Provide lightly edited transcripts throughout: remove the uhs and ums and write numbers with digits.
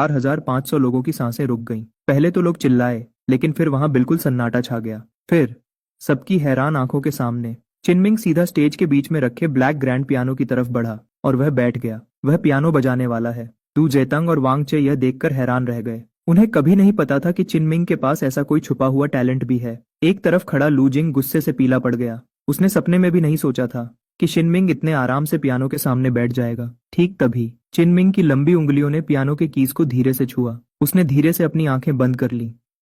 4,500 लोगों की सांसें रुक गईं। पहले तो लोग चिल्लाए, लेकिन फिर वहां बिल्कुल सन्नाटा छा गया। फिर सबकी हैरान आंखों के सामने चिनमिंग सीधा स्टेज के बीच में रखे ब्लैक ग्रैंड पियानो की तरफ बढ़ा और वह बैठ गया। वह पियानो बजाने वाला है। दू जेतंग और वांग चे यह देखकर हैरान रह गए। उन्हें कभी नहीं पता था कि चिनमिंग के पास ऐसा कोई छुपा हुआ टैलेंट भी है। एक तरफ खड़ा लू जिंग गुस्से से पीला पड़ गया। उसने सपने में भी नहीं सोचा था कि चिनमिंग इतने आराम से पियानो के सामने बैठ जाएगा। ठीक तभी चिनमिंग की लंबी उंगलियों ने पियानो के कीज को धीरे से छुआ। उसने धीरे से अपनी आंखें बंद कर ली।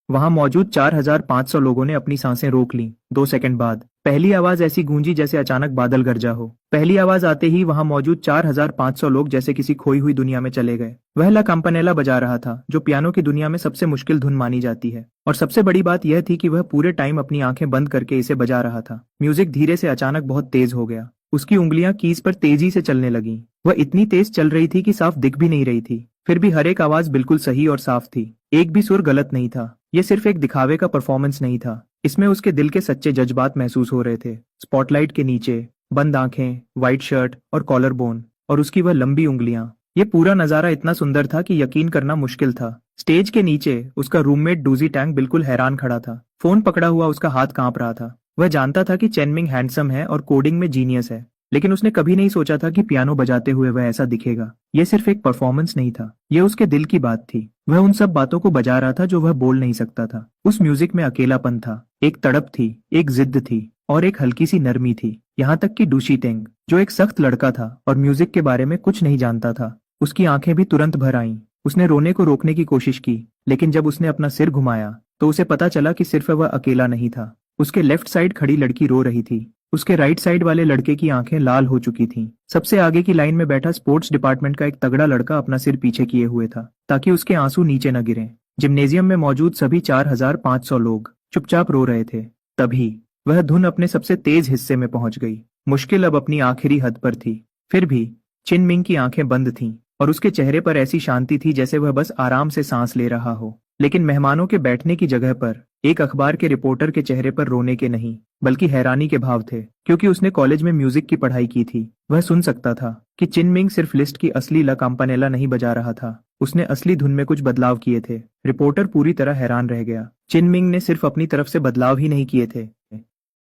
वहां मौजूद 4,500 लोगों ने अपनी सांसें रोक लीं। 2 सेकंड बाद पहली आवाज ऐसी गूंजी जैसे अचानक बादल गरजा हो। पहली आवाज आते ही वहां मौजूद 4,500 लोग जैसे किसी खोई हुई दुनिया में चले गए। वह ला कैम्पनेला बजा रहा था, जो पियानो की दुनिया में सबसे मुश्किल धुन मानी जाती है। और सबसे बड़ी बात यह थी कि वह पूरे टाइम अपनी आंखें बंद करके इसे बजा रहा था। म्यूजिक धीरे से अचानक बहुत तेज हो गया। उसकी उंगलियां कीज पर तेजी से चलने लगीं। वह इतनी तेज चल रही थी कि साफ दिख भी नहीं रही थी। फिर भी हर एक आवाज बिल्कुल सही और साफ थी। एक भी सुर गलत नहीं था। ये सिर्फ एक दिखावे का परफॉर्मेंस नहीं था। इसमें उसके दिल के सच्चे जज्बात महसूस हो रहे थे। स्पॉटलाइट के नीचे बंद आंखें, व्हाइट शर्ट और कॉलर बोन, और उसकी वह लंबी उंगलियां। ये पूरा नजारा इतना सुंदर था कि यकीन करना मुश्किल था। स्टेज के नीचे उसका रूममेट डूजी टैंग बिल्कुल हैरान खड़ा था। फोन पकड़ा हुआ उसका हाथ कांप रहा था। वह जानता था कि चिनमिंग हैंडसम है और कोडिंग में जीनियस है, लेकिन उसने कभी नहीं सोचा था कि पियानो बजाते हुए वह ऐसा दिखेगा। यह सिर्फ एक परफॉर्मेंस नहीं था, यह उसके दिल की बात थी। वह उन सब बातों को बजा रहा था जो वह बोल नहीं सकता था। उस म्यूजिक में अकेलापन था, एक तड़प थी, एक जिद्द थी और एक हल्की सी नरमी थी। यहाँ तक कि डूशी टेंग, जो एक सख्त लड़का था और म्यूजिक के बारे में कुछ नहीं जानता था, उसकी आंखें भी तुरंत भर आईं। उसने रोने को रोकने की कोशिश की, लेकिन जब उसने अपना सिर घुमाया तो उसे पता चला कि सिर्फ वह अकेला नहीं था। उसके लेफ्ट साइड खड़ी लड़की रो रही थी। उसके राइट साइड वाले लड़के की आंखें लाल हो चुकी थीं। सबसे आगे की लाइन में बैठा स्पोर्ट्स डिपार्टमेंट का एक तगड़ा लड़का अपना सिर पीछे किए हुए था, ताकि उसके आंसू नीचे न गिरें। जिम्नेजियम में मौजूद सभी 4,500 लोग चुपचाप रो रहे थे। तभी वह धुन अपने सबसे तेज हिस्से में पहुंच गई। मुश्किल अब अपनी आखिरी हद पर थी। फिर भी चिनमिंग की आंखें बंद थीं और उसके चेहरे पर ऐसी शांति थी जैसे वह बस आराम से सांस ले रहा हो। लेकिन मेहमानों के बैठने की जगह पर एक अखबार के रिपोर्टर के चेहरे पर रोने के नहीं, बल्कि हैरानी के भाव थे, क्योंकि उसने कॉलेज में म्यूजिक की पढ़ाई की थी। वह सुन सकता था कि चिनमिंग सिर्फ लिस्ट की असली ला कैम्पनेला नहीं बजा रहा था, उसने असली धुन में कुछ बदलाव किए थे। रिपोर्टर पूरी तरह हैरान रह गया। चिनमिंग ने सिर्फ अपनी तरफ से बदलाव ही नहीं किए थे,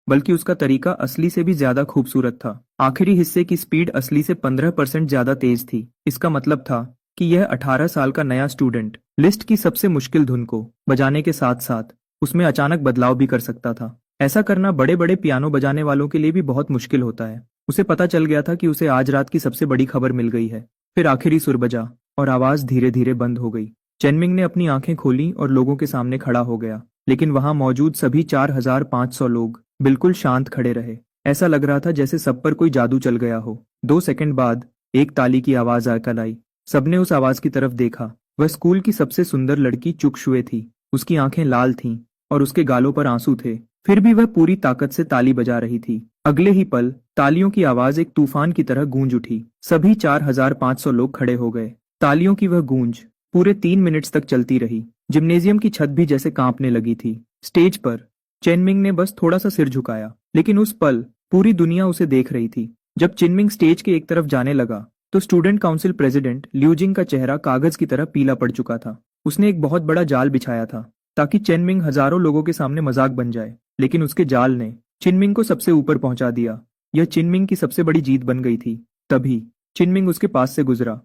बल्कि उसका तरीका असली से भी ज्यादा खूबसूरत था। आखिरी हिस्से की स्पीड असली से 15% ज्यादा तेज थी। इसका मतलब था कि यह 18 साल का नया स्टूडेंट लिस्ट की सबसे मुश्किल धुन को बजाने के साथ साथ उसमें अचानक बदलाव भी कर सकता था। ऐसा करना बड़े बड़े पियानो बजाने वालों के लिए भी बहुत मुश्किल होता है। उसे पता चल गया था कि उसे आज रात की सबसे बड़ी खबर मिल गई है। फिर आखिरी सुर बजा और आवाज धीरे धीरे बंद हो गई। चिनमिंग ने अपनी आंखें खोली और लोगों के सामने खड़ा हो गया, लेकिन वहां मौजूद सभी 4,500 लोग बिल्कुल शांत खड़े रहे। ऐसा लग रहा था जैसे सब पर कोई जादू चल गया हो। 2 सेकंड बाद एक ताली की आवाज आकर आई। सबने उस आवाज की तरफ देखा। वह स्कूल की सबसे सुंदर लड़की चुक शुए थी। उसकी आंखें लाल थीं और उसके गालों पर आंसू थे। फिर भी वह पूरी ताकत से ताली बजा रही थी। अगले ही पल तालियों की आवाज एक तूफान की तरह गूंज उठी। सभी 4,500 लोग खड़े हो गए। तालियों की वह गूंज पूरे 3 मिनट तक चलती रही। जिम्नेजियम की छत भी जैसे कांपने लगी थी। स्टेज पर चिनमिंग ने बस थोड़ा सा सिर झुकाया, लेकिन उस पल पूरी दुनिया उसे देख रही थी। जब चिनमिंग स्टेज के एक तरफ जाने लगा तो स्टूडेंट काउंसिल प्रेसिडेंट ल्यूजिंग का चेहरा कागज की तरह पीला पड़ चुका था। उसने एक बहुत बड़ा जाल बिछाया था ताकि चिनमिंग हजारों लोगों के सामने मजाक बन जाए, लेकिन उसके जाल ने चिनमिंग को सबसे ऊपर पहुंचा दिया। यह चिनमिंग की सबसे बड़ी जीत बन गई थी। तभी चिनमिंग उसके पास से गुजरा।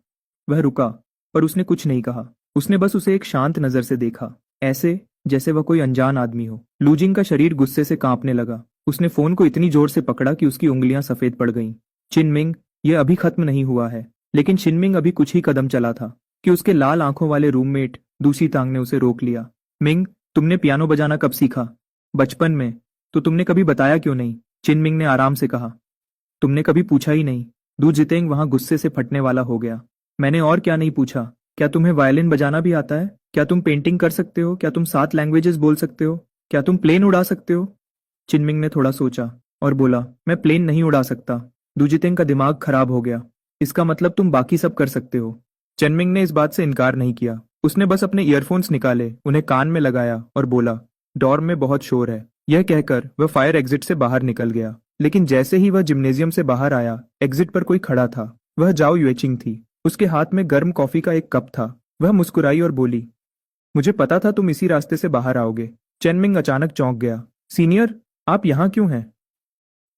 वह रुका, पर उसने कुछ नहीं कहा। उसने बस उसे एक शांत नजर से देखा, ऐसे जैसे वह कोई अनजान आदमी हो। लूजिंग का शरीर गुस्से से कांपने लगा। उसने फोन को इतनी जोर से पकड़ा कि उसकी उंगलियां सफेद पड़ गईं। चिनमिंग, यह अभी खत्म नहीं हुआ है। लेकिन चिनमिंग अभी कुछ ही कदम चला था कि उसके लाल आंखों वाले रूममेट दूसी तांग ने उसे रोक लिया। मिंग, तुमने पियानो बजाना कब सीखा? बचपन में। तो तुमने कभी बताया क्यों नहीं? चिनमिंग ने आराम से कहा। तुमने कभी पूछा ही नहीं। दू जितेंग वहां गुस्से से फटने वाला हो गया। मैंने और क्या नहीं पूछा? क्या तुम्हें वायलिन बजाना भी आता है? क्या तुम पेंटिंग कर सकते हो? क्या तुम 7 लैंग्वेजेस बोल सकते हो? क्या तुम प्लेन उड़ा सकते हो? चिनमिंग ने थोड़ा सोचा और बोला, मैं प्लेन नहीं उड़ा सकता। दूजितेंग का दिमाग खराब हो गया। इसका मतलब तुम बाकी सब कर सकते हो। चिनमिंग ने इस बात से इनकार नहीं किया। उसने बस अपने ईयरफोन्स निकाले, उन्हें कान में लगाया और बोला, डॉर्म में बहुत शोर है। यह कहकर वह फायर एग्जिट से बाहर निकल गया। लेकिन जैसे ही वह जिम्नेजियम से बाहर आया, एग्जिट पर कोई खड़ा था। वह जाओ यूएचिंग थी। उसके हाथ में गर्म कॉफी का एक कप था। वह मुस्कुराई और बोली, मुझे पता था तुम इसी रास्ते से बाहर आओगे। चेनमिंग अचानक चौंक गया। सीनियर, आप यहाँ क्यों हैं?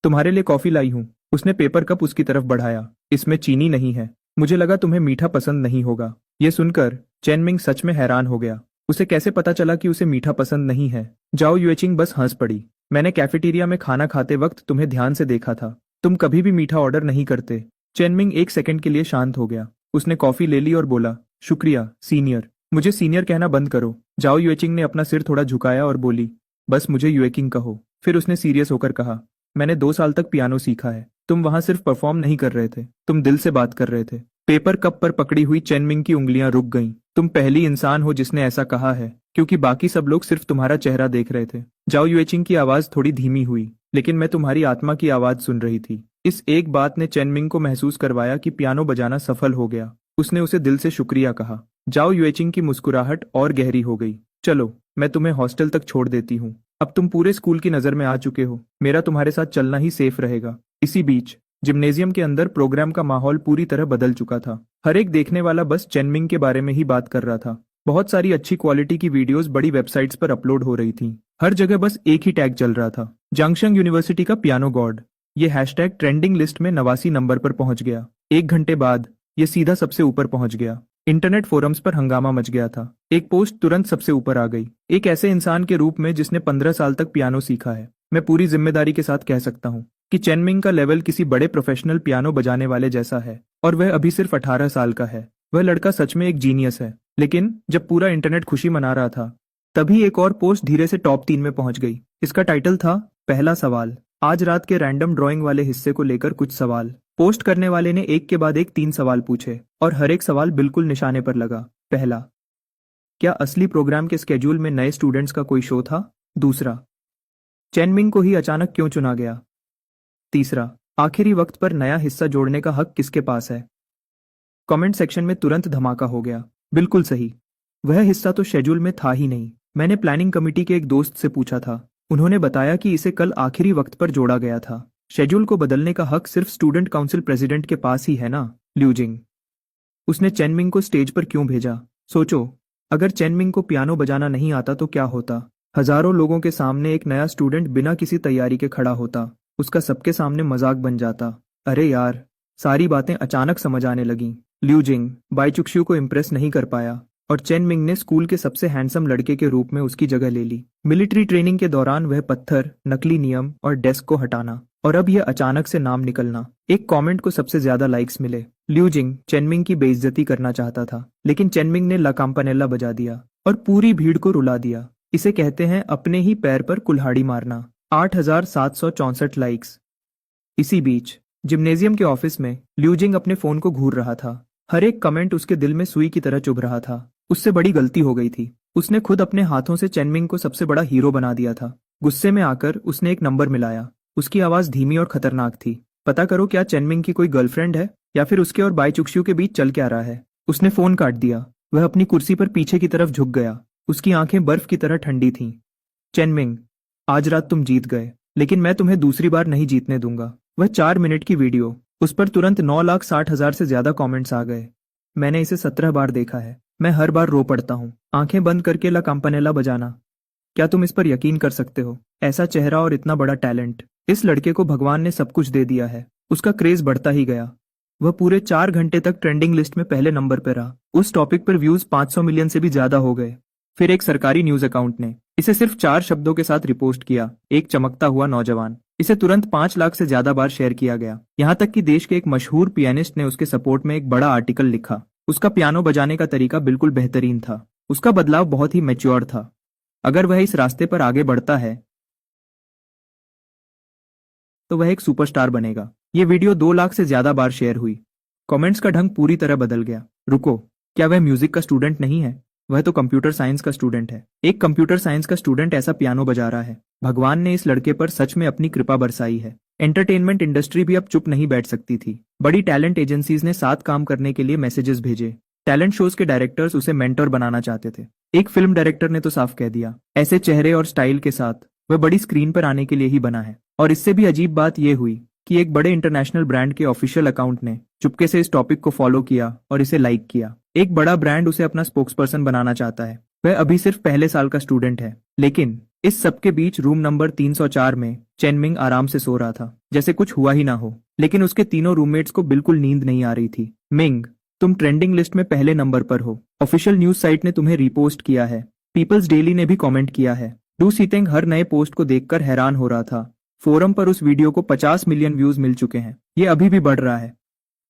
तुम्हारे लिए कॉफी लाई हूँ। उसने पेपर कप उसकी तरफ बढ़ाया। इसमें चीनी नहीं है। मुझे लगा तुम्हें मीठा पसंद नहीं होगा। ये सुनकर चेनमिंग सच में हैरान हो गया। उसे कैसे पता चला कि उसे मीठा पसंद नहीं है? जाओ युएचिंग बस हंस पड़ी। मैंने कैफेटेरिया में खाना खाते वक्त तुम्हें ध्यान से देखा था। तुम कभी भी मीठा ऑर्डर नहीं करते। चेनमिंग एक सेकंड के लिए शांत हो गया। उसने कॉफी ले ली और बोला, शुक्रिया सीनियर। मुझे सीनियर कहना बंद करो। जाओ युएचिंग ने अपना सिर थोड़ा झुकाया और बोली, बस मुझे युएकिंग कहो। फिर उसने सीरियस होकर कहा, मैंने 2 साल तक पियानो सीखा है। तुम वहां सिर्फ परफॉर्म नहीं कर रहे थे, तुम दिल से बात कर रहे थे। पेपर कप पर पकड़ी हुई चेनमिंग की उंगलियां रुक गईं। तुम पहली इंसान हो जिसने ऐसा कहा है, क्योंकि बाकी सब लोग सिर्फ तुम्हारा चेहरा देख रहे थे। जाओ युएचिंग की आवाज थोड़ी धीमी हुई, लेकिन मैं तुम्हारी आत्मा की आवाज सुन रही थी। इस एक बात ने चेनमिंग को महसूस करवाया कि पियानो बजाना सफल हो गया। उसने उसे दिल से शुक्रिया कहा। जाओ युएचिंग की मुस्कुराहट और गहरी हो गई। चलो, मैं तुम्हें हॉस्टल तक छोड़ देती हूँ। अब तुम पूरे स्कूल की नजर में आ चुके हो। मेरा तुम्हारे साथ चलना ही सेफ रहेगा। इसी बीच जिम्नेजियम के अंदर प्रोग्राम का माहौल पूरी तरह बदल चुका था। हर एक देखने वाला बस चेनमिंग के बारे में ही बात कर रहा था। बहुत सारी अच्छी क्वालिटी की वीडियोस बड़ी वेबसाइट्स पर अपलोड हो रही थी। हर जगह बस एक ही टैग चल रहा था, जंक्शन यूनिवर्सिटी का पियानो गॉड। ये हैशटैग ट्रेंडिंग लिस्ट में 89 नंबर पर पहुंच गया। 1 घंटे बाद ये सीधा सबसे ऊपर पहुंच गया। इंटरनेट फोरम्स पर हंगामा मच गया था। एक पोस्ट तुरंत सबसे ऊपर आ गई। एक ऐसे इंसान के रूप में जिसने 15 साल तक पियानो सीखा है, मैं पूरी जिम्मेदारी के साथ कह सकता हूँ कि चेनमिंग का लेवल किसी बड़े प्रोफेशनल पियानो बजाने वाले जैसा है, और वह अभी सिर्फ 18 साल का है। वह लड़का सच में एक जीनियस है। लेकिन जब पूरा इंटरनेट खुशी मना रहा था, तभी एक और पोस्ट धीरे से टॉप 3 में पहुंच गई। इसका टाइटल था, पहला सवाल, आज रात के रैंडम ड्राइंग वाले हिस्से को लेकर कुछ सवाल। पोस्ट करने वाले ने एक के बाद एक 3 सवाल पूछे, और हर एक सवाल बिल्कुल निशाने पर लगा। पहला, क्या असली प्रोग्राम के स्केड्यूल में नए स्टूडेंट्स का कोई शो था? दूसरा, चेनमिंग को ही अचानक क्यों चुना गया? तीसरा, आखिरी वक्त पर नया हिस्सा जोड़ने का हक किसके पास है? कमेंट सेक्शन में तुरंत धमाका हो गया। बिल्कुल सही, वह हिस्सा तो शेड्यूल में था ही नहीं। मैंने प्लानिंग कमेटी के एक दोस्त से पूछा था। उन्होंने बताया कि इसे कल आखिरी वक्त पर जोड़ा गया था। शेड्यूल को बदलने का हक सिर्फ स्टूडेंट काउंसिल प्रेसिडेंट के पास ही है ना? ल्यूजिंग, उसने चेनमिंग को स्टेज पर क्यों भेजा? सोचो, अगर चेनमिंग को पियानो बजाना नहीं आता तो क्या होता? हजारों लोगों के सामने एक नया स्टूडेंट बिना किसी तैयारी के खड़ा होता। उसका सबके सामने मजाक बन जाता। अरे यार, सारी बातें अचानक समझ आने लगीं। ल्यूजिंग बाईचुक्शु को इम्प्रेस नहीं कर पाया, और चेनमिंग ने स्कूल के सबसे हैंडसम लड़के के रूप में उसकी जगह ले ली। मिलिट्री ट्रेनिंग के दौरान वह पत्थर, नकली नियम और डेस्क को हटाना, और अब यह अचानक से नाम निकलना। एक कमेंट को सबसे ज्यादा लाइक्स मिले। ल्यूजिंग चेनमिंग की बेइज्जती करना चाहता था, लेकिन चेनमिंग ने ला कैम्पानेला बजा दिया और पूरी भीड़ को रुला दिया। इसे कहते हैं अपने ही पैर पर कुल्हाड़ी मारना। 8,764 लाइक्स। इसी बीच जिम्नेजियम के ऑफिस में ल्यूजिंग अपने फोन को घूर रहा था। हर एक कमेंट उसके दिल में सुई की तरह चुभ रहा था। उससे बड़ी गलती हो गई थी। उसने खुद अपने हाथों से चेनमिंग को सबसे बड़ा हीरो बना दिया था। गुस्से में आकर उसने एक नंबर मिलाया। उसकी आवाज धीमी और खतरनाक थी। पता करो, क्या चेनमिंग की कोई गर्लफ्रेंड है, या फिर उसके और बाईचुक्शु के बीच चल क्या रहा है? उसने फोन काट दिया। वह अपनी कुर्सी पर पीछे की तरफ झुक गया। उसकी आंखें बर्फ की तरह ठंडी थीं। चेनमिंग, आज रात तुम जीत गए, लेकिन मैं तुम्हें दूसरी बार नहीं जीतने दूंगा। वह 4 मिनट की वीडियो, उस पर तुरंत 9,60,000 से ज्यादा कमेंट्स आ गए। मैंने इसे 17 बार देखा है। मैं हर बार रो पड़ता हूँ। आंखें बंद करके ला कैम्पानेला बजाना। क्या तुम इस पर यकीन कर सकते हो? ऐसा चेहरा और इतना बड़ा टैलेंट। इस लड़के को भगवान ने सब कुछ दे दिया है। उसका क्रेज बढ़ता ही गया। वह पूरे 4 घंटे तक ट्रेंडिंग लिस्ट में पहले नंबर पर रहा। उस टॉपिक पर व्यूज 500 मिलियन से भी ज्यादा हो गए। फिर एक सरकारी न्यूज अकाउंट ने इसे सिर्फ 4 शब्दों के साथ रिपोस्ट किया, एक चमकता हुआ नौजवान। इसे तुरंत 5 लाख से ज्यादा बार शेयर किया गया। यहाँ तक कि देश के एक मशहूर पियानिस्ट ने उसके सपोर्ट में एक बड़ा आर्टिकल लिखा। उसका पियानो बजाने का तरीका बिल्कुल बेहतरीन था। उसका बदलाव बहुत ही मैच्योर था। अगर वह इस रास्ते पर आगे बढ़ता है तो वह एक सुपरस्टार बनेगा। ये वीडियो 2 लाख से ज्यादा बार शेयर हुई। कमेंट्स का ढंग पूरी तरह बदल गया। रुको, क्या वह म्यूजिक का स्टूडेंट नहीं है? वह तो कंप्यूटर साइंस का स्टूडेंट है। एक कंप्यूटर साइंस का स्टूडेंट ऐसा पियानो बजा रहा है। भगवान ने इस लड़के पर सच में अपनी कृपा बरसाई है। एंटरटेनमेंट इंडस्ट्री भी अब चुप नहीं बैठ सकती थी। बड़ी टैलेंट एजेंसीज ने साथ काम करने के लिए मैसेजेस भेजे। टैलेंट शोज के डायरेक्टर्स उसे मेंटर बनाना चाहते थे। एक फिल्म डायरेक्टर ने तो साफ कह दिया, ऐसे चेहरे और स्टाइल के साथ वह बड़ी स्क्रीन पर आने के लिए ही बना है। और इससे भी अजीब बात यह हुई कि एक बड़े इंटरनेशनल ब्रांड के ऑफिशियल अकाउंट ने चुपके से इस टॉपिक को फॉलो किया और इसे लाइक किया। एक बड़ा ब्रांड उसे अपना स्पोक्सपर्सन बनाना चाहता है। वह अभी सिर्फ पहले साल का स्टूडेंट है। लेकिन इस सब के बीच रूम नंबर 304 में चेनमिंग आराम से सो रहा था, जैसे कुछ हुआ ही ना हो। लेकिन उसके तीनों रूममेट्स को बिल्कुल नींद नहीं आ रही थी। मिंग, तुम ट्रेंडिंग लिस्ट में पहले नंबर पर हो। ऑफिशियल न्यूज साइट ने तुम्हें रिपोस्ट किया है। पीपल्स डेली ने भी कमेंट किया है। डू सीतेंग हर नए पोस्ट को देखकर हैरान हो रहा था। फोरम पर उस वीडियो को 50 मिलियन व्यूज मिल चुके हैं। ये अभी भी बढ़ रहा है।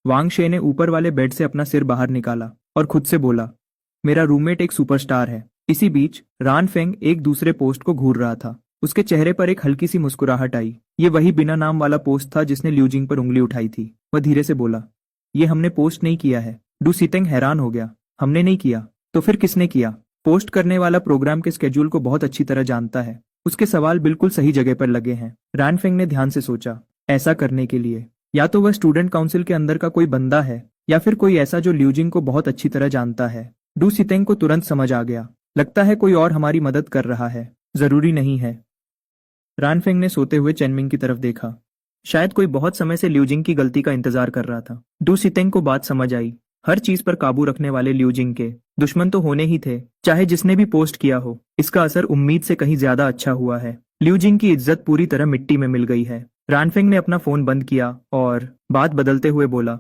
वांग शे ने ऊपर वाले बेड से अपना सिर बाहर निकाला और खुद से बोला, मेरा रूममेट एक सुपरस्टार है। इसी बीच रान फेंग एक दूसरे पोस्ट को घूर रहा था। उसके चेहरे पर एक हल्की सी मुस्कुराहट आई। ये वही बिना नाम वाला पोस्ट था जिसने ल्यूजिंग पर उंगली उठाई थी। वह धीरे से बोला, ये हमने पोस्ट नहीं किया है। डू सीतेंग हैरान हो गया। हमने नहीं किया? तो फिर किसने किया? पोस्ट करने वाला प्रोग्राम के स्केड्यूल को बहुत अच्छी तरह जानता है। उसके सवाल बिल्कुल सही जगह पर लगे हैं। रान फेंग ने ध्यान से सोचा, ऐसा करने के लिए या तो वह स्टूडेंट काउंसिल के अंदर का कोई बंदा है या फिर कोई ऐसा जो ल्यूजिंग को बहुत अच्छी तरह जानता है। डू सीतेंग को तुरंत समझ आ गया। लगता है कोई और हमारी मदद कर रहा है। जरूरी नहीं है। रानफेंग ने सोते हुए चेनमिंग की तरफ देखा। शायद कोई बहुत समय से ल्यूजिंग की गलती का इंतजार कर रहा था। डू सीतेंग को बात समझ आई। हर चीज पर काबू रखने वाले ल्यूजिंग के दुश्मन तो होने ही थे, चाहे जिसने भी पोस्ट किया हो। इसका असर उम्मीद से कहीं ज्यादा अच्छा हुआ है। ल्यूजिंग की इज्जत पूरी तरह मिट्टी में मिल गई है। रानफेंग ने अपना फोन बंद किया और बात बदलते हुए बोला,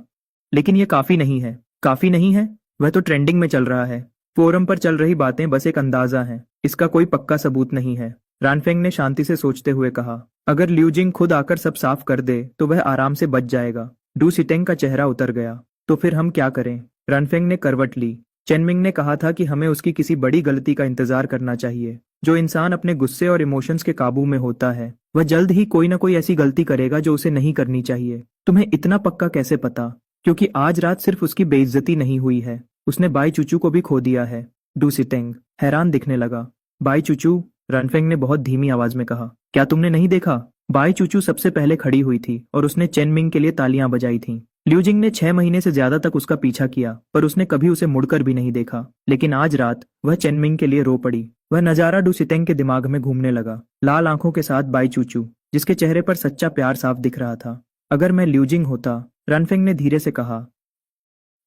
लेकिन ये काफी नहीं है। काफी नहीं है? वह तो ट्रेंडिंग में चल रहा है। फोरम पर चल रही बातें बस एक अंदाजा हैं। इसका कोई पक्का सबूत नहीं है। रानफेंग ने शांति से सोचते हुए कहा, अगर ल्यूजिंग खुद आकर सब साफ कर दे तो वह आराम से बच जाएगा। डू सिटेंग का चेहरा उतर गया। तो फिर हम क्या करें? रानफेंग ने करवट ली। चेनमिंग ने कहा था कि हमें उसकी किसी बड़ी गलती का इंतजार करना चाहिए। जो इंसान अपने गुस्से और इमोशंस के काबू में होता है वह जल्द ही कोई ना कोई ऐसी गलती करेगा जो उसे नहीं करनी चाहिए। तुम्हें इतना पक्का कैसे पता? क्योंकि आज रात सिर्फ उसकी बेइज्जती नहीं हुई है, उसने बाई चूचू को भी खो दिया है। डू सिटेंग हैरान दिखने लगा। बाई चूचू? रनफेंग ने बहुत धीमी आवाज में कहा, क्या तुमने नहीं देखा? बाई चूचू सबसे पहले खड़ी हुई थी और उसने चेनमिंग के लिए तालियां बजाई थीं। ल्यूजिंग ने 6 महीने से ज्यादा तक उसका पीछा किया पर उसने कभी उसे मुड़कर भी नहीं देखा। लेकिन आज रात वह चेनमिंग के लिए रो पड़ी। वह नजारा डू सिटेंग के दिमाग में घूमने लगा। लाल आंखों के साथ बाई चूचू, जिसके चेहरे पर सच्चा प्यार साफ दिख रहा था। अगर मैं ल्यूजिंग होता, रनफेंग ने धीरे से कहा,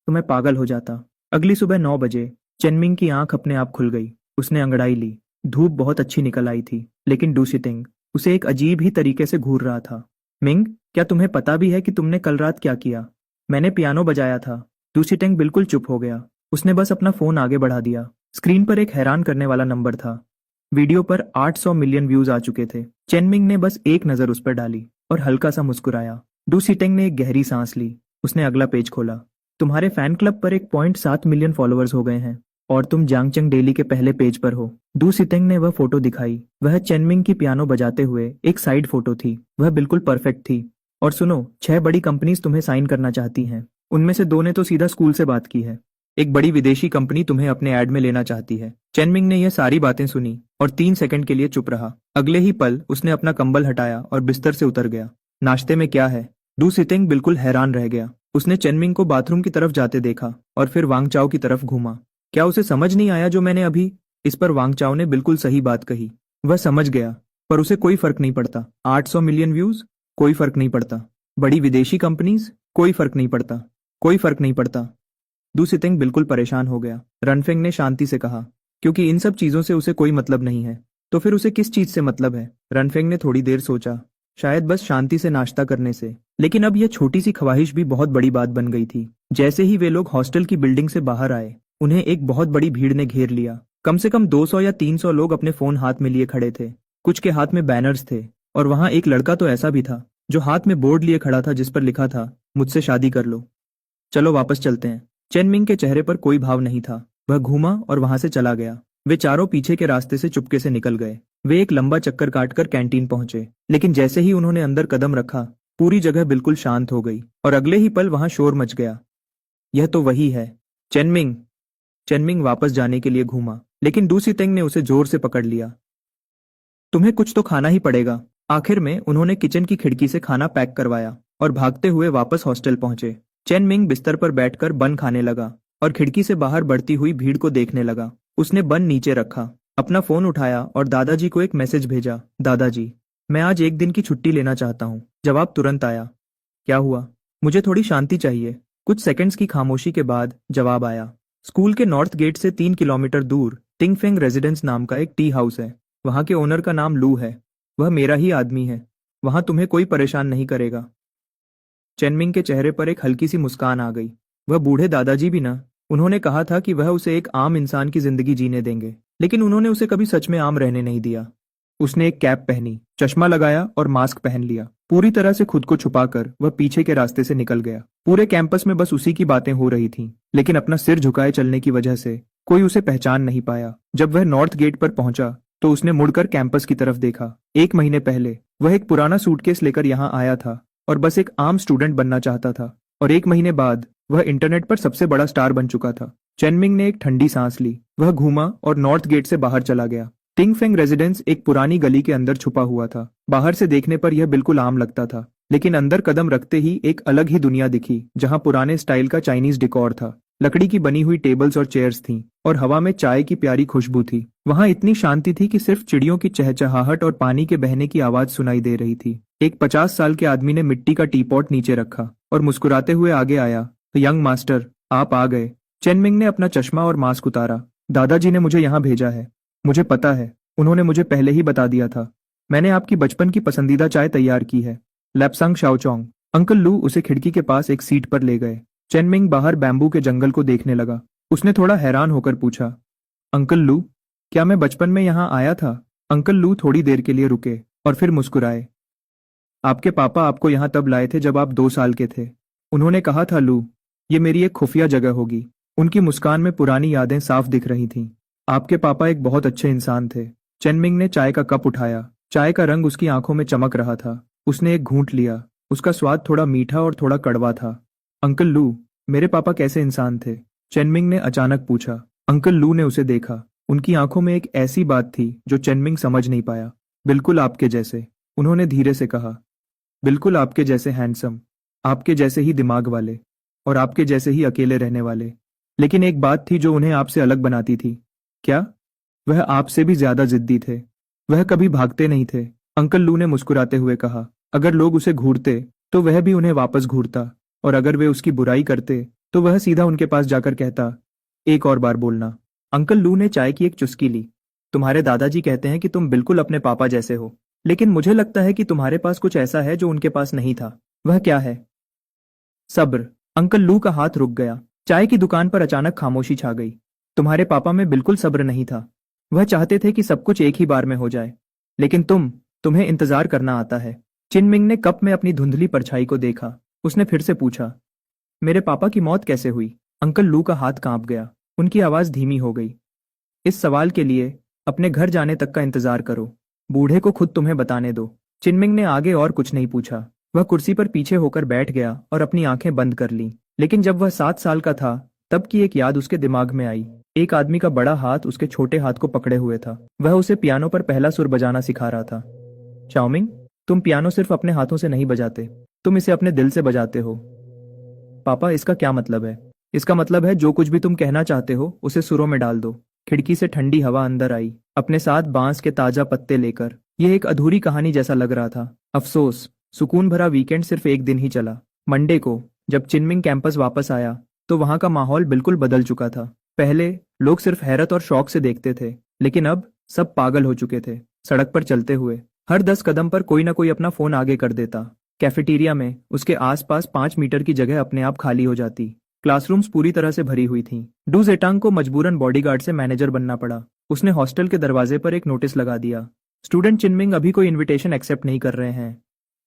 तो मैं पागल हो जाता। अगली सुबह 9 बजे चेनमिंग की आंख अपने आप खुल गई। उसने अंगड़ाई ली। धूप बहुत अच्छी निकल आई थी, लेकिन डू सिटेंग उसे एक अजीब ही तरीके से घूर रहा था। मिंग, क्या तुम्हें पता भी है कि तुमने कल रात क्या किया? मैंने पियानो बजाया था। डू सिटेंग बिल्कुल चुप हो गया। उसने बस अपना फोन आगे बढ़ा दिया। स्क्रीन पर एक हैरान करने वाला नंबर था। वीडियो पर 800 मिलियन व्यूज आ चुके थे। चेनमिंग ने बस एक नजर उस पर डाली और हल्का सा मुस्कुराया। डू सिटेंग ने एक गहरी सांस ली। उसने अगला पेज खोला। तुम्हारे फैन क्लब पर 1.7 मिलियन फॉलोअर्स हो गए हैं और तुम जांगचंग डेली के पहले पेज पर हो। डू सिटेंग ने वह फोटो दिखाई। वह चेनमिंग की पियानो बजाते हुए एक साइड फोटो थी। वह बिल्कुल परफेक्ट थी। और सुनो, 6 बड़ी कंपनीज तुम्हें साइन करना चाहती हैं। उनमें से 2 ने तो सीधा स्कूल से बात की है। एक बड़ी विदेशी कंपनी तुम्हें अपने ऐड में लेना चाहती है। चेनमिंग ने यह सारी बातें सुनी और 3 सेकंड के लिए चुप रहा। अगले ही पल उसने अपना कंबल हटाया और बिस्तर से उतर गया। नाश्ते में क्या है? डू सिटेंग बिल्कुल हैरान रह गया। उसने चेनमिंग को बाथरूम की तरफ जाते देखा और फिर वांग चाओ की तरफ घूमा। क्या उसे समझ नहीं आया जो मैंने अभी? इस पर वांग चाओ ने बिल्कुल सही बात कही। वह समझ गया, पर उसे कोई फर्क नहीं पड़ता। 800 मिलियन व्यूज? कोई फर्क नहीं पड़ता। बड़ी विदेशी कंपनीज? कोई फर्क नहीं पड़ता। कोई फर्क नहीं पड़ता। डू सिटेंग बिल्कुल परेशान हो गया। रनफेंग ने शांति से कहा, क्योंकि इन सब चीजों से उसे कोई मतलब नहीं है। तो फिर उसे किस चीज से मतलब है? रनफेंग ने थोड़ी देर सोचा। शायद बस शांति से नाश्ता करने से। लेकिन अब यह छोटी सी ख्वाहिश भी बहुत बड़ी बात बन गई थी। जैसे ही वे लोग हॉस्टल की बिल्डिंग से बाहर आए, उन्हें एक बहुत बड़ी भीड़ ने घेर लिया। कम से कम 200 या 300 लोग अपने फोन हाथ में लिए खड़े थे। कुछ के हाथ में बैनर्स थे और वहां एक लड़का तो ऐसा भी था जो हाथ में बोर्ड लिए खड़ा था जिस पर लिखा था, मुझसे शादी कर लो। चलो वापस चलते हैं। चेनमिंग के चेहरे पर कोई भाव नहीं था। वह घूमा और वहां से चला गया। वे चारों पीछे के रास्ते से चुपके से निकल गए। वे एक लंबा चक्कर काटकर कैंटीन पहुंचे। लेकिन जैसे ही उन्होंने अंदर कदम रखा, पूरी जगह बिल्कुल शांत हो गई और अगले ही पल वहां शोर मच गया। यह तो वही है। चेनमिंग। चेनमिंग वापस जाने के लिए घूमा, लेकिन डू सिटेंग ने उसे जोर से पकड़ लिया। तुम्हें कुछ तो खाना ही पड़ेगा। आखिर में उन्होंने किचन की खिड़की से खाना पैक करवाया और भागते हुए वापस हॉस्टल पहुंचे। चेनमिंग बिस्तर पर बैठकर बन खाने लगा और खिड़की से बाहर बढ़ती हुई भीड़ को देखने लगा। उसने बन नीचे रखा, अपना फोन उठाया और दादाजी को एक मैसेज भेजा। दादाजी, मैं आज एक दिन की छुट्टी लेना चाहता हूँ। जवाब तुरंत आया। क्या हुआ? मुझे थोड़ी शांति चाहिए। कुछ सेकंड्स की खामोशी के बाद जवाब आया। स्कूल के नॉर्थ गेट से 3 किलोमीटर दूर टिंगफेंग रेजिडेंस नाम का एक टी हाउस है। वहां के ओनर का नाम लू है। वह मेरा ही आदमी है। वहां तुम्हें कोई परेशान नहीं करेगा। चेनमिंग के चेहरे पर एक हल्की सी मुस्कान आ गई। वह बूढ़े दादाजी भी ना। उन्होंने कहा था कि वह उसे एक आम इंसान की जिंदगी जीने देंगे, लेकिन उन्होंने उसे कभी सच में आम रहने नहीं दिया। उसने एक कैप पहनी, चश्मा लगाया और मास्क पहन लिया। पूरी तरह से खुद को छुपाकर वह पीछे के रास्ते से निकल गया। पूरे कैंपस में बस उसी की बातें हो रही थीं, लेकिन अपना सिर झुकाए चलने की वजह से कोई उसे पहचान नहीं पाया। जब वह नॉर्थ गेट पर पहुंचा तो उसने मुड़कर कैंपस की तरफ देखा। 1 महीने पहले वह एक पुराना सूटकेस लेकर यहाँ आया था और बस एक आम स्टूडेंट बनना चाहता था, और 1 महीने बाद वह इंटरनेट पर सबसे बड़ा स्टार बन चुका था। चेनमिंग ने एक ठंडी सांस ली। वह घूमा और नॉर्थ गेट से बाहर चला गया। टिंगफेंग रेजिडेंस एक पुरानी गली के अंदर छुपा हुआ था। बाहर से देखने पर यह बिल्कुल आम लगता था, लेकिन अंदर कदम रखते ही एक अलग ही दुनिया दिखी, जहां पुराने स्टाइल का चाइनीज डिकॉर था। लकड़ी की बनी हुई टेबल्स और चेयर्स थीं, और हवा में चाय की प्यारी खुशबू थी। वहां इतनी शांति थी कि सिर्फ चिड़ियों की चहचहाहट और पानी के बहने की आवाज सुनाई दे रही थी। एक 50 साल के आदमी ने मिट्टी का टीपॉट नीचे रखा और मुस्कुराते हुए आगे आया। यंग मास्टर, आप आ गए। चेनमिंग ने अपना चश्मा और मास्क उतारा। दादाजी ने मुझे यहाँ भेजा है। मुझे पता है, उन्होंने मुझे पहले ही बता दिया था। मैंने आपकी बचपन की पसंदीदा चाय तैयार की है, लैपसांग शाओचोंग। अंकल लू उसे खिड़की के पास एक सीट पर ले गए। चेनमिंग बाहर बैम्बू के जंगल को देखने लगा। उसने थोड़ा हैरान होकर पूछा, अंकल लू, क्या मैं बचपन में यहाँ आया था? अंकल लू थोड़ी देर के लिए रुके और फिर मुस्कुराए। आपके पापा आपको यहाँ तब लाए थे जब आप 2 साल के थे। उन्होंने कहा था, लू, ये मेरी एक खुफिया जगह होगी। उनकी मुस्कान में पुरानी यादें साफ दिख रही थीं। आपके पापा एक बहुत अच्छे इंसान थे। चेनमिंग ने चाय का कप उठाया। चाय का रंग उसकी आंखों में चमक रहा था। उसने एक घूंट लिया। उसका स्वाद थोड़ा मीठा और थोड़ा कड़वा था। अंकल लू, मेरे पापा कैसे इंसान थे? चेनमिंग ने अचानक पूछा। अंकल लू ने उसे देखा। उनकी आंखों में एक ऐसी बात थी जो चेनमिंग समझ नहीं पाया। बिल्कुल आपके जैसे, उन्होंने धीरे से कहा। बिल्कुल आपके जैसे हैंडसम, आपके जैसे ही दिमाग वाले, और आपके जैसे ही अकेले रहने वाले। लेकिन एक बात थी जो उन्हें आपसे अलग बनाती थी। क्या? वह आपसे भी ज्यादा जिद्दी थे। वह कभी भागते नहीं थे। अंकल लू ने मुस्कुराते हुए कहा। अगर लोग उसे घूरते तो वह भी उन्हें वापस घूरता, और अगर वे उसकी बुराई करते तो वह सीधा उनके पास जाकर कहता, एक और बार बोलना। अंकल लू ने चाय की एक चुस्की ली। तुम्हारे दादाजी कहते हैं कि तुम बिल्कुल अपने पापा जैसे हो, लेकिन मुझे लगता है कि तुम्हारे पास कुछ ऐसा है जो उनके पास नहीं था। वह क्या है? सब्र। अंकल लू का हाथ रुक गया। चाय की दुकान पर अचानक खामोशी छा गई। तुम्हारे पापा में बिल्कुल सब्र नहीं था। वह चाहते थे कि सब कुछ एक ही बार में हो जाए, लेकिन तुम्हें इंतजार करना आता है। चिनमिंग ने कप में अपनी धुंधली परछाई को देखा। उसने फिर से पूछा, मेरे पापा की मौत कैसे हुई? अंकल लू का हाथ कांप गया। उनकी आवाज धीमी हो गई। इस सवाल के लिए अपने घर जाने तक का इंतजार करो। बूढ़े को खुद तुम्हें बताने दो। चिनमिंग ने आगे और कुछ नहीं पूछा। वह कुर्सी पर पीछे होकर बैठ गया और अपनी आंखें बंद कर लीं। लेकिन जब वह 7 साल का था, तब की एक याद उसके दिमाग में आई। एक आदमी का बड़ा हाथ उसके छोटे हाथ को पकड़े हुए था। वह उसे पियानो पर पहला सुर बजाना सिखा रहा था। चाओमिंग, तुम पियानो सिर्फ अपने हाथों से नहीं बजाते, तुम इसे अपने दिल से बजाते हो। पापा, इसका क्या मतलब है? इसका मतलब है जो कुछ भी तुम कहना चाहते हो उसे सुरों में डाल दो। खिड़की से ठंडी हवा अंदर आई, अपने साथ बांस के ताजा पत्ते लेकर। यह एक अधूरी कहानी जैसा लग रहा था। अफसोस, सुकून भरा वीकेंड सिर्फ एक दिन ही चला। मंडे को जब चिनमिंग कैंपस वापस आया तो वहां का माहौल बिल्कुल बदल चुका था। पहले लोग सिर्फ हैरत और शौक से देखते थे, लेकिन अब सब पागल हो चुके थे। सड़क पर चलते हुए हर 10 कदम पर कोई ना कोई अपना फोन आगे कर देता। कैफेटेरिया में उसके आसपास 5 मीटर की जगह अपने आप खाली हो जाती। क्लासरूम्स पूरी तरह से भरी हुई थीं। डू जेटांग को मजबूरन बॉडीगार्ड से मैनेजर बनना पड़ा। उसने हॉस्टल के दरवाजे पर एक नोटिस लगा दिया, स्टूडेंट चिनमिंग अभी कोई इनविटेशन एक्सेप्ट नहीं कर रहे हैं।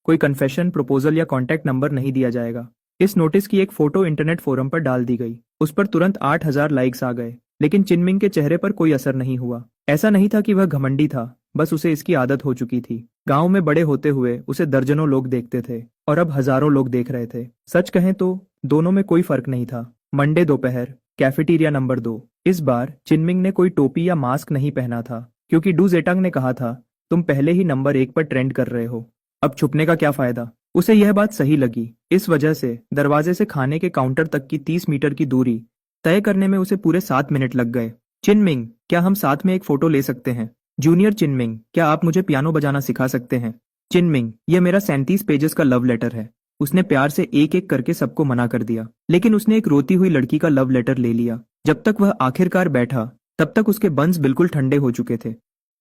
कोई कन्फेशन, प्रपोजल या कॉन्टैक्ट नंबर नहीं दिया जाएगा। इस नोटिस की एक फोटो इंटरनेट फोरम पर डाल दी गई। उस पर तुरंत 8,000 लाइक्स आ गए, लेकिन चिनमिंग के चेहरे पर कोई असर नहीं हुआ। ऐसा नहीं था कि वह घमंडी था, बस उसे इसकी आदत हो चुकी थी। गांव में बड़े होते हुए उसे दर्जनों लोग देखते थे, और अब हजारों लोग देख रहे थे। सच कहें तो दोनों में कोई फर्क नहीं था। मंडे दोपहर, कैफेटेरिया नंबर 2। इस बार चिनमिंग ने कोई टोपी या मास्क नहीं पहना था, क्योंकि डू जेटांग ने कहा था, तुम पहले ही नंबर 1 पर ट्रेंड कर रहे हो, अब छुपने का क्या फायदा। उसे यह बात सही लगी। इस वजह से दरवाजे से खाने के काउंटर तक की 30 मीटर की दूरी तय करने में उसे पूरे 7 मिनट लग गए। चिनमिंग, क्या हम साथ में एक फोटो ले सकते हैं? जूनियर चिनमिंग, क्या आप मुझे पियानो बजाना सिखा सकते हैं? चिनमिंग, यह मेरा 37 पेजेस का लव लेटर है। उसने प्यार से एक एक करके सबको मना कर दिया, लेकिन उसने एक रोती हुई लड़की का लव लेटर ले लिया। जब तक वह आखिरकार बैठा तब तक उसके बंस बिल्कुल ठंडे हो चुके थे।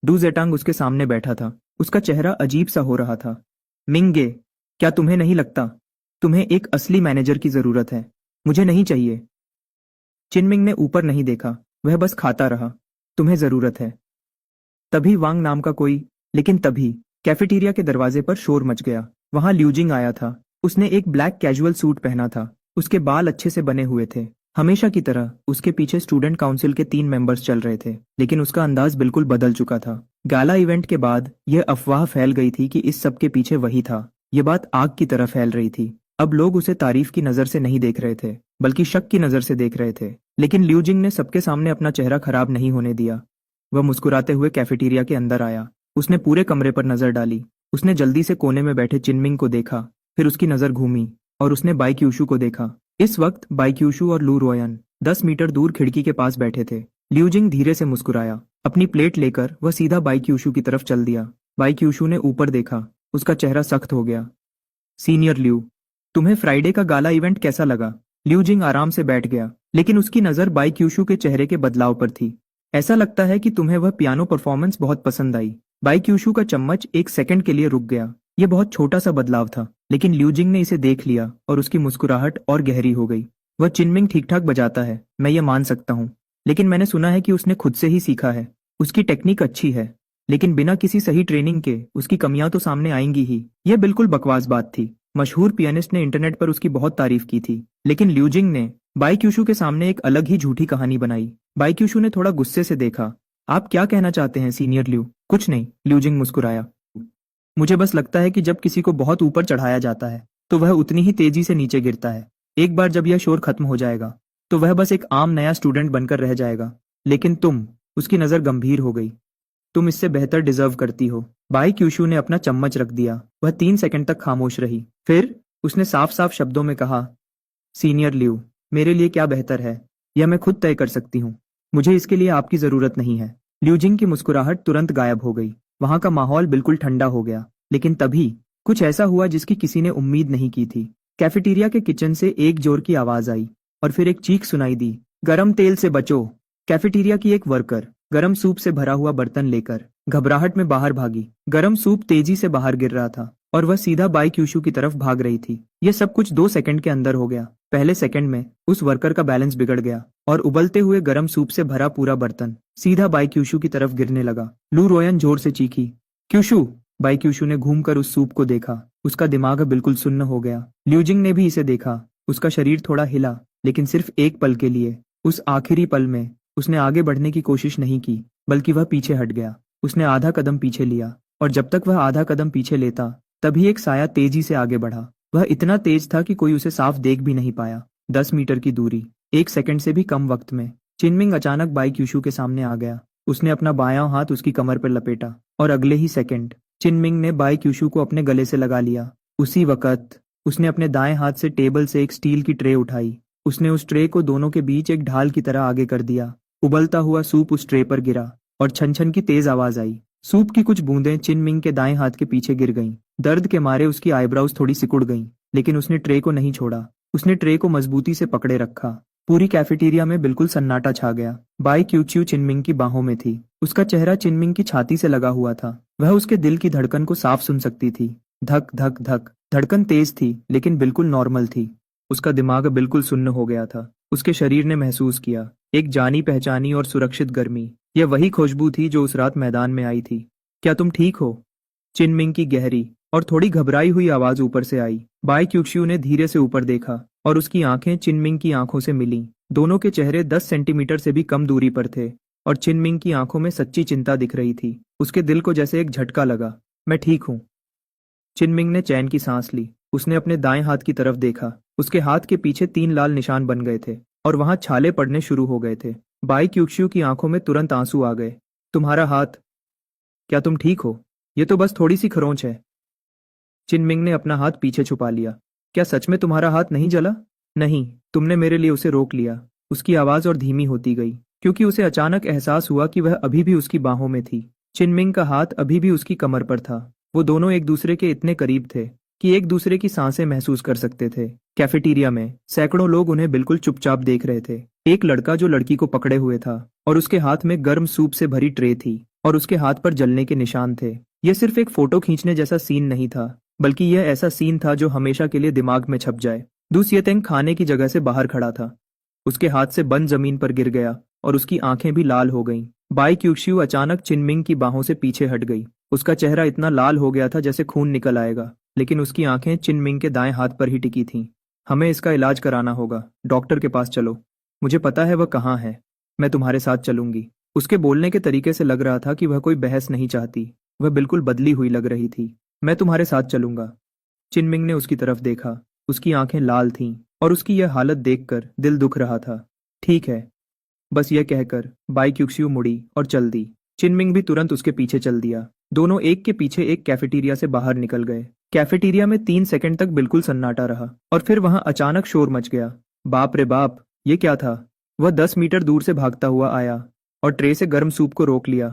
डू जेटांग उसके सामने बैठा था। उसका चेहरा अजीब सा हो रहा था। मिंगे, क्या तुम्हें नहीं लगता तुम्हें एक असली मैनेजर की जरूरत है? मुझे नहीं चाहिए। चिनमिंग ने ऊपर नहीं देखा, वह बस खाता रहा। तुम्हें जरूरत है। तभी वांग नाम का कोई, लेकिन तभी कैफेटेरिया के दरवाजे पर शोर मच गया। वहां ल्यूजिंग आया था। उसने एक ब्लैक कैजुअल सूट पहना था। उसके बाल अच्छे से बने हुए थे। हमेशा की तरह उसके पीछे स्टूडेंट काउंसिल के 3 मेंबर्स चल रहे थे, लेकिन उसका अंदाज बिल्कुल बदल चुका था। गाला इवेंट के बाद यह अफवाह फैल गई थी कि इस सब के पीछे वही था। ये बात आग की तरह फैल रही थी। अब लोग उसे तारीफ की नजर से नहीं देख रहे थे, बल्कि शक की नजर से देख रहे थे। लेकिन ल्यूजिंग ने सबके सामने अपना चेहरा खराब नहीं होने दिया। वह मुस्कुराते हुए कैफेटेरिया के अंदर आया। उसने पूरे कमरे पर नजर डाली। उसने जल्दी से कोने में बैठे चिनमिंग को देखा, फिर उसकी नजर घूमी और उसने बाई क्यूशू को देखा। इस वक्त बाई क्यूशू और लू रोयन 10 मीटर दूर खिड़की के पास बैठे थे। ल्यूजिंग धीरे से मुस्कुराया। अपनी प्लेट लेकर वह सीधा बाई क्यूशू की तरफ चल दिया। बाई क्यूशू ने ऊपर देखा। उसका चेहरा सख्त हो गया। सीनियर ल्यू, तुम्हें फ्राइडे का गाला इवेंट कैसा लगा? ल्यूजिंग आराम से बैठ गया, लेकिन उसकी नजर बाई क्यूशू के चेहरे के बदलाव पर थी। ऐसा लगता है कि तुम्हें वह पियानो परफॉर्मेंस बहुत पसंद आई। बाई क्यूशू का चम्मच एक सेकंड के लिए रुक गया। यह बहुत छोटा सा बदलाव था, लेकिन ल्यूजिंग ने इसे देख लिया और उसकी मुस्कुराहट और गहरी हो गई। वह चिनमिंग ठीक ठाक बजाता है, मैं ये मान सकता हूँ, लेकिन मैंने सुना है कि उसने खुद से ही सीखा है। उसकी टेक्निक अच्छी है, लेकिन बिना किसी सही ट्रेनिंग के उसकी कमियां तो सामने आएंगी ही। यह बिल्कुल बकवास बात थी। मशहूर पियानिस्ट ने इंटरनेट पर उसकी बहुत तारीफ की थी, लेकिन ल्यूजिंग ने बाई क्यूशू के सामने एक अलग ही झूठी कहानी बनाई। बाई क्यूशू ने थोड़ा गुस्से से देखा। आप क्या कहना चाहते हैं सीनियर ल्यू? कुछ नहीं, ल्यूजिंग मुस्कुराया। मुझे बस लगता है कि जब किसी को बहुत ऊपर चढ़ाया जाता है तो वह उतनी ही तेजी से नीचे गिरता है। एक बार जब यह शोर खत्म हो जाएगा तो वह बस एक आम नया स्टूडेंट बनकर रह जाएगा। लेकिन तुम, उसकी नजर गंभीर हो गई, तुम इससे बेहतर डिजर्व करती हो। बाई क्यूशू ने अपना चम्मच रख दिया। वह 3 सेकंड तक खामोश रही। फिर उसने साफ साफ शब्दों में कहा, सीनियर ल्यू, मेरे लिए क्या बेहतर है यह मैं खुद तय कर सकती हूँ। मुझे इसके लिए आपकी जरूरत नहीं है। ल्यूजिंग की मुस्कुराहट तुरंत गायब हो गई। वहां का माहौल बिल्कुल ठंडा हो गया। लेकिन तभी कुछ ऐसा हुआ जिसकी किसी ने उम्मीद नहीं की थी। कैफेटेरिया के किचन से एक जोर की आवाज आई और फिर एक चीख सुनाई दी, गरम तेल से बचो। कैफेटेरिया की एक वर्कर गरम सूप से भरा हुआ बर्तन लेकर घबराहट में बाहर भागी। गरम सूप तेजी से बाहर गिर रहा था और वह सीधा बाई क्यूशू की तरफ भाग रही थी। यह सब कुछ 2 सेकंड के अंदर हो गया। पहले सेकंड में उस वर्कर का बैलेंस बिगड़ गया और उबलते हुए गरम सूप से भरा पूरा बर्तन सीधा बाई क्यूशू की तरफ गिरने लगा। लू रोयन जोर से चीखी, क्यूशू। बाई क्यूशू ने घूमकर उस सूप को देखा। उसका दिमाग बिल्कुल सुन्न हो गया। ल्यूजिंग ने भी इसे देखा। उसका शरीर थोड़ा हिला, लेकिन सिर्फ एक पल के लिए। उस आखिरी पल में उसने आगे बढ़ने की कोशिश नहीं की, बल्कि वह पीछे हट गया। उसने आधा कदम पीछे लिया और जब तक वह आधा कदम पीछे लेता तभी एक साया तेजी से आगे बढ़ा। वह इतना तेज था कि कोई उसे साफ देख भी नहीं पाया। 10 मीटर की दूरी 1 सेकंड से भी कम वक्त में। चिनमिंग अचानक बाई क्यूशू के सामने आ गया। उसने अपना बायां हाथ उसकी कमर पर लपेटा और अगले ही सेकंड चिनमिंग ने बाई क्यूशू को अपने गले से लगा लिया। उसी वक्त उसने अपने दाएं हाथ से टेबल से एक स्टील की ट्रे उठाई। उसने उस ट्रे को दोनों के बीच एक ढाल की तरह आगे कर दिया। उबलता हुआ सूप उस ट्रे पर गिरा और छन छन की तेज आवाज आई। सूप की कुछ बूंदें चिनमिंग के दाएं हाथ के पीछे गिर गईं। दर्द के मारे उसकी आईब्राउज थोड़ी सिकुड़ गईं, लेकिन उसने ट्रे को नहीं छोड़ा। उसने ट्रे को मजबूती से पकड़े रखा। पूरी कैफेटेरिया में बिल्कुल सन्नाटा छा गया। बाई क्यूचू चिनमिंग की बाहों में थी। उसका चेहरा चिनमिंग की छाती से लगा हुआ था। वह उसके दिल की धड़कन को साफ सुन सकती थी। धक धक धक। धड़कन तेज थी, लेकिन बिल्कुल नॉर्मल थी। उसका दिमाग बिल्कुल सुन्न हो गया था। उसके शरीर ने महसूस किया एक जानी पहचानी और सुरक्षित गर्मी। यह वही खुशबू थी जो उस रात मैदान में आई थी। क्या तुम ठीक हो? चिनमिंग की गहरी और थोड़ी घबराई हुई आवाज ऊपर से आई। बाई क्यूक्ष्यू ने धीरे से ऊपर देखा और उसकी आंखें चिनमिंग की आंखों से मिलीं। दोनों के चेहरे 10 सेंटीमीटर से भी कम दूरी पर थे और चिनमिंग की आंखों में सच्ची चिंता दिख रही थी। उसके दिल को जैसे एक झटका लगा। मैं ठीक हूं। चिनमिंग ने चैन की सांस ली। उसने अपने दाएं हाथ की तरफ देखा। उसके हाथ के पीछे 3 लाल निशान बन गए थे और वहां छाले पड़ने शुरू हो गए थे। बाई क्यूक्ष्यू की आंखों में तुरंत आंसू आ गए। तुम्हारा हाथ, क्या तुम ठीक हो? ये तो बस थोड़ी सी खरोंच है। चिनमिंग ने अपना हाथ पीछे छुपा लिया। क्या सच में तुम्हारा हाथ नहीं जला? नहीं, तुमने मेरे लिए उसे रोक लिया। उसकी आवाज और धीमी होती गई, क्योंकि उसे अचानक एहसास हुआ कि वह अभी भी उसकी बाहों में थी। चिनमिंग का हाथ अभी भी उसकी कमर पर था। वो दोनों एक दूसरे के इतने करीब थे। कि एक दूसरे की सांसें महसूस कर सकते थे। कैफेटेरिया में सैकड़ों लोग उन्हें बिल्कुल चुपचाप देख रहे थे। एक लड़का जो लड़की को पकड़े हुए था और उसके हाथ में गर्म सूप से भरी ट्रे थी और उसके हाथ पर जलने के निशान थे। यह सिर्फ एक फोटो खींचने जैसा सीन नहीं था, बल्कि यह ऐसा सीन था जो हमेशा के लिए दिमाग में छप जाए। दू सिएतेंग खाने की जगह से बाहर खड़ा था। उसके हाथ से बंद जमीन पर गिर गया और उसकी आंखें भी लाल हो गईं। बाई क्यूक्शियू अचानक चिनमिंग की बाहों से पीछे हट गई। उसका चेहरा इतना लाल हो गया था जैसे खून निकल आएगा, लेकिन उसकी आंखें चिनमिंग के दाएं हाथ पर ही टिकी थीं। हमें इसका इलाज कराना होगा, डॉक्टर के पास चलो। मुझे पता है वह कहाँ है, मैं तुम्हारे साथ चलूंगी। उसके बोलने के तरीके से लग रहा था कि वह कोई बहस नहीं चाहती। वह बिल्कुल बदली हुई लग रही थी। मैं तुम्हारे साथ चलूंगा। चिनमिंग ने उसकी तरफ देखा। उसकी आंखें लाल थीं और उसकी यह हालत देखकर दिल दुख रहा था। ठीक है, बस यह कहकर बाई क्यूक्सियू मुड़ी और चल दी। चिनमिंग भी तुरंत उसके पीछे चल दिया। दोनों एक के पीछे एक कैफेटेरिया से बाहर निकल गए। कैफेटेरिया में 3 सेकंड तक बिल्कुल सन्नाटा रहा और फिर वहां अचानक शोर मच गया। बाप रे बाप, ये क्या था? वह 10 मीटर दूर से भागता हुआ आया और ट्रे से गर्म सूप को रोक लिया।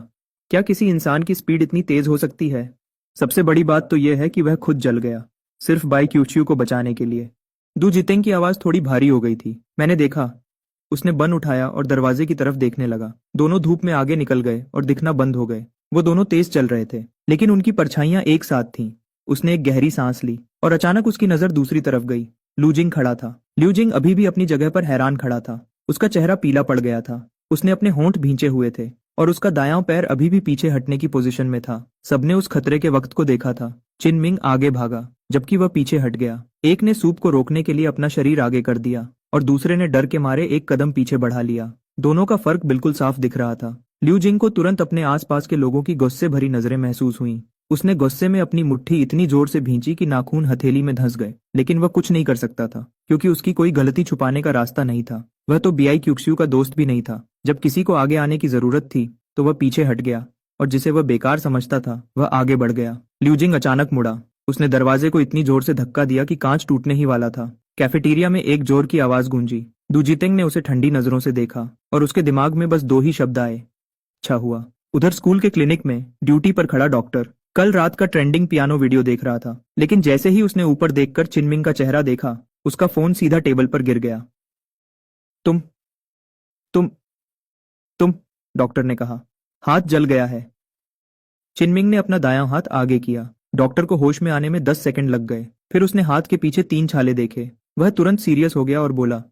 क्या किसी इंसान की स्पीड इतनी तेज हो सकती है? सबसे बड़ी बात तो यह है कि वह खुद जल गया, सिर्फ बाई क्यूक्सियू को बचाने के लिए। दू जितेंग की आवाज थोड़ी भारी हो गई थी। मैंने देखा। उसने बन उठाया और दरवाजे की तरफ देखने लगा। दोनों धूप में आगे निकल गए और दिखना बंद हो गए। वो दोनों तेज चल रहे थे, लेकिन उनकी परछाइयां एक साथ थीं। उसने एक गहरी सांस ली और अचानक उसकी नजर दूसरी तरफ गई। लूजिंग खड़ा था। लूजिंग अभी भी अपनी जगह पर हैरान खड़ा था। उसका चेहरा पीला पड़ गया था। उसने अपने होंठ भींचे हुए थे और उसका दायां पैर अभी भी पीछे हटने की पोजीशन में था। सबने उस खतरे के वक्त को देखा था। चिनमिंग आगे भागा, जबकि वह पीछे हट गया। एक ने सूप को रोकने के लिए अपना शरीर आगे कर दिया और दूसरे ने डर के मारे एक कदम पीछे बढ़ा लिया। दोनों का फर्क बिल्कुल साफ दिख रहा था। लिू जिंग को तुरंत अपने आसपास के लोगों की गुस्से भरी नजरें महसूस हुईं। उसने गुस्से में अपनी मुट्ठी इतनी जोर से भींची कि नाखून हथेली में धंस गए, लेकिन वह कुछ नहीं कर सकता था क्योंकि उसकी कोई गलती छुपाने का रास्ता नहीं था। वह तो बीआई क्यूक्सियू का दोस्त भी नहीं था। जब किसी को आगे आने की जरूरत थी तो वह पीछे हट गया और जिसे वह बेकार समझता था वह आगे बढ़ गया। लिू जिंग अचानक मुड़ा। उसने दरवाजे को इतनी जोर से धक्का दिया कि कांच टूटने ही वाला था। कैफेटेरिया में एक जोर की आवाज गूंजी। दूजितेंग ने उसे ठंडी नजरों से देखा और उसके दिमाग में बस 2 ही शब्द आए, अच्छा हुआ। उधर स्कूल के क्लिनिक में ड्यूटी पर खड़ा डॉक्टर कल रात का ट्रेंडिंग पियानो वीडियो देख रहा था, लेकिन जैसे ही उसने ऊपर देखकर चिनमिंग का चेहरा देखा, उसका फोन सीधा टेबल पर गिर गया। तुम तुम तुम डॉक्टर ने कहा, हाथ जल गया है। चिनमिंग ने अपना दायां हाथ आगे किया। डॉक्टर को होश में आने में 10 सेकंड लग गए। फिर उसने हाथ के पीछे 3 छाले देखे। वह तुरंत सीरियस हो गया और बोला,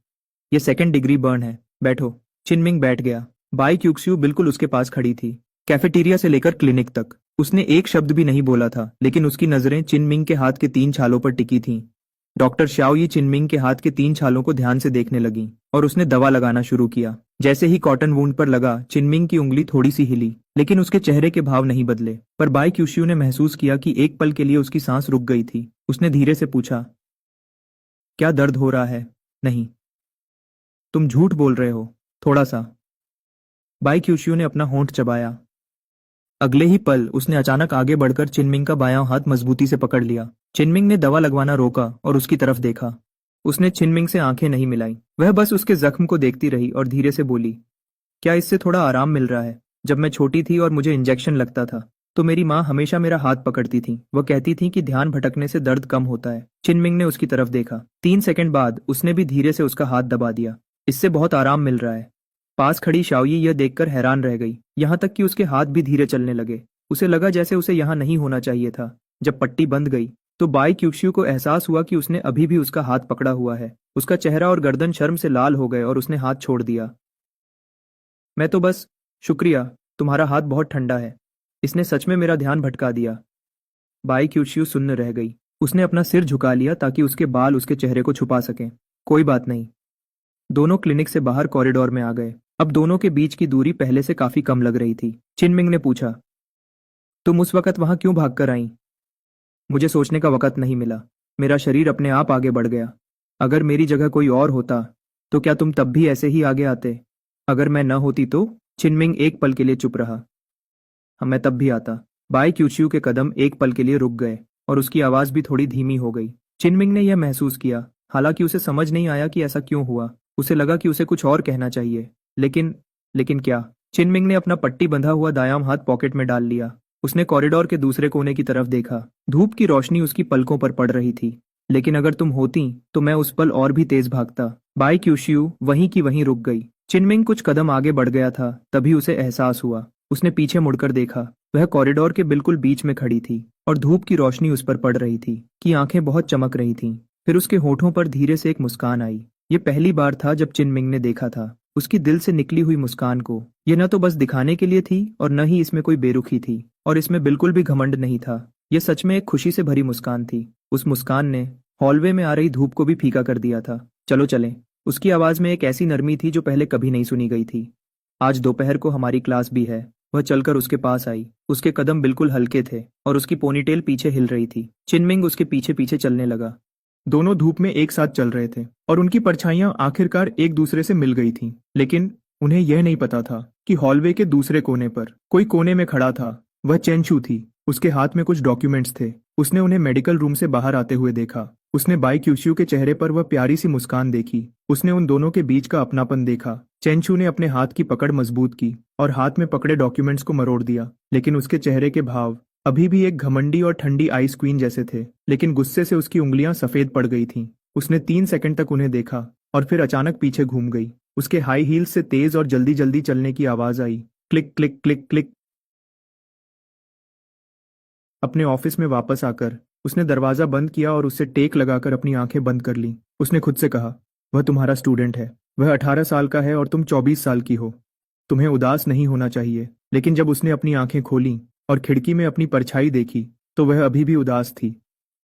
यह 2nd डिग्री बर्न है, बैठो। चिनमिंग बैठ गया। बाई क्यूक्सियू बिल्कुल उसके पास खड़ी थी। कैफेटेरिया से लेकर क्लिनिक तक उसने एक शब्द भी नहीं बोला था, लेकिन उसकी नजरें चिनमिंग के हाथ के 3 छालों पर टिकी थीं। डॉक्टर शाओ चिनमिंग के हाथ के 3 छालों को ध्यान से देखने लगी और उसने दवा लगाना शुरू किया। जैसे ही कॉटन वूंड पर लगा, चिनमिंग की उंगली थोड़ी सी हिली, लेकिन उसके चेहरे के भाव नहीं बदले। पर बाई क्यूशियू ने महसूस किया कि एक पल के लिए उसकी सांस रुक गई थी। उसने धीरे से पूछा, क्या दर्द हो रहा है? नहीं। तुम झूठ बोल रहे हो, थोड़ा सा। बाई क्यूशियू ने अपना होंठ चबाया। अगले ही पल उसने अचानक आगे बढ़कर चिनमिंग का बायां हाथ मजबूती से पकड़ लिया। चिनमिंग ने दवा लगवाना रोका और उसकी तरफ देखा। उसने चिनमिंग से आंखें नहीं मिलाई। वह बस उसके जख्म को देखती रही और धीरे से बोली, क्या इससे थोड़ा आराम मिल रहा है? जब मैं छोटी थी और मुझे इंजेक्शन लगता था तो मेरी माँ हमेशा मेरा हाथ पकड़ती थी। वह कहती थी कि ध्यान भटकने से दर्द कम होता है। चिनमिंग ने उसकी तरफ देखा। 3 सेकंड बाद उसने भी धीरे से उसका हाथ दबा दिया। इससे बहुत आराम मिल रहा है। पास खड़ी शाओयी यह देखकर हैरान रह गई, यहाँ तक कि उसके हाथ भी धीरे चलने लगे। उसे लगा जैसे उसे यहाँ नहीं होना चाहिए था। जब पट्टी बंद गई तो बाई क्यूक्शियू को एहसास हुआ कि उसने अभी भी उसका हाथ पकड़ा हुआ है। उसका चेहरा और गर्दन शर्म से लाल हो गए और उसने हाथ छोड़ दिया। मैं तो बस, शुक्रिया, तुम्हारा हाथ बहुत ठंडा है। इसने सच में मेरा ध्यान भटका दिया। बाई क्यूशियू सुन्न रह गई। उसने अपना सिर झुका लिया ताकि उसके बाल उसके चेहरे को छुपा सकें। कोई बात नहीं। दोनों क्लिनिक से बाहर कॉरिडोर में आ गए। अब दोनों के बीच की दूरी पहले से काफी कम लग रही थी। चिनमिंग ने पूछा, तुम उस वक्त वहां क्यों भागकर आई? मुझे सोचने का वक्त नहीं मिला। मेरा शरीर अपने आप आगे बढ़ गया। अगर मेरी जगह कोई और होता तो क्या तुम तब भी ऐसे ही आगे आते? अगर मैं न होती तो? चिनमिंग एक पल के लिए चुप रहा। हाँ, मैं तब भी आता। बाई क्यूशियू के कदम एक पल के लिए रुक गए और उसकी आवाज भी थोड़ी धीमी हो गई। चिनमिंग ने यह महसूस किया, हालांकि उसे समझ नहीं आया कि ऐसा क्यों हुआ। उसे लगा कि उसे कुछ और कहना चाहिए, लेकिन क्या? चिनमिंग ने अपना पट्टी बंधा हुआ दायां हाथ पॉकेट में डाल लिया उसने कॉरिडोर के दूसरे कोने की तरफ देखा। धूप की रोशनी उसकी पलकों पर पड़ रही थी। लेकिन अगर तुम होती तो मैं उस पल और भी तेज भागता। बाई क्यूशियू वहीं की वहीं रुक गई। चिनमिंग कुछ कदम आगे बढ़ गया था, तभी उसे एहसास हुआ। उसने पीछे मुड़कर देखा। वह कॉरिडोर के बिल्कुल बीच में खड़ी थी और धूप की रोशनी उस पर पड़ रही थी कि आंखें बहुत चमक रही थीं। फिर उसके होठों पर धीरे से एक मुस्कान आई। ये पहली बार था जब चिनमिंग ने देखा था उसकी दिल से निकली हुई मुस्कान को। ये न तो बस दिखाने के लिए थी और न ही इसमें कोई बेरुखी थी, और इसमें बिल्कुल भी घमंड नहीं था। यह सच में एक खुशी से भरी मुस्कान थी। उस मुस्कान ने हॉलवे में आ रही धूप को भी फीका कर दिया था। चलो चलें। उसकी आवाज में एक ऐसी नरमी थी जो पहले कभी नहीं सुनी गई थी। आज दोपहर को हमारी क्लास भी है। वह चलकर उसके पास आई। उसके कदम बिल्कुल हल्के थे और उसकी पोनीटेल पीछे हिल रही थी। चिनमिंग उसके पीछे पीछे चलने लगा। दोनों धूप में एक साथ चल रहे थे और उनकी परछाइयां आखिरकार एक दूसरे से मिल गई थीं। लेकिन उन्हें यह नहीं पता था कि हॉलवे के दूसरे कोने पर कोई कोने में खड़ा था। वह चेंचू थी। उसके हाथ में कुछ डॉक्यूमेंट्स थे। उसने उन्हें मेडिकल रूम से बाहर आते हुए देखा। उसने बाई क्यूशियू के चेहरे पर वह प्यारी सी मुस्कान देखी। उसने उन दोनों के बीच का अपनापन देखा। चेंचू ने अपने हाथ की पकड़ मजबूत की और हाथ में पकड़े डॉक्यूमेंट्स को मरोड़ दिया, लेकिन उसके चेहरे के भाव अभी भी एक घमंडी और ठंडी आइस क्वीन जैसे थे। लेकिन गुस्से से उसकी उंगलियां सफेद पड़ गई थीं। उसने 3 सेकंड तक उन्हें देखा और फिर अचानक पीछे घूम गई। उसके हाई हील्स से तेज और जल्दी जल्दी चलने की आवाज आई। Click click click click. अपने ऑफिस में वापस आकर उसने दरवाजा बंद किया और उससे टेक लगाकर अपनी आंखें बंद कर ली। उसने खुद से कहा, वह तुम्हारा स्टूडेंट है। वह 18 साल का है और तुम 24 साल की हो। तुम्हें उदास नहीं होना चाहिए। लेकिन जब उसने अपनी आंखें खोली और खिड़की में अपनी परछाई देखी तो वह अभी भी उदास थी।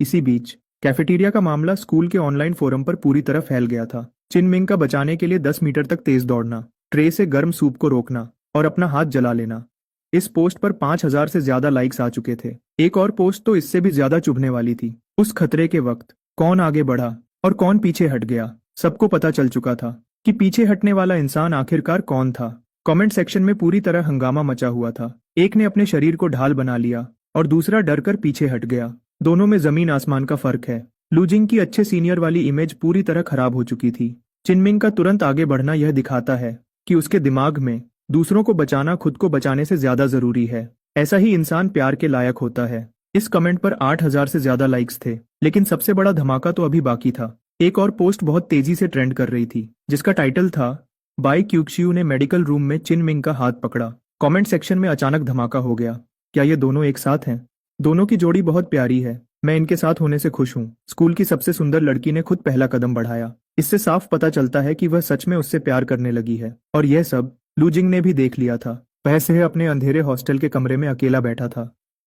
इसी बीच कैफेटेरिया का मामला स्कूल के ऑनलाइन फोरम पर पूरी तरह फैल गया था। चिनमिंग का बचाने के लिए 10 मीटर तक तेज दौड़ना, ट्रे से गर्म सूप को रोकना और अपना हाथ जला लेना। इस पोस्ट पर 5,000 से ज्यादा लाइक्स आ चुके थे। एक और पोस्ट तो इससे भी ज्यादा चुभने वाली थी। उस खतरे के वक्त कौन आगे बढ़ा और कौन पीछे हट गया, सबको पता चल चुका था कि पीछे हटने वाला इंसान आखिरकार कौन था। कमेंट सेक्शन में पूरी तरह हंगामा मचा हुआ था। एक ने अपने शरीर को ढाल बना लिया और दूसरा डरकर पीछे हट गया। दोनों में जमीन आसमान का फर्क है। लूजिंग की अच्छे सीनियर वाली इमेज पूरी तरह खराब हो चुकी थी। चिनमिंग का तुरंत आगे बढ़ना यह दिखाता है कि उसके दिमाग में दूसरों को बचाना खुद को बचाने से ज्यादा जरूरी है। ऐसा ही इंसान प्यार के लायक होता है। इस कमेंट पर 8,000 से ज्यादा लाइक्स थे। लेकिन सबसे बड़ा धमाका तो अभी बाकी था। एक और पोस्ट बहुत तेजी से ट्रेंड कर रही थी, जिसका टाइटल था, बाई क्यूशियू ने मेडिकल रूम में चिनमिंग का हाथ पकड़ा। कमेंट सेक्शन में अचानक धमाका हो गया। क्या ये दोनों एक साथ हैं? दोनों की जोड़ी बहुत प्यारी है। मैं इनके साथ होने से खुश हूँ। स्कूल की सबसे सुंदर लड़की ने खुद पहला कदम बढ़ाया। इससे साफ पता चलता है कि वह सच में उससे प्यार करने लगी है। और यह सब लूजिंग ने भी देख लिया था। वह से अपने अंधेरे हॉस्टल के कमरे में अकेला बैठा था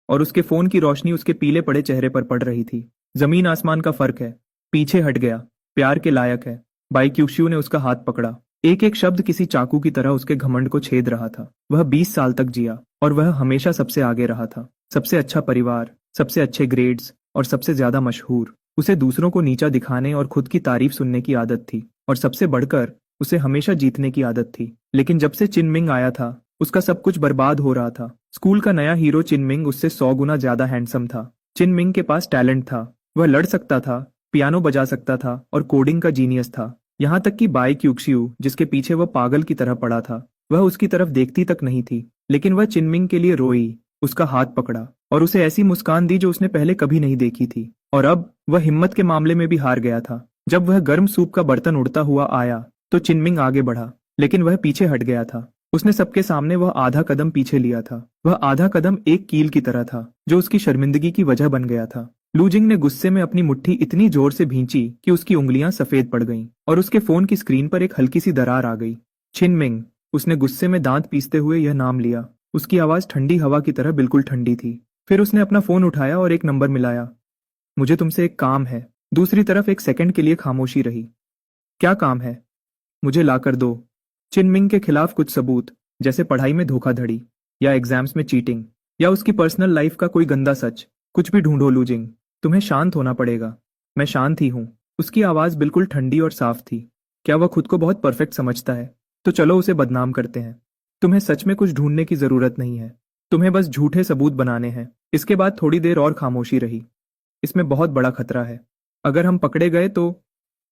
और उसके फोन की रोशनी उसके पीले पड़े चेहरे पर पड़ रही थी। जमीन आसमान का फर्क है। पीछे हट गया, प्यार के लायक है। बाई क्यूशियू ने उसका हाथ पकड़ा। एक एक शब्द किसी चाकू की तरह उसके घमंड को छेद रहा था। वह 20 साल तक जिया और वह हमेशा सबसे आगे रहा था। सबसे अच्छा परिवार, सबसे अच्छे ग्रेड्स और सबसे ज्यादा मशहूर। उसे दूसरों को नीचा दिखाने और खुद की तारीफ सुनने की आदत थी, और सबसे बढ़कर उसे हमेशा जीतने की आदत थी। लेकिन जब से चिनमिंग आया था उसका सब कुछ बर्बाद हो रहा था। स्कूल का नया हीरो चिनमिंग उससे 100 गुना ज्यादा हैंडसम था। चिनमिंग के पास टैलेंट था। वह लड़ सकता था, पियानो बजा सकता था और कोडिंग का जीनियस था। यहाँ तक कि बाई क्यूशियू, जिसके पीछे वह पागल की तरह पड़ा था, वह उसकी तरफ देखती तक नहीं थी। लेकिन वह चिनमिंग के लिए रोई, उसका हाथ पकड़ा और उसे ऐसी मुस्कान दी जो उसने पहले कभी नहीं देखी थी। और अब वह हिम्मत के मामले में भी हार गया था। जब वह गर्म सूप का बर्तन उड़ता हुआ आया तो चिनमिंग आगे बढ़ा, लेकिन वह पीछे हट गया था। उसने सबके सामने वह आधा कदम पीछे लिया था। वह आधा कदम एक कील की तरह था जो उसकी शर्मिंदगी की वजह बन गया था। लूजिंग ने गुस्से में अपनी मुट्ठी इतनी जोर से भींची कि उसकी उंगलियां सफेद पड़ गईं और उसके फोन की स्क्रीन पर एक हल्की सी दरार आ गई। चिनमिंग, उसने गुस्से में दांत पीसते हुए यह नाम लिया। उसकी आवाज ठंडी हवा की तरह बिल्कुल ठंडी थी। फिर उसने अपना फोन उठाया और एक नंबर मिलाया। मुझे तुमसे एक काम है। दूसरी तरफ एक सेकंड के लिए खामोशी रही। क्या काम है? मुझे लाकर दो। चिनमिंग के खिलाफ कुछ सबूत, जैसे पढ़ाई में धोखाधड़ी या एग्जाम्स में चीटिंग या उसकी पर्सनल लाइफ का कोई गंदा सच। कुछ भी ढूंढो लूजिंग। तुम्हें शांत होना पड़ेगा। मैं शांत ही हूँ। उसकी आवाज बिल्कुल ठंडी और साफ थी। क्या वह खुद को बहुत परफेक्ट समझता है? तो चलो उसे बदनाम करते हैं। तुम्हें सच में कुछ ढूंढने की जरूरत नहीं है। तुम्हें बस झूठे सबूत बनाने हैं। इसके बाद थोड़ी देर और खामोशी रही। इसमें बहुत बड़ा खतरा है। अगर हम पकड़े गए तो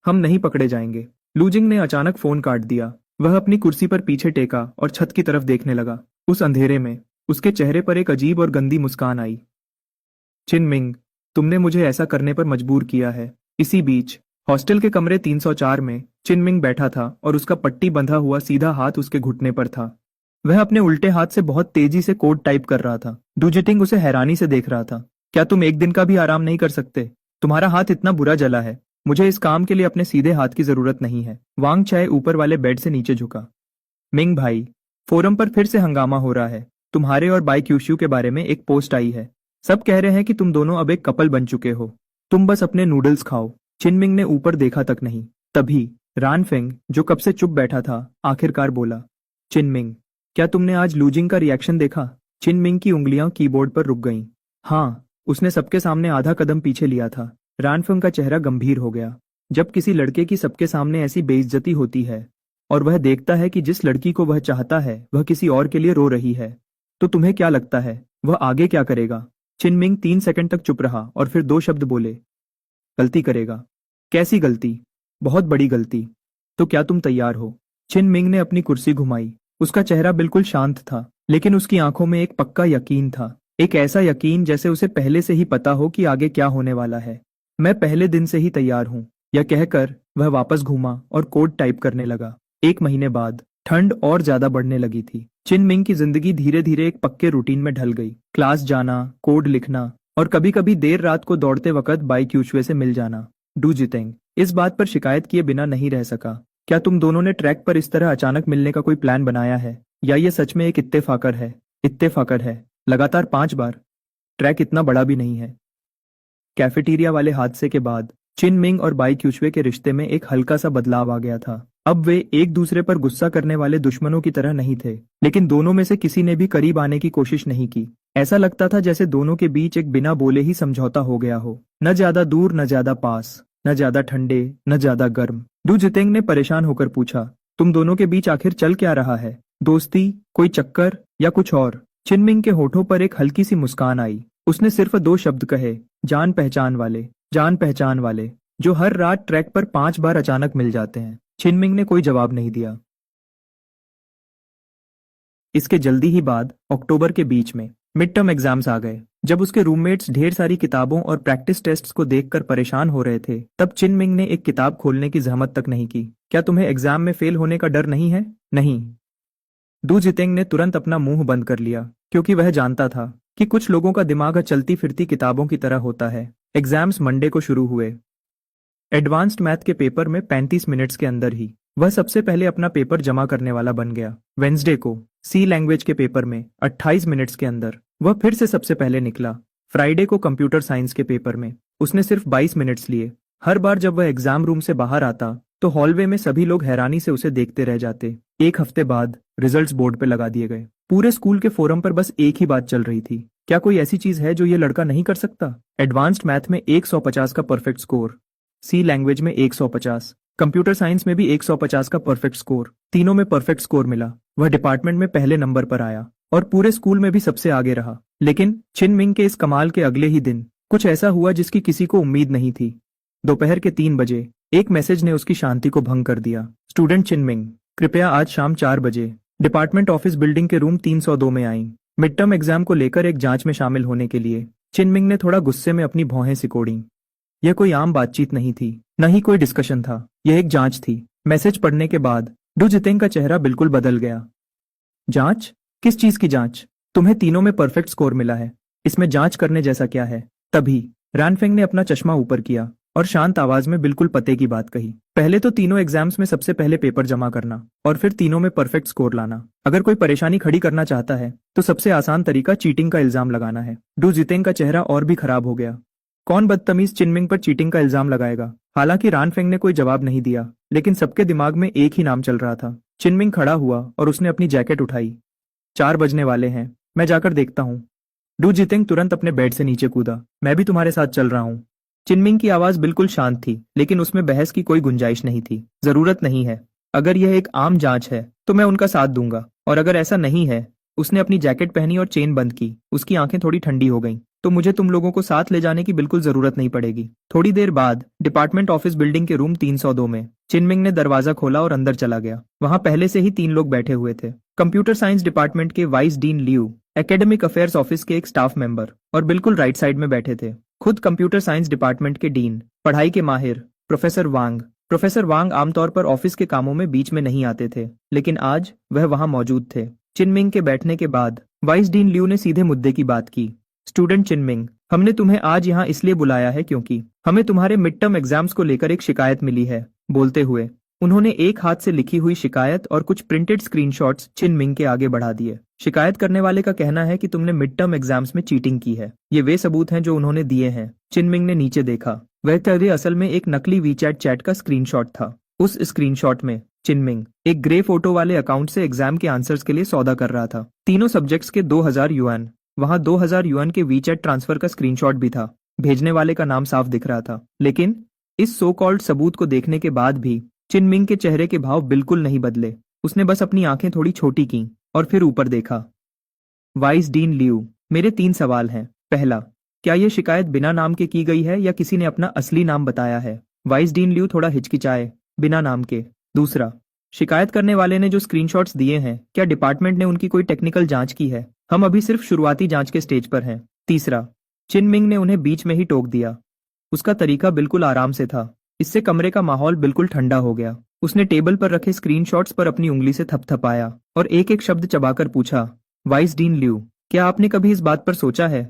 हम नहीं पकड़े जाएंगे। लूजिंग ने अचानक फोन काट दिया। वह अपनी कुर्सी पर पीछे टेका और छत की तरफ देखने लगा। उस अंधेरे में उसके चेहरे पर एक अजीब और गंदी मुस्कान आई। चिनमिंग, तुमने मुझे ऐसा करने पर मजबूर किया है। इसी बीच हॉस्टल के कमरे 304 में चिनमिंग बैठा था और उसका पट्टी बंधा हुआ सीधा हाथ उसके घुटने पर था। वह अपने उल्टे हाथ से बहुत तेजी से कोड टाइप कर रहा था। डुजिटिंग उसे हैरानी से देख रहा था। क्या तुम एक दिन का भी आराम नहीं कर सकते? तुम्हारा हाथ इतना बुरा जला है। मुझे इस काम के लिए अपने सीधे हाथ की जरूरत नहीं है। वांग चाय ऊपर वाले बेड से नीचे झुका। मिंग भाई, फोरम पर फिर से हंगामा हो रहा है। तुम्हारे और बाई क्यूश्यू के बारे में एक पोस्ट आई है। सब कह रहे हैं कि तुम दोनों अब एक कपल बन चुके हो। तुम बस अपने नूडल्स खाओ। चिनमिंग ने ऊपर देखा तक नहीं। तभी रानफेंग, जो कब से चुप बैठा था, आखिरकार बोला, चिनमिंग, क्या तुमने आज लूजिंग का रिएक्शन देखा? चिनमिंग की उंगलियां कीबोर्ड पर रुक गईं। हाँ, उसने सबके सामने आधा कदम पीछे लिया था। रानफेंग का चेहरा गंभीर हो गया। जब किसी लड़के की सबके सामने ऐसी बेइज्जती होती है और वह देखता है कि जिस लड़की को वह चाहता है वह किसी और के लिए रो रही है, तो तुम्हें क्या लगता है वह आगे क्या करेगा? चिनमिंग 3 सेकंड तक चुप रहा और फिर 2 शब्द बोले, गलती करेगा। कैसी गलती? बहुत बड़ी गलती। तो क्या तुम तैयार हो? चिनमिंग ने अपनी कुर्सी घुमाई। उसका चेहरा बिल्कुल शांत था, लेकिन उसकी आंखों में एक पक्का यकीन था। एक ऐसा यकीन जैसे उसे पहले से ही पता हो कि आगे क्या होने वाला है। मैं पहले दिन से ही तैयार हूं, यह कहकर वह वापस घूमा और कोड टाइप करने लगा। 1 महीने बाद ठंड और ज्यादा बढ़ने लगी थी। चिनमिंग की जिंदगी धीरे धीरे एक पक्के रूटीन में ढल गई। क्लास जाना, कोड लिखना और कभी कभी देर रात को दौड़ते वक्त बाई क्यूशवे से मिल जाना। डू जितेंग इस बात पर शिकायत किए बिना नहीं रह सका। क्या तुम दोनों ने ट्रैक पर इस तरह अचानक मिलने का कोई प्लान बनाया है, या ये सच में एक इत्तेफाकर है? इत्तेफाकर है। लगातार 5 बार। ट्रैक इतना बड़ा भी नहीं है। कैफेटेरिया वाले हादसे के बाद चिनमिंग और बाई क्यूशवे के रिश्ते में एक हल्का सा बदलाव आ गया था। अब वे एक दूसरे पर गुस्सा करने वाले दुश्मनों की तरह नहीं थे, लेकिन दोनों में से किसी ने भी करीब आने की कोशिश नहीं की। ऐसा लगता था जैसे दोनों के बीच एक बिना बोले ही समझौता हो गया हो। न ज्यादा दूर, न ज्यादा पास, न ज्यादा ठंडे, न ज्यादा गर्म। डू जितेंग ने परेशान होकर पूछा, तुम दोनों के बीच आखिर चल क्या रहा है? दोस्ती, कोई चक्कर या कुछ और? चिनमिंग के होठों पर एक हल्की सी मुस्कान आई। उसने सिर्फ 2 शब्द कहे, जान पहचान वाले। जान पहचान वाले, जो हर रात ट्रैक पर 5 बार अचानक मिल जाते हैं। चिनमिंग ने कोई जवाब नहीं दिया। इसके जल्दी ही बाद अक्टूबर के बीच में मिड टर्म एग्जाम्स आ गए। जब उसके रूममेट्स ढेर सारी किताबों और प्रैक्टिस टेस्ट्स को देखकर परेशान हो रहे थे, तब चिनमिंग ने एक किताब खोलने की जहमत तक नहीं की। क्या तुम्हें एग्जाम में फेल होने का डर नहीं है? नहीं। डू जितेंग ने तुरंत अपना मुंह बंद कर लिया, क्योंकि वह जानता था कि कुछ लोगों का दिमाग चलती फिरती किताबों की तरह होता है। एग्जाम्स मंडे को शुरू हुए। एडवांस्ड मैथ के पेपर में 35 मिनट्स के अंदर ही वह सबसे पहले अपना पेपर जमा करने वाला बन गया। वेंसडे को सी लैंग्वेज के पेपर में 28 मिनट्स के अंदर वह फिर से सबसे पहले निकला। फ्राइडे को कंप्यूटर साइंस के पेपर में उसने सिर्फ 22 मिनट्स लिए। हर बार जब वह एग्जाम रूम से बाहर आता तो हॉलवे में सभी लोग हैरानी से उसे देखते रह जाते। 1 हफ्ते बाद रिजल्ट्स बोर्ड पे लगा दिए गए। पूरे स्कूल के फोरम पर बस एक ही बात चल रही थी, क्या कोई ऐसी चीज है जो ये लड़का नहीं कर सकता? एडवांस्ड मैथ में 150 का परफेक्ट स्कोर, सी लैंग्वेज में 150, कंप्यूटर साइंस में भी 150 का परफेक्ट स्कोर। तीनों में परफेक्ट स्कोर मिला। वह डिपार्टमेंट में पहले नंबर पर आया और पूरे स्कूल में भी सबसे आगे रहा। लेकिन चिनमिंग के इस कमाल के अगले ही दिन कुछ ऐसा हुआ जिसकी किसी को उम्मीद नहीं थी। दोपहर के 3 बजे एक मैसेज ने उसकी शांति को भंग कर दिया। स्टूडेंट चिनमिंग, कृपया आज शाम 4 बजे डिपार्टमेंट ऑफिस बिल्डिंग के रूम 302 में आईं। मिड टर्म एग्जाम को लेकर एक जांच में शामिल होने के लिए। चिनमिंग ने थोड़ा गुस्से में अपनी भौहें सिकोड़ी। यह कोई आम बातचीत नहीं थी, न ही कोई डिस्कशन था। यह एक जांच थी। मैसेज पढ़ने के बाद डू जितेंग का चेहरा बिल्कुल बदल गया। जांच? किस चीज की जांच? तुम्हें तीनों में परफेक्ट स्कोर मिला है, इसमें जांच करने जैसा क्या है? तभी रानफेंग ने अपना चश्मा ऊपर किया और शांत आवाज में बिल्कुल पते की बात कही। पहले तो तीनों एग्जाम्स में सबसे पहले पेपर जमा करना और फिर तीनों में परफेक्ट स्कोर लाना। अगर कोई परेशानी खड़ी करना चाहता है तो सबसे आसान तरीका चीटिंग का इल्जाम लगाना है। डू जितेंग का चेहरा और भी खराब हो गया। कौन बदतमीज चिनमिंग पर चीटिंग का इल्जाम लगाएगा? हालांकि रानफेंग ने कोई जवाब नहीं दिया, लेकिन सबके दिमाग में एक ही नाम चल रहा था। चिनमिंग खड़ा हुआ और उसने अपनी जैकेट उठाई। 4 बजने वाले हैं, मैं जाकर देखता हूँ। डू जितेंग तुरंत अपने बेड से नीचे कूदा। मैं भी तुम्हारे साथ चल रहा हूँ। चिनमिंग की आवाज बिल्कुल शांत थी, लेकिन उसमें बहस की कोई गुंजाइश नहीं थी। जरूरत नहीं है। अगर यह एक आम जांच है तो मैं उनका साथ दूंगा, और अगर ऐसा नहीं है। उसने अपनी जैकेट पहनी और चेन बंद की। उसकी आंखें थोड़ी ठंडी हो गईं। तो मुझे तुम लोगों को साथ ले जाने की बिल्कुल जरूरत नहीं पड़ेगी। थोड़ी देर बाद डिपार्टमेंट ऑफिस बिल्डिंग के रूम 302 में चिनमिंग ने दरवाजा खोला और अंदर चला गया। वहां पहले से ही 3 लोग बैठे हुए थे। कंप्यूटर साइंस डिपार्टमेंट के vice dean Liu, academic affairs office के एक स्टाफ मेंबर और बिल्कुल राइट साइड में बैठे थे खुद कंप्यूटर साइंस डिपार्टमेंट के डीन, पढ़ाई के माहिर प्रोफेसर वांग। प्रोफेसर वांग आमतौर पर ऑफिस के कामों में बीच में नहीं आते थे, लेकिन आज वह वहां मौजूद थे। चिनमिंग के बैठने के बाद वाइस डीन लियू ने सीधे मुद्दे की बात की। स्टूडेंट चिनमिंग, हमने तुम्हें आज यहाँ इसलिए बुलाया है क्योंकि हमें तुम्हारे मिड टर्म एग्जाम्स को लेकर एक शिकायत मिली है। बोलते हुए उन्होंने एक हाथ से लिखी हुई शिकायत और कुछ प्रिंटेड स्क्रीनशॉट्स चिनमिंग के आगे बढ़ा दिए। शिकायत करने वाले का कहना है कि तुमने मिड टर्म एग्जाम्स में चीटिंग की है। ये वे सबूत हैं जो उन्होंने दिए हैं। चिनमिंग ने नीचे देखा। वह तभी असल में एक नकली वीचैट चैट का स्क्रीनशॉट था। उस स्क्रीनशॉट में चिनमिंग एक ग्रे फोटो वाले अकाउंट से एग्जाम के आंसर्स के लिए सौदा कर रहा था। तीनों सब्जेक्ट्स के 2000 युआन। वहां 2000 युआन के वीचैट ट्रांसफर का स्क्रीनशॉट भी था। भेजने वाले का नाम साफ दिख रहा था, लेकिन इस सो कॉल्ड सबूत को देखने के बाद भी चिनमिंग के चेहरे के भाव बिल्कुल नहीं बदले। उसने बस अपनी आंखें थोड़ी छोटी की और फिर ऊपर देखा। वाइस डीन लियू, मेरे 3 सवाल हैं। पहला, क्या यह शिकायत बिना नाम के की गई है या किसी ने अपना असली नाम बताया है? वाइस डीन लियू थोड़ा हिचकिचाए, बिना नाम के। दूसरा, शिकायत करने वाले ने जो स्क्रीनशॉट्स दिए हैं, क्या डिपार्टमेंट ने उनकी कोई टेक्निकल जांच की है? हम अभी सिर्फ शुरुआती जांच के स्टेज पर हैं। तीसरा, चिनमिंग ने उन्हें बीच में ही टोक दिया। उसका तरीका बिल्कुल आराम से था। इससे कमरे का माहौल बिल्कुल ठंडा हो गया। उसने टेबल पर रखे स्क्रीनशॉट्स पर अपनी उंगली से थपथपाया और एक एक शब्द चबाकर पूछा, वाइस डीन लियू, क्या आपने कभी इस बात पर सोचा है,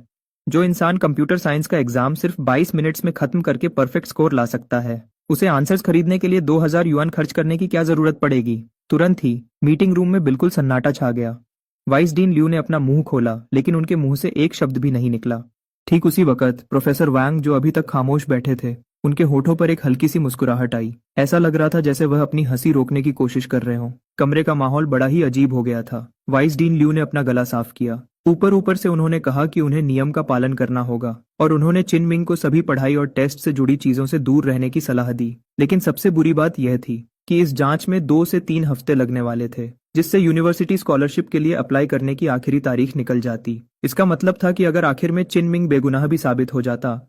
जो इंसान कंप्यूटर साइंस का एग्जाम सिर्फ 22 मिनट्स में खत्म करके परफेक्ट स्कोर ला सकता है, उसे आंसर्स खरीदने के लिए 2000 युआन खर्च करने की क्या जरूरत पड़ेगी? तुरंत ही मीटिंग रूम में बिल्कुल सन्नाटा छा गया। वाइस डीन लियू ने अपना मुंह खोला, लेकिन उनके मुंह से एक शब्द भी नहीं निकला। ठीक उसी वक्त प्रोफेसर वांग, जो अभी तक खामोश बैठे थे, उनके होठों पर एक हल्की सी मुस्कुराहट आई। ऐसा लग रहा था जैसे वह अपनी हंसी रोकने की कोशिश कर रहे हों। कमरे का माहौल बड़ा ही अजीब हो गया था। वाइस डीन लियू ने अपना गला साफ किया। ऊपर ऊपर से उन्होंने कहा कि उन्हें नियम का पालन करना होगा और उन्होंने चिनमिंग को सभी पढ़ाई और टेस्ट से जुड़ी चीजों से दूर रहने की सलाह दी। लेकिन सबसे बुरी बात यह थी कि इस जांच में 2 से 3 हफ्ते लगने वाले थे, जिससे यूनिवर्सिटी स्कॉलरशिप के लिए अप्लाई करने की आखिरी तारीख निकल जाती। इसका मतलब था कि अगर आखिर में चिनमिंग बेगुनाह भी साबित हो जाता,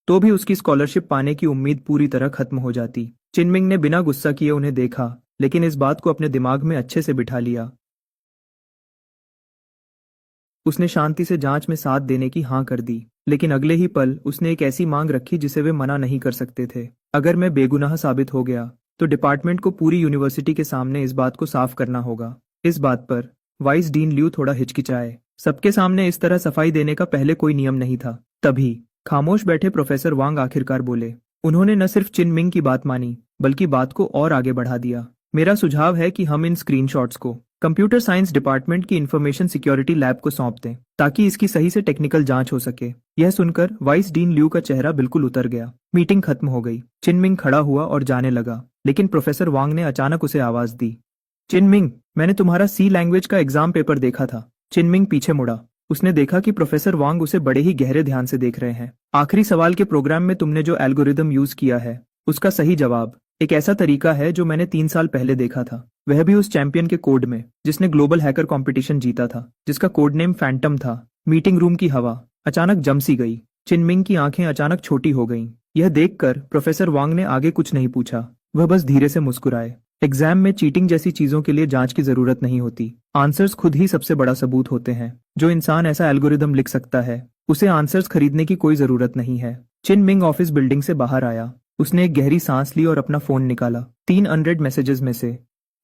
तो भी उसकी स्कॉलरशिप पाने की उम्मीद पूरी तरह खत्म हो जाती। चिनमिंग ने बिना गुस्सा किए उन्हें देखा, लेकिन इस बात को अपने दिमाग में अच्छे से बिठा लिया। उसने शांति से जांच में साथ देने की हाँ कर दी, लेकिन अगले ही पल उसने एक ऐसी मांग रखी जिसे वे मना नहीं कर सकते थे। अगर मैं बेगुनाह साबित हो गया, तो डिपार्टमेंट को पूरी यूनिवर्सिटी के सामने इस बात को साफ करना होगा। इस बात पर वाइस डीन लियू थोड़ा हिचकिचाए। सबके सामने इस तरह सफाई देने का पहले कोई नियम नहीं था। तभी खामोश बैठे प्रोफेसर वांग आखिरकार बोले। उन्होंने न सिर्फ चिनमिंग की बात मानी, बल्कि बात को और आगे बढ़ा दिया। मेरा सुझाव है कि हम इन स्क्रीनशॉट्स को कंप्यूटर साइंस डिपार्टमेंट की इंफॉर्मेशन सिक्योरिटी लैब को सौंप दें, ताकि इसकी सही से टेक्निकल जांच हो सके। यह सुनकर वाइस डीन लियू का चेहरा बिल्कुल उतर गया। मीटिंग खत्म हो गई। चिनमिंग खड़ा हुआ और जाने लगा, लेकिन प्रोफेसर वांग ने अचानक उसे आवाज दी। चिनमिंग, मैंने तुम्हारा सी लैंग्वेज का एग्जाम पेपर देखा था। चिनमिंग पीछे मुड़ा। उसने देखा कि प्रोफेसर वांग उसे बड़े ही गहरे ध्यान से देख रहे हैं। आखिरी सवाल के प्रोग्राम में तुमने जो एल्गोरिदम यूज किया है, उसका सही जवाब एक ऐसा तरीका है जो मैंने 3 साल पहले देखा था, वह भी उस चैंपियन के कोड में जिसने ग्लोबल हैकर कंपटीशन जीता था, जिसका कोड नेम फैंटम था। मीटिंग रूम की हवा अचानक जम सी गई। चिनमिंग की आंखें अचानक छोटी हो गईं। यह देखकर प्रोफेसर वांग ने आगे कुछ नहीं पूछा, वह बस धीरे से मुस्कुराए। एग्जाम में चीटिंग जैसी चीजों के लिए जांच की जरूरत नहीं होती। आंसर्स खुद ही सबसे बड़ा सबूत होते हैं। जो इंसान ऐसा एल्गोरिदम लिख सकता है, उसे आंसर्स खरीदने की कोई जरूरत नहीं है। चिनमिंग ऑफिस बिल्डिंग से बाहर आया। उसने एक गहरी सांस ली और अपना फोन निकाला। 300 मैसेजेस में से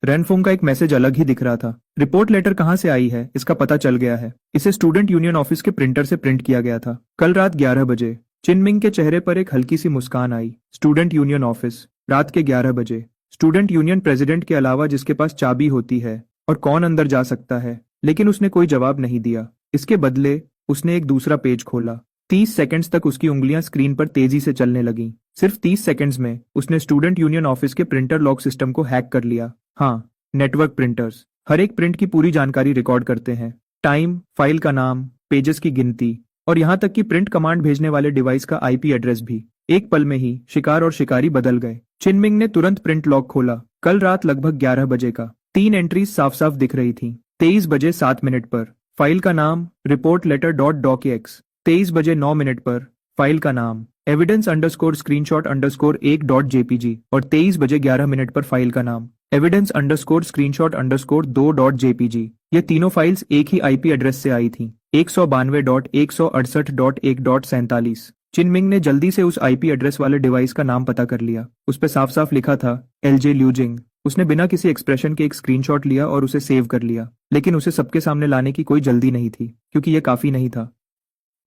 रेनफोंग का एक मैसेज अलग ही दिख रहा था। रिपोर्ट लेटर कहाँ से आई है, इसका पता चल गया है। इसे स्टूडेंट यूनियन ऑफिस के प्रिंटर से प्रिंट किया गया था, कल रात 11 बजे। चिनमिंग के चेहरे पर एक हल्की सी मुस्कान आई। स्टूडेंट यूनियन ऑफिस, रात के 11 बजे। स्टूडेंट यूनियन प्रेसिडेंट के अलावा जिसके पास चाबी होती है, और कौन अंदर जा सकता है? लेकिन उसने कोई जवाब नहीं दिया। इसके बदले उसने एक दूसरा पेज खोला। 30 सेकंड्स तक उसकी उंगलियां स्क्रीन पर तेजी से चलने लगीं। सिर्फ 30 सेकंड्स में उसने स्टूडेंट यूनियन ऑफिस के प्रिंटर लॉक सिस्टम को हैक कर लिया। हाँ, नेटवर्क प्रिंटर्स हर एक प्रिंट की पूरी जानकारी रिकॉर्ड करते हैं। टाइम, फाइल का नाम, पेजेस की गिनती और यहाँ तक कि प्रिंट कमांड भेजने वाले डिवाइस का आईपी एड्रेस भी। एक पल में ही शिकार और शिकारी बदल गए। चिनमिंग ने तुरंत प्रिंट लॉक खोला। कल रात लगभग 11 बजे का 3 एंट्रीज साफ साफ दिख रही थी। 23 बजे 7 मिनट पर फाइल का नाम रिपोर्ट लेटर डॉट डॉक्स। 23 बजे 9 मिनट पर फाइल का नाम evidence underscore screenshot underscore 1 dot JPG और 23 बजे 11 मिनट पर फाइल का नाम evidence underscore screenshot underscore 2.jpg। ये तीनों फाइल्स एक ही आईपी एड्रेस से आई थीं, 192.168.1.47। चिनमिंग ने जल्दी से उस आईपी एड्रेस वाले डिवाइस का नाम पता कर लिया। उस पर साफ साफ लिखा था एलजे ल्यूजिंग। उसने बिना किसी एक्सप्रेशन के एक स्क्रीनशॉट लिया और उसे सेव कर लिया, लेकिन उसे सबके सामने लाने की कोई जल्दी नहीं थी, क्योंकि यह काफी नहीं था।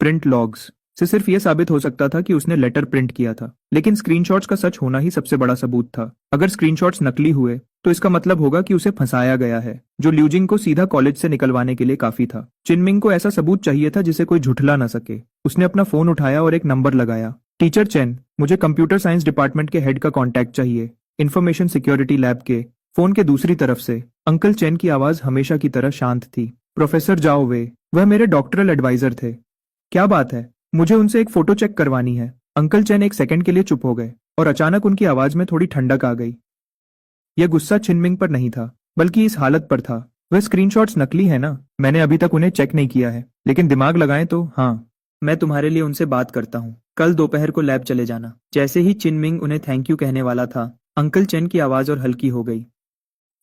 प्रिंट लॉग्स से सिर्फ यह साबित हो सकता था कि उसने लेटर प्रिंट किया था, लेकिन स्क्रीनशॉट्स का सच होना ही सबसे बड़ा सबूत था। अगर स्क्रीनशॉट्स नकली हुए तो इसका मतलब होगा कि उसे फंसाया गया है, जो ल्यूजिंग को सीधा कॉलेज से निकलवाने के लिए काफी था। चिनमिंग को ऐसा सबूत चाहिए था जिसे कोई झुठला न सके। उसने अपना फोन उठाया और एक नंबर लगाया। टीचर चेन, मुझे कंप्यूटर साइंस डिपार्टमेंट के हेड का कॉन्टैक्ट चाहिए, इंफॉर्मेशन सिक्योरिटी लैब के। फोन के दूसरी तरफ से अंकल चेन की आवाज हमेशा की तरह शांत थी। प्रोफेसर जाओ वे, वह मेरे डॉक्टरल एडवाइजर थे। क्या बात है? मुझे उनसे एक फोटो चेक करवानी है। अंकल चेन एक सेकंड के लिए चुप हो गए और अचानक उनकी आवाज में थोड़ी ठंडक आ गई। यह गुस्सा चिनमिंग पर नहीं था, बल्कि इस हालत पर था। वह स्क्रीनशॉट्स नकली है ना? मैंने अभी तक उन्हें चेक नहीं किया है, लेकिन दिमाग लगाएं तो हाँ। मैं तुम्हारे लिए उनसे बात करता हूँ। कल दोपहर को लैब चले जाना। जैसे ही चिनमिंग उन्हें थैंक यू कहने वाला था, अंकल चेन की आवाज और हल्की हो गई।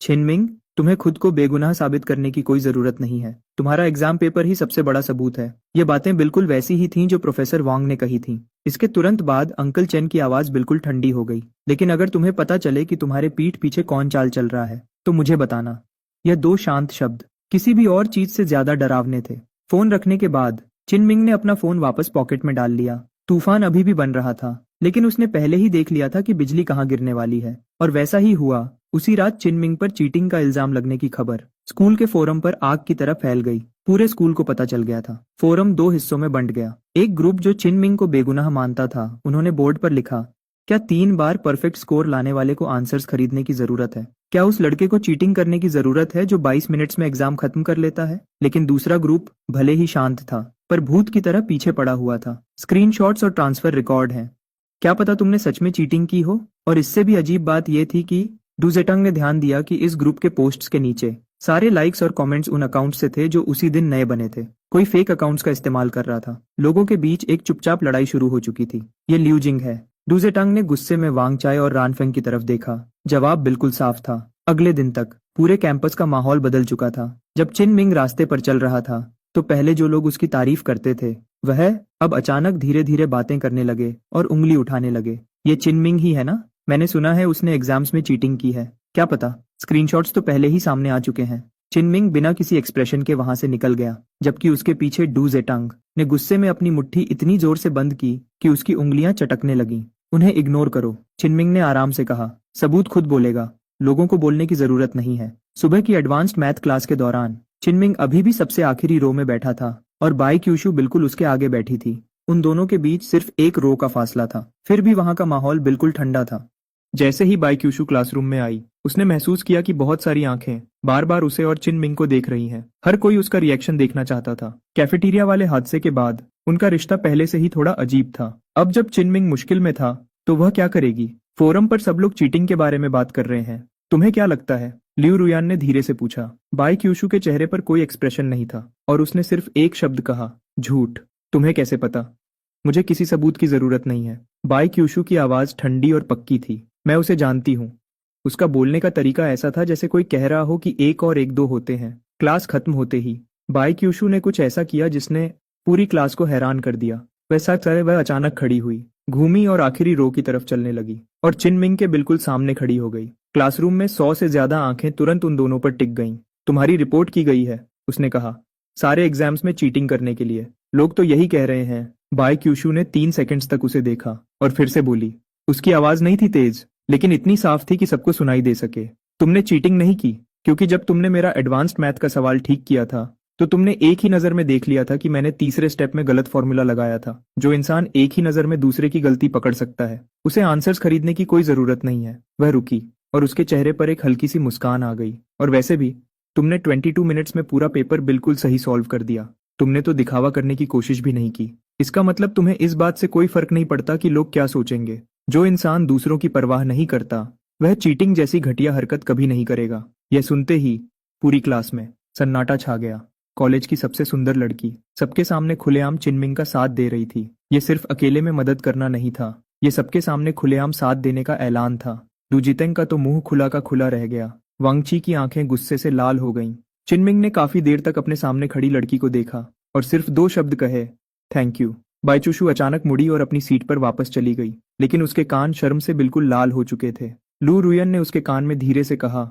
चिनमिंग, तुम्हें खुद को बेगुनाह साबित करने की कोई जरूरत नहीं है। तुम्हारा एग्जाम पेपर ही सबसे बड़ा सबूत है। ये बातें बिल्कुल वैसी ही थीं जो प्रोफेसर वांग ने कही थीं। इसके तुरंत बाद अंकल चेन की आवाज बिल्कुल ठंडी हो गई। लेकिन अगर तुम्हें पता चले कि तुम्हारे पीठ पीछे कौन चाल चल रहा है, तो मुझे बताना। यह दो शांत शब्द किसी भी और चीज से ज्यादा डरावने थे। फोन रखने के बाद चिनमिंग ने अपना फोन वापस पॉकेट में डाल लिया। तूफान अभी भी बन रहा था, लेकिन उसने पहले ही देख लिया था कि बिजली कहाँ गिरने वाली है, और वैसा ही हुआ। उसी रात चिनमिंग पर चीटिंग का इल्जाम लगने की खबर स्कूल के फोरम पर आग की तरह फैल गई। पूरे स्कूल को पता चल गया था। फोरम दो हिस्सों में बंट गया। एक ग्रुप जो चिनमिंग को बेगुनाह मानता था, उन्होंने बोर्ड पर लिखा, क्या 3 बार परफेक्ट स्कोर लाने वाले को आंसर्स खरीदने की जरूरत है? क्या उस लड़के को चीटिंग करने की जरूरत है जो 22 मिनट्स में एग्जाम खत्म कर लेता है? लेकिन दूसरा ग्रुप भले ही शांत था, पर भूत की तरह पीछे पड़ा हुआ था। स्क्रीनशॉट्स और ट्रांसफर रिकॉर्ड हैं। क्या पता तुमने सच में चीटिंग की हो? और इससे भी अजीब बात यह थी कि डुजेटंग ने ध्यान दिया कि इस ग्रुप के पोस्ट्स के नीचे सारे लाइक्स और कमेंट्स उन अकाउंट से थे जो उसी दिन नए बने थे। कोई फेक अकाउंट्स का इस्तेमाल कर रहा था। लोगों के बीच एक चुपचाप लड़ाई शुरू हो चुकी थी। ये ल्यूजिंग है। डुजेटंग ने गुस्से में वांग चाय और रानफेंग की तरफ देखा। जवाब बिल्कुल साफ था। अगले दिन तक पूरे कैंपस का माहौल बदल चुका था। जब चिनमिंग रास्ते पर चल रहा था, तो पहले जो लोग उसकी तारीफ करते थे, वह अब अचानक धीरे धीरे बातें करने लगे और उंगली उठाने लगे। ये चिनमिंग ही है ना? मैंने सुना है उसने एग्जाम्स में चीटिंग की है। क्या पता? स्क्रीनशॉट्स तो पहले ही सामने आ चुके हैं। चिनमिंग बिना किसी एक्सप्रेशन के वहां से निकल गया, जबकि उसके पीछे डू जेटंग ने गुस्से में अपनी मुट्ठी इतनी जोर से बंद की कि उसकी उंगलियां चटकने लगीं। उन्हें इग्नोर करो, चिनमिंग ने आराम से कहा। सबूत खुद बोलेगा, लोगों को बोलने की जरूरत नहीं है। सुबह की एडवांस्ड मैथ क्लास के दौरान चिनमिंग अभी भी सबसे आखिरी रो में बैठा था और बाई क्यूशु बिल्कुल उसके आगे बैठी थी। उन दोनों के बीच सिर्फ एक रो का फासला था। फिर भी वहां का माहौल बिल्कुल ठंडा था। जैसे ही बाई क्यूशु क्लासरूम में आई, उसने महसूस किया कि बहुत सारी आंखें बार बार उसे और चिनमिंग को देख रही हैं। हर कोई उसका रिएक्शन देखना चाहता था। कैफेटेरिया वाले हादसे के बाद उनका रिश्ता पहले से ही थोड़ा अजीब था। अब जब चिनमिंग मुश्किल में था, तो वह क्या करेगी? फोरम पर सब लोग चीटिंग के बारे में बात कर रहे हैं। तुम्हें क्या लगता है? लियू रुयान ने धीरे से पूछा। बाई क्यूशु के चेहरे पर कोई एक्सप्रेशन नहीं था और उसने सिर्फ एक शब्द कहा, झूठ। तुम्हें कैसे पता? मुझे किसी सबूत की जरूरत नहीं है। बाई क्यूशु की आवाज ठंडी और पक्की थी। मैं उसे जानती हूँ। उसका बोलने का तरीका ऐसा था जैसे कोई कह रहा हो कि 1 और 1 2 होते हैं। क्लास खत्म होते ही बाई क्यूशु ने कुछ ऐसा किया जिसने पूरी क्लास को हैरान कर दिया। वैसा करे वह अचानक खड़ी हुई, घूमी और आखिरी रो की तरफ चलने लगी और चिनमिंग के बिल्कुल सामने खड़ी हो गई। क्लासरूम में 100 से ज्यादा आंखें तुरंत उन दोनों पर टिक गईं। तुम्हारी रिपोर्ट की गई है, उसने कहा, सारे एग्जाम्स में चीटिंग करने के लिए। लोग तो यही कह रहे हैं। बाई क्यूशु ने 3 सेकंड्स तक उसे देखा और फिर से बोली। उसकी आवाज नहीं थी तेज, लेकिन इतनी साफ थी कि सबको सुनाई दे सके। तुमने चीटिंग नहीं की, क्योंकि जब तुमने मेरा एडवांस्ड मैथ का सवाल ठीक किया था, तो तुमने एक ही नजर में देख लिया था कि मैंने तीसरे स्टेप में गलत फॉर्मूला लगाया था। जो इंसान एक ही नजर में दूसरे की गलती पकड़ सकता है, उसे आंसर्स खरीदने की कोई जरूरत नहीं है। वह रुकी और उसके चेहरे पर एक हल्की सी मुस्कान आ गई। और वैसे भी तुमने 22 मिनट्स में पूरा पेपर बिल्कुल सही सॉल्व कर दिया। तुमने तो दिखावा करने की कोशिश भी नहीं की। इसका मतलब तुम्हें इस बात से कोई फर्क नहीं पड़ता कि लोग क्या सोचेंगे। जो इंसान दूसरों की परवाह नहीं करता, वह चीटिंग जैसी घटिया हरकत कभी नहीं करेगा। यह सुनते ही पूरी क्लास में सन्नाटा छा गया। कॉलेज की सबसे सुंदर लड़की सबके सामने खुलेआम चिनमिंग का साथ दे रही थी। यह सिर्फ अकेले में मदद करना नहीं था, यह सबके सामने खुलेआम साथ देने का ऐलान था। लुजितेंग का तो मुंह खुला का खुला रह गया। वांगची की आंखें गुस्से से लाल हो गईं। चिनमिंग ने काफी देर तक अपने सामने खड़ी लड़की को देखा और सिर्फ 2 शब्द कहे, थैंक यू। बाईचुशु अचानक मुड़ी और अपनी सीट पर वापस चली गई, लेकिन उसके कान शर्म से बिल्कुल लाल हो चुके थे। लू रुयन ने उसके कान में धीरे से कहा,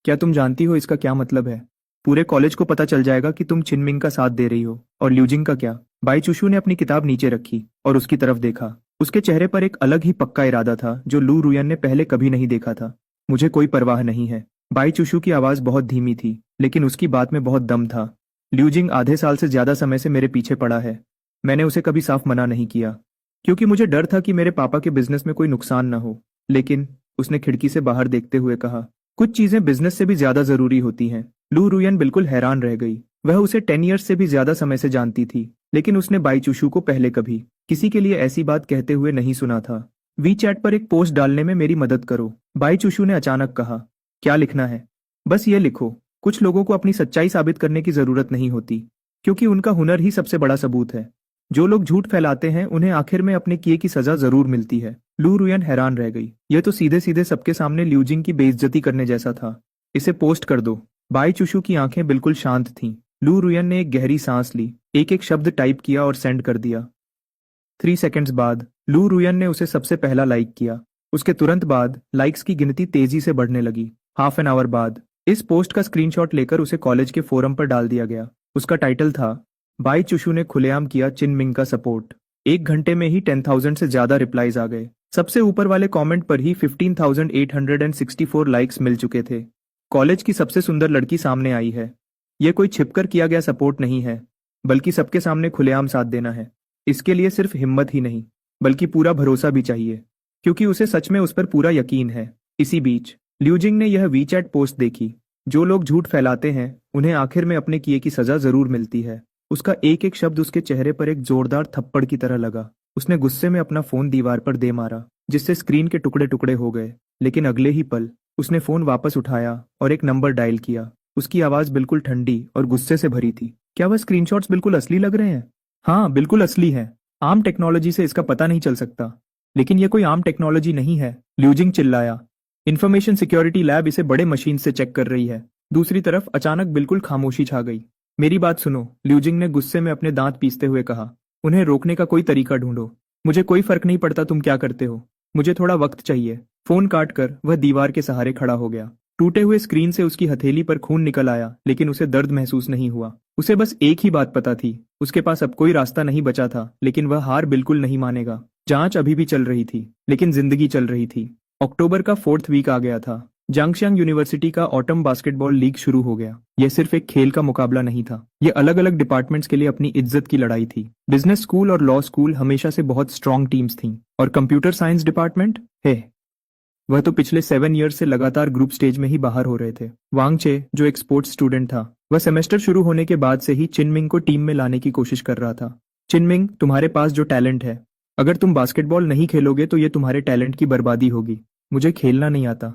क्या तुम जानती हो इसका क्या मतलब है? पूरे कॉलेज को पता चल जाएगा कि तुम चिनमिंग का साथ दे रही हो। और ल्यूजिंग का क्या? बाईचुशु ने अपनी किताब नीचे रखी और उसकी तरफ देखा। उसके चेहरे पर एक अलग ही पक्का इरादा था जो लू रुयन ने पहले कभी नहीं देखा था। मुझे कोई परवाह नहीं है। बाईचुशु की आवाज बहुत धीमी थी, लेकिन उसकी बात में बहुत दम था। ल्यूजिंग आधे साल से ज्यादा समय से मेरे पीछे पड़ा है। मैंने उसे कभी साफ मना नहीं किया, क्योंकि मुझे डर था कि मेरे पापा के बिजनेस में कोई नुकसान न हो। लेकिन उसने खिड़की से बाहर देखते हुए कहा, कुछ चीजें बिजनेस से भी ज्यादा जरूरी होती हैं। लू रुयन बिल्कुल हैरान रह गई। वह उसे 10 ईयर्स से भी ज्यादा समय से जानती थी, लेकिन उसने बाईचुशु को पहले कभी किसी के लिए ऐसी बात कहते हुए नहीं सुना था। वी चैट पर एक पोस्ट डालने में मेरी मदद करो, बाईचुशु ने अचानक कहा। क्या लिखना है? बस ये लिखो, कुछ लोगों को अपनी सच्चाई साबित करने की जरूरत नहीं होती, क्योंकि उनका हुनर ही सबसे बड़ा सबूत है। जो लोग झूठ फैलाते हैं उन्हें आखिर में अपने किए की सजा जरूर मिलती है। लू रुयन हैरान रह गई। यह तो सीधे सीधे सबके सामने ल्यूजिंग की बेइज्जती करने जैसा था। इसे पोस्ट कर दो। बाईचुशु की आंखें बिल्कुल शांत थीं। लू रुयन ने एक गहरी सांस ली, एक एक शब्द टाइप किया और सेंड कर दिया। 3 सेकंड्स बाद लू रुयन ने उसे सबसे पहला लाइक किया। उसके तुरंत बाद लाइक्स की गिनती तेजी से बढ़ने लगी। हाफ एन आवर बाद इस पोस्ट का स्क्रीनशॉट लेकर उसे कॉलेज के फोरम पर डाल दिया गया। उसका टाइटल था, बाईचुशु ने खुलेआम किया चिनमिंग का सपोर्ट। 1 घंटे में ही 10,000 से ज्यादा रिप्लाईज आ गए। सबसे ऊपर वाले कमेंट पर ही 15,864 लाइक्स मिल चुके थे। कॉलेज की सबसे सुंदर लड़की सामने आई है। यह कोई छिपकर किया गया सपोर्ट नहीं है, बल्कि सबके सामने खुलेआम साथ देना है। इसके लिए सिर्फ हिम्मत ही नहीं, बल्कि पूरा भरोसा भी चाहिए, क्योंकि उसे सच में उस पर पूरा यकीन है। इसी बीच ल्यूजिंग ने यह वीचैट पोस्ट देखी। जो लोग झूठ फैलाते हैं उन्हें आखिर में अपने किए की सजा जरूर मिलती है। उसका एक एक शब्द उसके चेहरे पर एक जोरदार थप्पड़ की तरह लगा। उसने गुस्से में अपना फोन दीवार पर दे मारा, जिससे स्क्रीन के टुकड़े टुकड़े हो गए। लेकिन अगले ही पल उसने फोन वापस उठाया और एक नंबर डायल किया। उसकी आवाज बिल्कुल ठंडी और गुस्से से भरी थी। क्या वह स्क्रीनशॉट्स बिल्कुल असली लग रहे हैं? हाँ, बिल्कुल असली है। आम टेक्नोलॉजी से इसका पता नहीं चल सकता। लेकिन यह कोई आम टेक्नोलॉजी नहीं है, ल्यूजिंग चिल्लाया। इंफॉर्मेशन सिक्योरिटी लैब इसे बड़े मशीन से चेक कर रही है। दूसरी तरफ अचानक बिल्कुल खामोशी छा गई। मेरी बात सुनो, ल्यूजिंग ने गुस्से में अपने दांत पीसते हुए कहा। उन्हें रोकने का कोई तरीका ढूंढो। मुझे कोई फर्क नहीं पड़ता तुम क्या करते हो। मुझे थोड़ा वक्त चाहिए। फोन काट कर वह दीवार के सहारे खड़ा हो गया। टूटे हुए स्क्रीन से उसकी हथेली पर खून निकल आया, लेकिन उसे दर्द महसूस नहीं हुआ। उसे बस एक ही बात पता थी, उसके पास अब कोई रास्ता नहीं बचा था। लेकिन वह हार बिल्कुल नहीं मानेगा। जांच अभी भी चल रही थी, लेकिन जिंदगी चल रही थी। अक्टूबर का 4th वीक आ गया था। जांगशियांग यूनिवर्सिटी का ऑटम बास्केटबॉल लीग शुरू हो गया। यह सिर्फ एक खेल का मुकाबला नहीं था, यह अलग अलग डिपार्टमेंट्स के लिए अपनी इज्जत की लड़ाई थी। बिजनेस स्कूल और लॉ स्कूल हमेशा से बहुत स्ट्रांग टीम्स थीं, और कंप्यूटर साइंस डिपार्टमेंट है, वह तो पिछले 7 ईयर्स से लगातार ग्रुप स्टेज में ही बाहर हो रहे थे। वांगचे, जो एक स्पोर्ट्स स्टूडेंट था, वह सेमेस्टर शुरू होने के बाद से ही चिनमिंग को टीम में लाने की कोशिश कर रहा था। चिनमिंग, तुम्हारे पास जो टैलेंट है, अगर तुम बास्केटबॉल नहीं खेलोगे तो ये तुम्हारे टैलेंट की बर्बादी होगी। मुझे खेलना नहीं आता।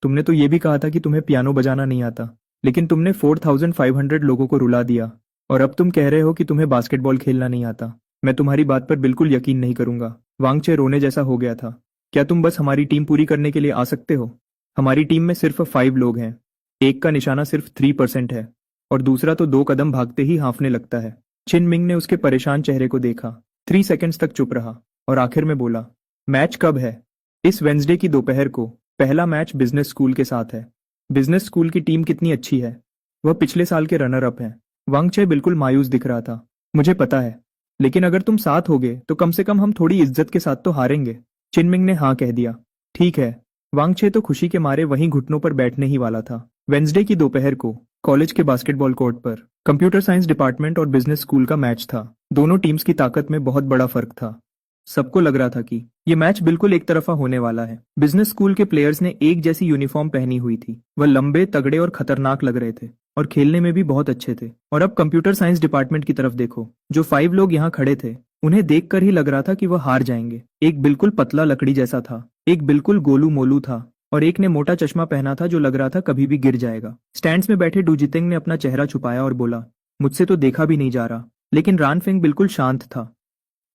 तुमने तो ये भी कहा था कि तुम्हें पियानो बजाना नहीं आता, लेकिन तुमने 4,500 लोगों को रुला दिया, और अब तुम कह रहे हो कि तुम्हें बास्केटबॉल खेलना नहीं आता। मैं तुम्हारी बात पर बिल्कुल यकीन नहीं करूंगा। वांगचे रोने जैसा हो गया था। क्या तुम बस हमारी टीम पूरी करने के लिए आ सकते हो? हमारी टीम में सिर्फ 5 लोग हैं। एक का निशाना सिर्फ 3% है, और दूसरा तो 2 कदम भागते ही हांफने लगता है। चिनमिंग ने उसके परेशान चेहरे को देखा, 3 सेकंड्स तक चुप रहा, और आखिर में बोला, मैच कब है? इस वेंसडे की दोपहर को। पहला मैच बिजनेस स्कूल के साथ है। बिजनेस स्कूल की टीम कितनी अच्छी है। वह पिछले साल के रनर अप हैं। वांगचे बिल्कुल मायूस दिख रहा था। मुझे पता है, लेकिन अगर तुम साथ होगे तो कम से कम हम थोड़ी इज्जत के साथ तो हारेंगे। चिनमिंग ने हाँ कह दिया। ठीक है। वांगचे तो खुशी के मारे वहीं घुटनों पर बैठने ही वाला था। वेंसडे की दोपहर को कॉलेज के बास्केटबॉल कोर्ट पर कंप्यूटर साइंस डिपार्टमेंट और बिजनेस स्कूल का मैच था। दोनों टीम्स की ताकत में बहुत बड़ा फर्क था। सबको लग रहा था कि ये मैच बिल्कुल एक तरफा होने वाला है। बिजनेस स्कूल के प्लेयर्स ने एक जैसी यूनिफॉर्म पहनी हुई थी। वह लंबे, तगड़े और खतरनाक लग रहे थे, और खेलने में भी बहुत अच्छे थे। और अब कंप्यूटर साइंस डिपार्टमेंट की तरफ देखो। जो 5 लोग यहाँ खड़े थे, उन्हें देखकर ही लग रहा था कि वह हार जाएंगे। एक बिल्कुल पतला लकड़ी जैसा था, एक बिल्कुल गोलू मोलू था, और एक ने मोटा चश्मा पहना था जो लग रहा था कभी भी गिर जाएगा। स्टैंड्स में बैठे डूजितेंग ने अपना चेहरा छुपाया और बोला, मुझसे तो देखा भी नहीं जा रहा। लेकिन रानफेंग बिल्कुल शांत था।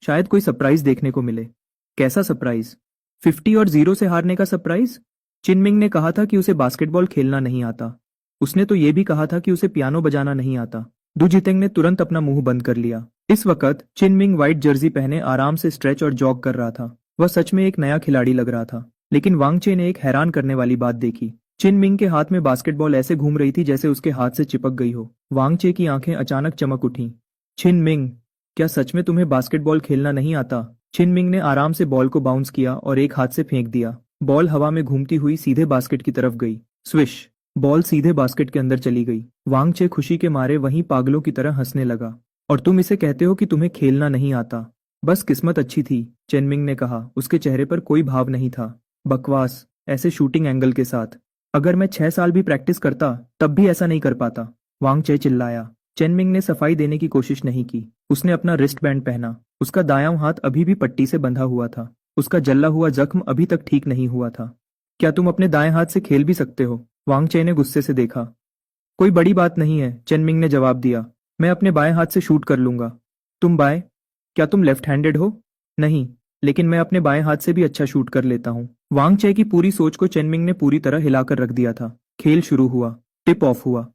शायद कोई सरप्राइज देखने को मिले। कैसा सरप्राइज? 50 और 0 से हारने का सरप्राइज? चिनमिंग ने कहा था कि उसे बास्केटबॉल खेलना नहीं आता। उसने तो ये भी कहा था कि उसे पियानो बजाना नहीं आता। दु जितेंग ने तुरंत अपना मुंह बंद कर लिया। इस वक्त चिनमिंग व्हाइट जर्सी पहने आराम से स्ट्रेच और जॉग कर रहा था। वह सच में एक नया खिलाड़ी लग रहा था। लेकिन वांगचे ने एक हैरान करने वाली बात देखी। चिनमिंग के हाथ में बास्केटबॉल ऐसे घूम रही थी जैसे उसके हाथ से चिपक गई हो। वांगचे की आंखें अचानक चमक उठीं। चिनमिंग, क्या सच में तुम्हें बास्केटबॉल खेलना नहीं आता? चिनमिंग ने आराम से बॉल को बाउंस किया और एक हाथ से फेंक दिया। बॉल हवा में घूमती हुई सीधे बास्केट की तरफ गई। स्विश! बॉल सीधे बास्केट के अंदर चली गई। वांगचे खुशी के मारे वहीं पागलों की तरह हंसने लगा। और तुम इसे कहते हो कि तुम्हें खेलना नहीं आता? बस किस्मत अच्छी थी, चेनमिंग ने कहा। उसके चेहरे पर कोई भाव नहीं था। बकवास, ऐसे शूटिंग एंगल के साथ। अगर मैं 6 साल भी प्रैक्टिस करता तब भी ऐसा नहीं कर पाता, वांगचे चिल्लाया। चेनमिंग ने सफाई देने की कोशिश नहीं की। उसने अपना रिस्ट बैंड पहना। उसका दायां हाथ अभी भी पट्टी से बंधा हुआ था। उसका जला हुआ जख्म अभी तक ठीक नहीं हुआ था। क्या तुम अपने दाएं हाथ से खेल भी सकते हो? वांगचे ने गुस्से से देखा। कोई बड़ी बात नहीं है, चेनमिंग ने जवाब दिया। मैं अपने बाएं हाथ से शूट कर लूंगा। तुम बाएं? क्या तुम लेफ्ट हैंडेड हो? नहीं, लेकिन मैं अपने बाएं हाथ से भी अच्छा शूट कर लेता हूँ। वांगचे की पूरी सोच को चेनमिंग ने पूरी तरह हिलाकर रख दिया था। खेल शुरू हुआ। टिप ऑफ हुआ।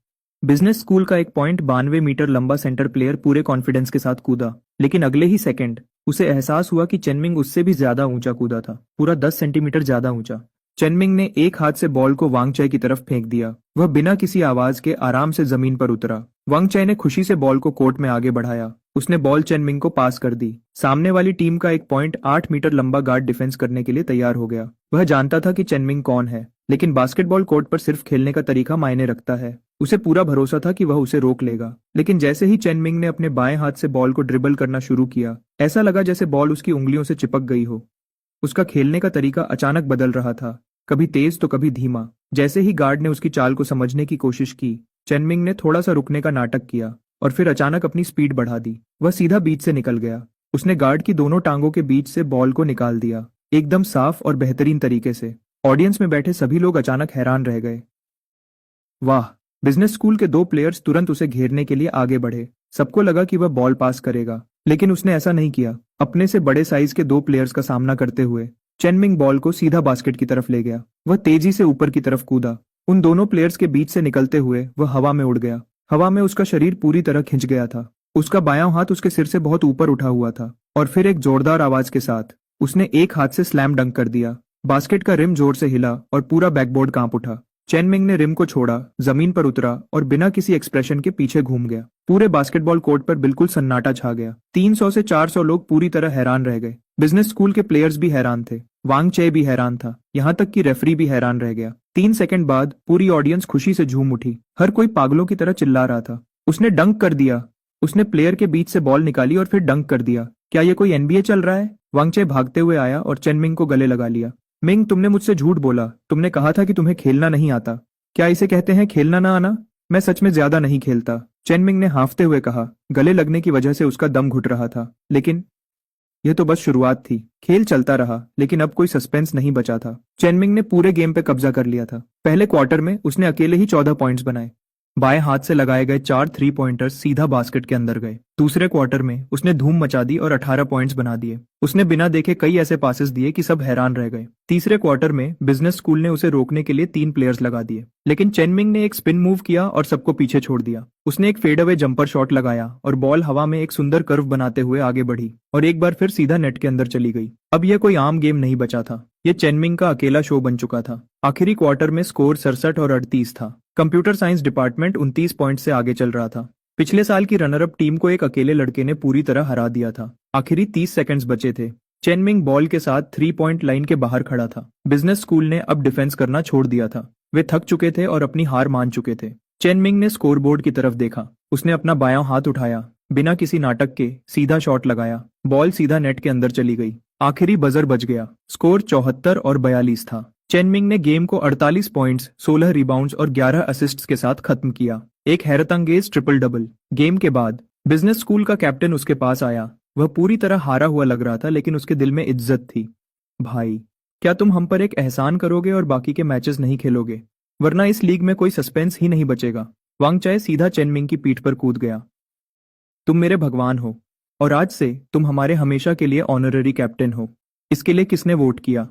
बिजनेस स्कूल का एक 92 मीटर लंबा सेंटर प्लेयर पूरे कॉन्फिडेंस के साथ कूदा, लेकिन अगले ही सेकंड उसे एहसास हुआ कि चेनमिंग उससे भी ज्यादा ऊंचा कूदा था, पूरा 10 सेंटीमीटर ज्यादा ऊंचा। चेनमिंग ने एक हाथ से बॉल को वांगचे की तरफ फेंक दिया। वह बिना किसी आवाज के आराम से जमीन पर उतरा। वांगचे ने खुशी से बॉल को कोर्ट में आगे बढ़ाया। उसने बॉल चेनमिंग को पास कर दी। सामने वाली टीम का एक 0.8 मीटर लंबा गार्ड डिफेंस करने के लिए तैयार हो गया। वह जानता था कि चेनमिंग कौन है, लेकिन बास्केटबॉल कोर्ट पर सिर्फ खेलने का तरीका मायने रखता है। उसे पूरा भरोसा था कि वह उसे रोक लेगा, लेकिन जैसे ही चेनमिंग ने अपने बाएं हाथ से बॉल को ड्रिबल करना शुरू किया, ऐसा लगा जैसे बॉल उसकी उंगलियों से चिपक गई हो। उसका खेलने का तरीका अचानक बदल रहा था, कभी तेज तो कभी धीमा। जैसे ही गार्ड ने उसकी चाल को समझने की कोशिश की, चेनमिंग ने थोड़ा सा रुकने का नाटक किया और फिर अचानक अपनी स्पीड बढ़ा दी। वह सीधा बीच से निकल गया। उसने गार्ड की दोनों टांगों के बीच से बॉल को निकाल दिया, एकदम साफ और बेहतरीन तरीके से। ऑडियंस में बैठे सभी लोग अचानक हैरान रह गए। वाह! बिजनेस स्कूल के 2 प्लेयर्स तुरंत उसे घेरने के लिए आगे बढ़े। सबको लगा कि वह बॉल पास करेगा, लेकिन उसने ऐसा नहीं किया। अपने से बड़े साइज के 2 प्लेयर्स का सामना करते हुए चेनमिंग बॉल को सीधा बास्केट की तरफ ले गया। वह तेजी से ऊपर की तरफ कूदा। उन दोनों प्लेयर्स के बीच से निकलते हुए वह हवा में उड़ गया। हवा में उसका शरीर पूरी तरह खिंच गया था। उसका बायां हाथ उसके सिर से बहुत ऊपर उठा हुआ था और फिर एक जोरदार आवाज के साथ उसने एक हाथ से स्लैम डंक कर दिया। बास्केट का रिम जोर से हिला और पूरा बैकबोर्ड कांप उठा। चेनमिंग ने रिम को छोड़ा, जमीन पर उतरा और बिना किसी एक्सप्रेशन के पीछे घूम गया। पूरे बास्केटबॉल कोर्ट पर बिल्कुल सन्नाटा छा गया। 300 से 400 लोग पूरी तरह हैरान रह गए। बिजनेस स्कूल के प्लेयर्स भी हैरान थे। वांगचे भी हैरान था। यहाँ तक कि रेफरी भी हैरान रह गया। 3 सेकंड बाद पूरी ऑडियंस खुशी से झूम उठी। हर कोई पागलों की तरह चिल्ला रहा था। उसने डंक कर दिया। उसने प्लेयर के बीच से बॉल निकाली और फिर डंक कर दिया। क्या ये कोई एनबीए चल रहा है? वांगचे भागते हुए आया और चेनमिंग को गले लगा लिया। मिंग, तुमने मुझसे झूठ बोला। तुमने कहा था कि तुम्हें खेलना नहीं आता। क्या इसे कहते हैं खेलना ना आना? मैं सच में ज्यादा नहीं खेलता, चेनमिंग ने हाँफते हुए कहा। गले लगने की वजह से उसका दम घुट रहा था। लेकिन यह तो बस शुरुआत थी। खेल चलता रहा, लेकिन अब कोई सस्पेंस नहीं बचा था। चेनमिंग ने पूरे गेम पे कब्जा कर लिया था। पहले क्वार्टर में उसने अकेले ही 14 पॉइंट्स बनाए। बाएं हाथ से लगाए गए 4 3 पॉइंटर्स सीधा बास्केट के अंदर गए। दूसरे क्वार्टर में उसने धूम मचा दी और 18 पॉइंट्स बना दिए। उसने बिना देखे कई ऐसे पासेस दिए कि सब हैरान रह गए। तीसरे क्वार्टर में बिजनेस स्कूल ने उसे रोकने के लिए 3 प्लेयर्स लगा दिए, लेकिन चेनमिंग ने एक स्पिन मूव किया और सबको पीछे छोड़ दिया। उसने एक फेड अवे जंपर शॉट लगाया और बॉल हवा में एक सुंदर कर्व बनाते हुए आगे बढ़ी और एक बार फिर सीधा नेट के अंदर चली गई। अब यह कोई आम गेम नहीं बचा था। यह चेनमिंग का अकेला शो बन चुका था। आखिरी क्वार्टर में स्कोर 67 और 38 था। कंप्यूटर साइंस डिपार्टमेंट 29 पॉइंट से आगे चल रहा था। पिछले साल की रनरअप टीम को एक अकेले लड़के ने पूरी तरह हरा दिया था। आखिरी 30 सेकंड्स बचे थे। चेनमिंग बॉल के साथ 3 पॉइंट लाइन के बाहर खड़ा था। बिजनेस स्कूल ने अब डिफेंस करना छोड़ दिया था। वे थक चुके थे और अपनी हार मान चुके थे। चेनमिंग ने स्कोरबोर्ड की तरफ देखा। उसने अपना बायां हाथ उठाया, बिना किसी नाटक के सीधा शॉट लगाया। बॉल सीधा नेट के अंदर चली गई। आखिरी बजर बज गया। स्कोर 74 और 42 था। चेनमिंग ने गेम को 48 पॉइंट्स, 16 रिबाउंड्स और 11 असिस्ट्स के साथ खत्म किया। एक हैरतअंगेज ट्रिपल डबल। गेम के बाद बिजनेस स्कूल का कैप्टन उसके पास आया। वह पूरी तरह हारा हुआ लग रहा था, लेकिन उसके दिल में इज्जत थी। भाई, क्या तुम हम पर एक एहसान करोगे और बाकी के मैचेस नहीं खेलोगे? वरना इस लीग में कोई सस्पेंस ही नहीं बचेगा। वांगचे सीधा चेनमिंग की पीठ पर कूद गया। तुम मेरे भगवान हो और आज से तुम हमारे हमेशा के लिए ऑनररी कैप्टन हो। इसके लिए किसने वोट किया?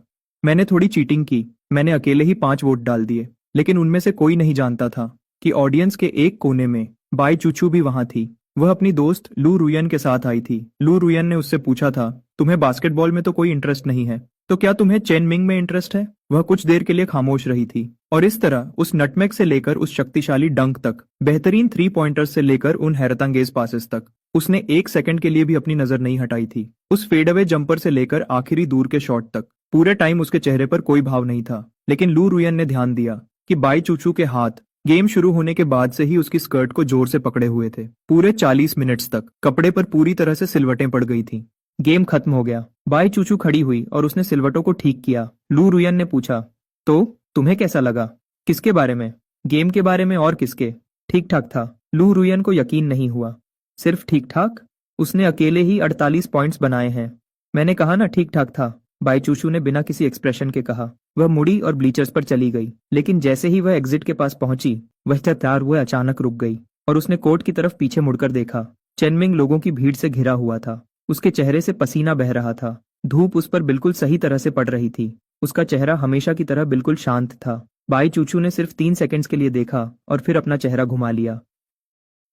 मैंने थोड़ी चीटिंग की। मैंने अकेले ही 5 वोट डाल दिए, लेकिन उनमें से कोई नहीं जानता था कि ऑडियंस के एक कोने में बाई चूचू भी वहां थी। वह अपनी दोस्त लू रुयन के साथ आई थी। लू रुयन ने उससे पूछा था, तुम्हें बास्केटबॉल में तो कोई इंटरेस्ट नहीं है, तो क्या तुम्हें चेन मिंग में इंटरेस्ट है? वह कुछ देर के लिए खामोश रही थी, और इस तरह उस नटमेग से लेकर उस शक्तिशाली डंक तक, बेहतरीन 3 पॉइंटर्स से लेकर उन हैरतअंगेज पासेस तक, उसने 1 सेकंड के लिए भी अपनी नजर नहीं हटाई थी। उस फेडअवे जंपर से लेकर आखिरी दूर के शॉट तक पूरे टाइम उसके चेहरे पर कोई भाव नहीं था। लेकिन लू रुयन ने ध्यान दिया कि बाई चूचू के हाथ गेम शुरू होने के बाद से ही उसकी स्कर्ट को जोर से पकड़े हुए थे। पूरे 40 मिनट्स तक कपड़े पर पूरी तरह से सिलवटें पड़ गई थी। गेम खत्म हो गया। बाई चूचू खड़ी हुई और उसने सिलवटों को ठीक किया। लू रुयन ने पूछा, तो तुम्हें कैसा लगा? किसके बारे में? गेम के बारे में और किसके? ठीक ठाक था। लू रुयन को यकीन नहीं हुआ। सिर्फ ठीक ठाक? उसने अकेले ही 48 पॉइंट्स बनाए हैं। मैंने कहा ना ठीक ठाक था, बाई चूचू ने बिना किसी एक्सप्रेशन के कहा। वह मुड़ी और ब्लीचर्स पर चली गई, लेकिन जैसे ही वह एग्जिट के पास पहुंची, वह तैयार हुए अचानक रुक गई और उसने कोर्ट की तरफ पीछे मुड़कर देखा। चेनमिंग लोगों की भीड़ से घिरा हुआ था। उसके चेहरे से पसीना बह रहा था। धूप उस पर बिल्कुल सही तरह से पड़ रही थी। उसका चेहरा हमेशा की तरह बिल्कुल शांत था। बाई चूचू ने सिर्फ 3 सेकंड्स के लिए देखा और फिर अपना चेहरा घुमा लिया।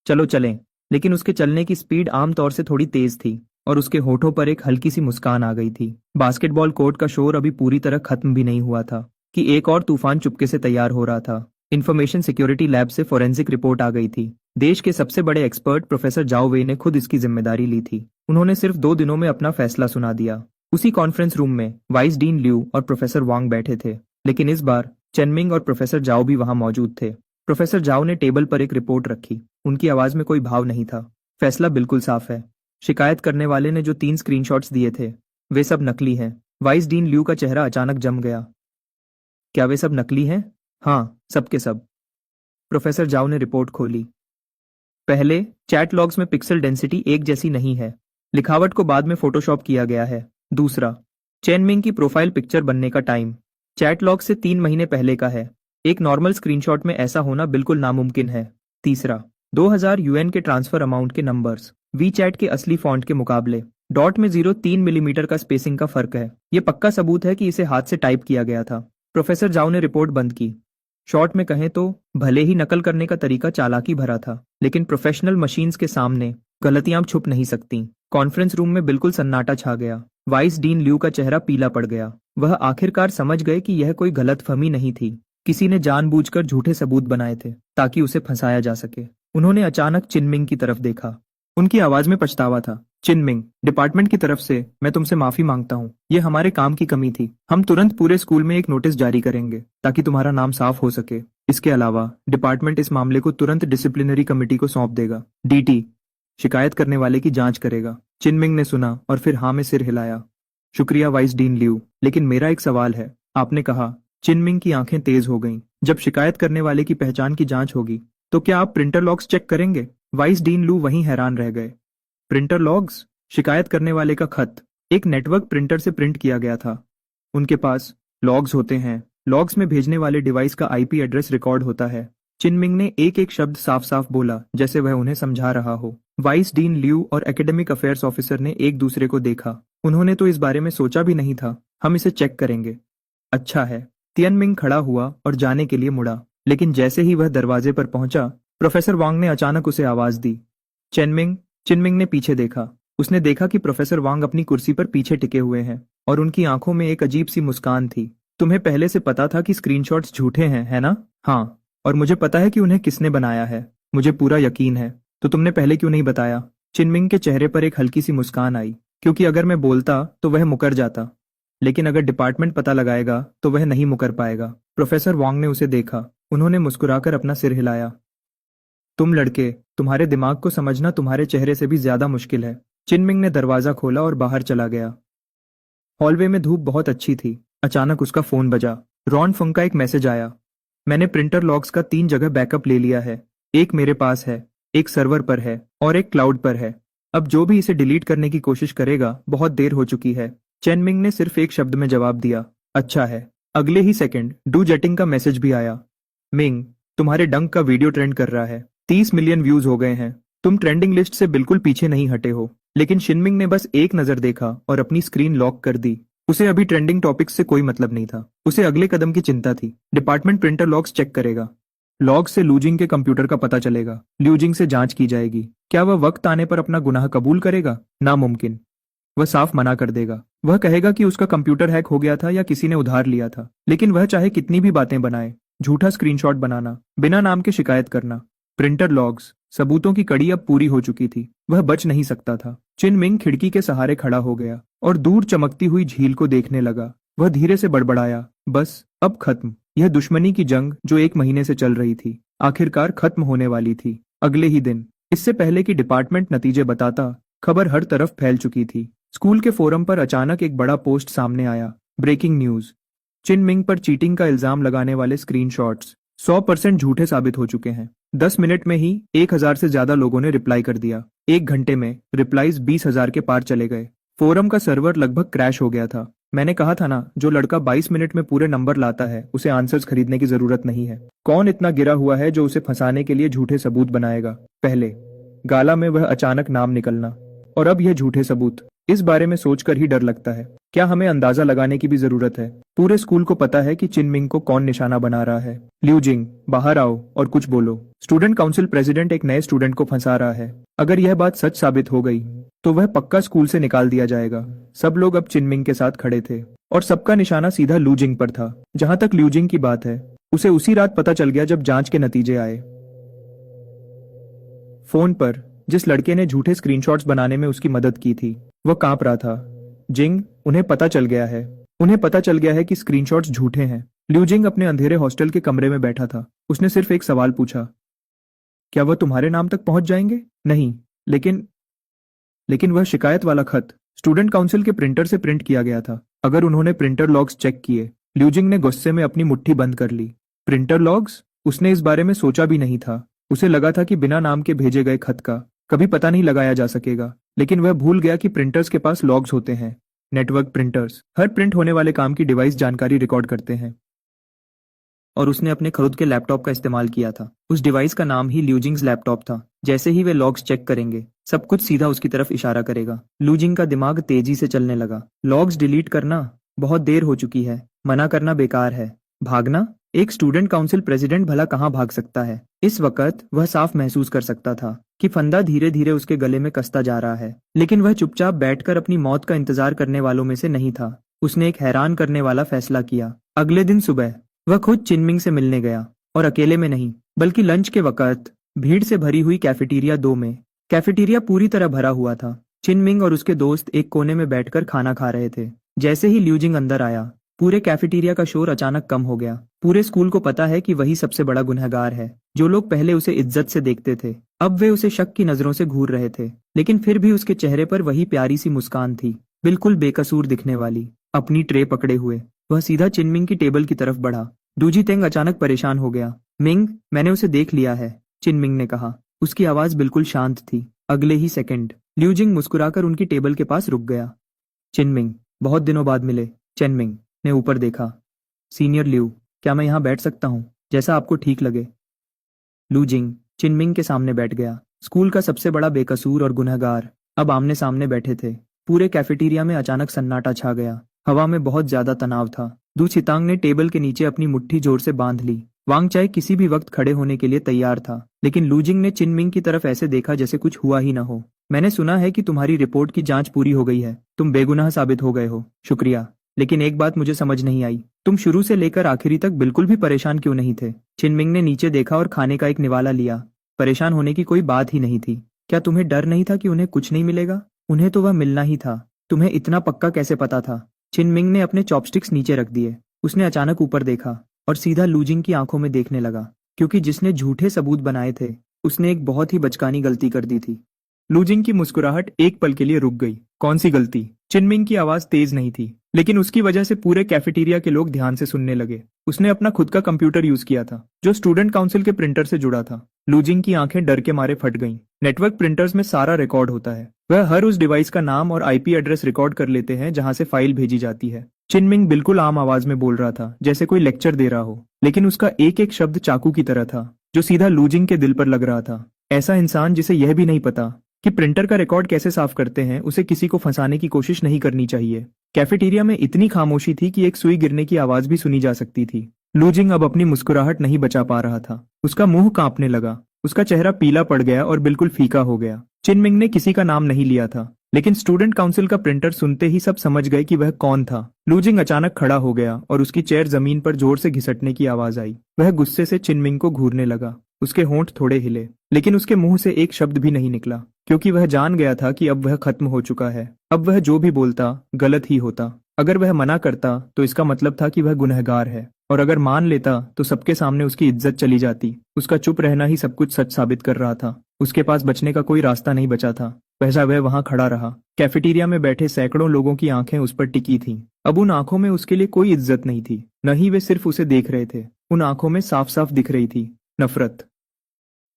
चलो चलें। लेकिन उसके चलने की स्पीड आमतौर से थोड़ी तेज थी और उसके होठों पर एक हल्की सी मुस्कान आ गई थी। बास्केटबॉल कोर्ट का शोर अभी पूरी तरह खत्म भी नहीं हुआ था कि एक और तूफान चुपके से तैयार हो रहा था। इंफॉर्मेशन सिक्योरिटी लैब से फोरेंसिक रिपोर्ट आ गई थी। देश के सबसे बड़े एक्सपर्ट प्रोफेसर जाओ वे ने खुद इसकी जिम्मेदारी ली थी। उन्होंने सिर्फ 2 दिनों में अपना फैसला सुना दिया। उसी कॉन्फ्रेंस रूम में वाइस डीन ल्यू और प्रोफेसर वांग बैठे थे, लेकिन इस बार चेनमिंग और प्रोफेसर जाओ भी वहां मौजूद थे। प्रोफेसर जाओ ने टेबल पर एक रिपोर्ट रखी। उनकी आवाज में कोई भाव नहीं था। फैसला बिल्कुल साफ है। शिकायत करने वाले ने जो 3 स्क्रीनशॉट्स दिए थे, वे सब नकली हैं। वाइस डीन ल्यू का चेहरा अचानक जम गया। क्या वे सब नकली हैं? हाँ, सब के सब। प्रोफेसर जाओ ने रिपोर्ट खोली। पहले, चैट लॉग्स में पिक्सल डेंसिटी एक जैसी नहीं है। लिखावट को बाद में फोटोशॉप किया गया है। दूसरा, चेनमिंग की प्रोफाइल पिक्चर बनने का टाइम चैट लॉग से 3 महीने पहले का है। एक नॉर्मल स्क्रीनशॉट में ऐसा होना बिल्कुल नामुमकिन है। तीसरा, 2000 यूएन के ट्रांसफर अमाउंट के नंबर्स वी चैट के असली फॉन्ट के मुकाबले डॉट में 0.3 मिलीमीटर का स्पेसिंग का फर्क है। ये पक्का सबूत है कि इसे हाथ से टाइप किया गया था। प्रोफेसर जाओ ने रिपोर्ट बंद की। शॉर्ट में कहें तो भले ही नकल करने का तरीका चालाकी भरा था, लेकिन प्रोफेशनल मशीन्स के सामने गलतियां छुप नहीं सकती। कॉन्फ्रेंस रूम में बिल्कुल सन्नाटा छा गया। वाइस डीन ल्यू का चेहरा पीला पड़ गया। वह आखिरकार समझ गए कि यह कोई गलतफहमी नहीं थी। किसी ने जानबूझकर झूठे सबूत बनाए थे ताकि उसे फंसाया जा सके। उन्होंने अचानक चिनमिंग की तरफ देखा। उनकी आवाज में पछतावा था। चिनमिंग, डिपार्टमेंट की तरफ से मैं तुमसे माफी मांगता हूँ। ये हमारे काम की कमी थी। हम तुरंत पूरे स्कूल में एक नोटिस जारी करेंगे ताकि तुम्हारा नाम साफ हो सके। इसके अलावा डिपार्टमेंट इस मामले को तुरंत डिसिप्लिनरी कमेटी को सौंप देगा। डीटी शिकायत करने वाले की जांच करेगा। चिनमिंग ने सुना और फिर हाँ में सिर हिलाया। शुक्रिया वाइस डीन ल्यू, लेकिन मेरा एक सवाल है। आपने कहा। चिनमिंग की आंखें तेज हो गईं। जब शिकायत करने वाले की पहचान की जांच होगी तो क्या आप प्रिंटर लॉग्स चेक करेंगे? वाइस डीन लू वहीं हैरान रह गए। Printer logs? शिकायत करने वाले का खत एक नेटवर्क प्रिंटर से प्रिंट किया गया था। उनके पास लॉग्स होते हैं। लॉग्स में भेजने वाले डिवाइस का आईपी एड्रेस रिकॉर्ड होता है। चिनमिंग ने एक एक शब्द साफ साफ बोला, जैसे वह उन्हें समझा रहा हो। वाइस डीन ल्यू और एकेडमिक अफेयर्स ऑफिसर ने एक दूसरे को देखा। उन्होंने तो इस बारे में सोचा भी नहीं था। हम इसे चेक करेंगे। अच्छा है। तियनमिंग खड़ा हुआ और जाने के लिए मुड़ा, लेकिन जैसे ही वह दरवाजे पर पहुंचा, प्रोफेसर वांग ने अचानक उसे आवाज दी। चेनमिंग। चिनमिंग ने पीछे देखा। उसने देखा कि प्रोफेसर वांग अपनी कुर्सी पर पीछे टिके हुए हैं और उनकी आंखों में एक अजीब सी मुस्कान थी। तुम्हें पहले से पता था कि स्क्रीनशॉट्स झूठे हैं, है ना? हाँ, और मुझे पता है कि उन्हें किसने बनाया है। मुझे पूरा यकीन है। तो तुमने पहले क्यों नहीं बताया? चिनमिंग के चेहरे पर एक हल्की सी मुस्कान आई। क्योंकि अगर मैं बोलता तो वह मुकर जाता, लेकिन अगर डिपार्टमेंट पता लगाएगा तो वह नहीं मुकर पाएगा। प्रोफेसर वांग ने उसे देखा। उन्होंने मुस्कुराकर अपना सिर हिलाया। तुम लड़के, तुम्हारे दिमाग को समझना तुम्हारे चेहरे से भी ज्यादा मुश्किल है। चिनमिंग ने दरवाजा खोला और बाहर चला गया। हॉलवे में धूप बहुत अच्छी थी। अचानक उसका फोन बजा। रॉन फंग का एक मैसेज आया। मैंने प्रिंटर लॉग्स का 3 जगह बैकअप ले लिया है। एक मेरे पास है, एक सर्वर पर है और एक क्लाउड पर है। अब जो भी इसे डिलीट करने की कोशिश करेगा, बहुत देर हो चुकी है। चेनमिंग ने सिर्फ एक शब्द में जवाब दिया, अच्छा है। अगले ही सेकंड डू जेटिंग का मैसेज भी आया। मिंग, तुम्हारे डंक का वीडियो ट्रेंड कर रहा है। 30 मिलियन व्यूज हो गए हैं। तुम ट्रेंडिंग लिस्ट से बिल्कुल पीछे नहीं हटे हो। लेकिन शिनमिंग ने बस एक नजर देखा और अपनी स्क्रीन लॉक कर दी। उसे अभी ट्रेंडिंग टॉपिक्स से कोई मतलब नहीं था। उसे अगले कदम की चिंता थी। डिपार्टमेंट प्रिंटर लॉग्स चेक करेगा। लॉग से लूजिंग के कंप्यूटर का पता चलेगा। लूजिंग से जांच की जाएगी। क्या वह वक्त आने पर अपना गुनाह कबूल करेगा? नामुमकिन। वह साफ मना कर देगा। वह कहेगा कि उसका कंप्यूटर हैक हो गया था या किसी ने उधार लिया था। लेकिन वह चाहे कितनी भी बातें बनाए, झूठा स्क्रीनशॉट बनाना, बिना नाम के शिकायत करना, प्रिंटर लॉग्स, सबूतों की कड़ी अब पूरी हो चुकी थी। वह बच नहीं सकता था। चिन मिंग खिड़की के सहारे खड़ा हो गया और दूर चमकती हुई झील को देखने लगा। वह धीरे से बड़बड़ाया, बस अब खत्म। यह दुश्मनी की जंग जो 1 महीने से चल रही थी, आखिरकार खत्म होने वाली थी। अगले ही दिन, इससे पहले कि डिपार्टमेंट नतीजे बताता, खबर हर तरफ फैल चुकी थी। स्कूल के फोरम पर अचानक एक बड़ा पोस्ट सामने आया। ब्रेकिंग न्यूज, चिन मिंग पर चीटिंग का इल्जाम लगाने वाले स्क्रीनशॉट्स 100% झूठे साबित हो चुके हैं। 10 मिनट में ही 1000 से ज्यादा लोगों ने रिप्लाई कर दिया। 1 घंटे में रिप्लाईज 20,000 के पार चले गए। फोरम का सर्वर लगभग क्रैश हो गया था। मैंने कहा था ना, जो लड़का 22 मिनट में पूरे नंबर लाता है उसे आंसर्स खरीदने की जरूरत नहीं है। कौन इतना गिरा हुआ है जो उसे फंसाने के लिए झूठे सबूत बनाएगा? पहले गाला में वह अचानक नाम निकलना, और अब यह झूठे सबूत। इस बारे में सोचकर ही डर लगता है। क्या हमें अंदाजा लगाने की भी जरूरत है? पूरे स्कूल को पता है कि चिन मिंग को कौन निशाना बना रहा है। लिu जिंग, बाहर आओ और कुछ बोलो। स्टूडेंट काउंसिल प्रेसिडेंट एक नए स्टूडेंट को फंसा रहा है। अगर यह बात सच साबित हो गई तो वह पक्का स्कूल से निकाल दिया जाएगा। सब लोग अब चिन मिंग के साथ खड़े थे और सबका निशाना सीधा लिu जिंग पर था। जहां तक लिu जिंग की बात है, उसे उसी रात पता चल गया जब जांच के नतीजे आए। फोन पर जिस लड़के ने झूठे स्क्रीनशॉट्स बनाने में उसकी मदद की थी, वह कांप रहा था। जिंग, उन्हें पता चल गया है। उन्हें पता चल गया है कि स्क्रीनशॉट्स झूठे हैं। लिu जिंग अपने अंधेरे हॉस्टल के कमरे में बैठा था। उसने सिर्फ एक सवाल पूछा, क्या वह तुम्हारे नाम तक पहुंच जाएंगे? नहीं, लेकिन वह शिकायत वाला खत स्टूडेंट काउंसिल के प्रिंटर से प्रिंट किया गया था। अगर उन्होंने प्रिंटर लॉग्स चेक किए। लिu जिंग ने गुस्से में अपनी मुट्ठी बंद कर ली। Printer logs? उसने इस बारे में सोचा भी नहीं था। उसे लगा था कि बिना नाम के भेजे गए खत का कभी पता नहीं लगाया जा सकेगा। लेकिन वह भूल गया कि प्रिंटर्स के पास लॉग्स होते हैं। नेटवर्क प्रिंटर्स हर प्रिंट होने वाले काम की डिवाइस जानकारी रिकॉर्ड करते हैं। और उसने अपने खुद के लैपटॉप का इस्तेमाल किया था। उस डिवाइस का नाम ही लिu जिंग्स लैपटॉप था। जैसे ही वे लॉग्स चेक करेंगे, सब कुछ सीधा उसकी तरफ इशारा करेगा। लिu जिंग का दिमाग तेजी से चलने लगा। लॉग्स डिलीट करना? बहुत देर हो चुकी है। मना करना बेकार है। भागना? एक स्टूडेंट काउंसिल प्रेसिडेंट भला कहाँ भाग सकता है? इस वक्त वह साफ महसूस कर सकता था कि फंदा धीरे धीरे उसके गले में कसता जा रहा है। लेकिन वह चुपचाप बैठकर अपनी मौत का इंतजार करने वालों में से नहीं था। उसने एक हैरान करने वाला फैसला किया। अगले दिन सुबह वह खुद चिन मिंग से मिलने गया, और अकेले में नहीं, बल्कि लंच के वक्त भीड़ से भरी हुई कैफेटेरिया 2 में। कैफेटेरिया पूरी तरह भरा हुआ था। चिन मिंग और उसके दोस्त एक कोने में बैठकर खाना खा रहे थे। जैसे ही लिu जिंग अंदर आया, पूरे कैफेटेरिया का शोर अचानक कम हो गया। पूरे स्कूल को पता है कि वही सबसे बड़ा गुनहगार है। जो लोग पहले उसे इज्जत से देखते थे, अब वे उसे शक की नजरों से घूर रहे थे। लेकिन फिर भी उसके चेहरे पर वही प्यारी सी मुस्कान थी, बिल्कुल बेकसूर दिखने वाली। अपनी ट्रे पकड़े हुए वह सीधा चिन मिंग की टेबल की तरफ बढ़ा। डू जितेंग अचानक परेशान हो गया। मिंग, मैंने उसे देख लिया है, चिन मिंग ने कहा। उसकी आवाज बिल्कुल शांत थी। अगले ही सेकंड लिu जिंग मुस्कुराकर उनकी टेबल के पास रुक गया। चिन मिंग, बहुत दिनों बाद मिले। चिन मिंग ने ऊपर देखा। सीनियर लिu, क्या मैं यहाँ बैठ सकता हूँ? जैसा आपको ठीक लगे। लिu जिंग चिन मिंग के सामने बैठ गया। स्कूल का सबसे बड़ा बेकसूर और गुनहगार अब आमने सामने बैठे थे। पूरे कैफेटेरिया में अचानक सन्नाटा छा गया। हवा में बहुत ज्यादा तनाव था। दू छितांग ने टेबल के नीचे अपनी मुट्ठी जोर से बांध ली। वांग चाय किसी भी वक्त खड़े होने के लिए तैयार था, लेकिन लिu जिंग ने चिन मिंग की तरफ ऐसे देखा जैसे कुछ हुआ ही न हो। मैंने सुना है कि तुम्हारी रिपोर्ट की जांच पूरी हो गई है। तुम बेगुनाह साबित हो गए हो। शुक्रिया, लेकिन एक बात मुझे समझ नहीं आई। तुम शुरू से लेकर आखिरी तक बिल्कुल भी परेशान क्यों नहीं थे? चिन मिंग ने नीचे देखा और खाने का एक निवाला लिया। परेशान होने की कोई बात ही नहीं थी। क्या तुम्हें डर नहीं था कि उन्हें कुछ नहीं मिलेगा? उन्हें तो वह मिलना ही था। तुम्हें इतना पक्का कैसे पता था? चिन मिंग ने अपने चॉपस्टिक्स नीचे रख दिए। उसने अचानक ऊपर देखा और सीधा लिu जिंग की आंखों में देखने लगा, क्योंकि जिसने झूठे सबूत बनाए थे उसने एक बहुत ही बचकानी गलती कर दी थी। लिu जिंग की मुस्कुराहट एक पल के लिए रुक गई। कौन सी गलती? चिन मिंग की आवाज तेज नहीं थी, लेकिन उसकी वजह से पूरे कैफेटेरिया के लोग ध्यान से सुनने लगे। उसने अपना खुद का कंप्यूटर यूज किया था, जो स्टूडेंट काउंसिल के प्रिंटर से जुड़ा था। लिu जिंग की आंखें डर के मारे फट गईं। नेटवर्क प्रिंटर्स में सारा रिकॉर्ड होता है। वह हर उस डिवाइस का नाम और आईपी एड्रेस रिकॉर्ड कर लेते हैं जहां से फाइल भेजी जाती है। चिन मिंग बिल्कुल आम आवाज में बोल रहा था, जैसे कोई लेक्चर दे रहा हो, लेकिन उसका एक एक शब्द चाकू की तरह था, जो सीधा लिu जिंग के दिल पर लग रहा था। ऐसा इंसान जिसे यह भी नहीं पता कि प्रिंटर का रिकॉर्ड कैसे साफ करते हैं, उसे किसी को फंसाने की कोशिश नहीं करनी चाहिए। कैफेटेरिया में इतनी खामोशी थी कि एक सुई गिरने की आवाज भी सुनी जा सकती थी। लूजिंग अब अपनी मुस्कुराहट नहीं बचा पा रहा था। उसका मुंह कांपने लगा, उसका चेहरा पीला पड़ गया और बिल्कुल फीका हो गया। चिनमिंग ने किसी का नाम नहीं लिया था, लेकिन स्टूडेंट काउंसिल का प्रिंटर सुनते ही सब समझ गए कि वह कौन था। लूजिंग अचानक खड़ा हो गया और उसकी चेयर जमीन पर जोर से घिसटने की आवाज आई। वह गुस्से से चिनमिंग को घूरने लगा। उसके होंठ थोड़े हिले, लेकिन उसके मुंह से एक शब्द भी नहीं निकला, क्योंकि वह जान गया था कि अब वह खत्म हो चुका है। अब वह जो भी बोलता गलत ही होता। अगर वह मना करता तो इसका मतलब था कि वह गुनहगार है, और अगर मान लेता तो सबके सामने उसकी इज्जत चली जाती। उसका चुप रहना ही सब कुछ सच साबित कर रहा था। उसके पास बचने का कोई रास्ता नहीं बचा था। वैसा वह वहां खड़ा रहा। कैफेटेरिया में बैठे सैकड़ों लोगों की आंखें उस पर टिकी थीं। अब उन आंखों में उसके लिए कोई इज्जत नहीं थी, न ही वे सिर्फ उसे देख रहे थे। उन आंखों में साफ साफ दिख रही थी नफरत।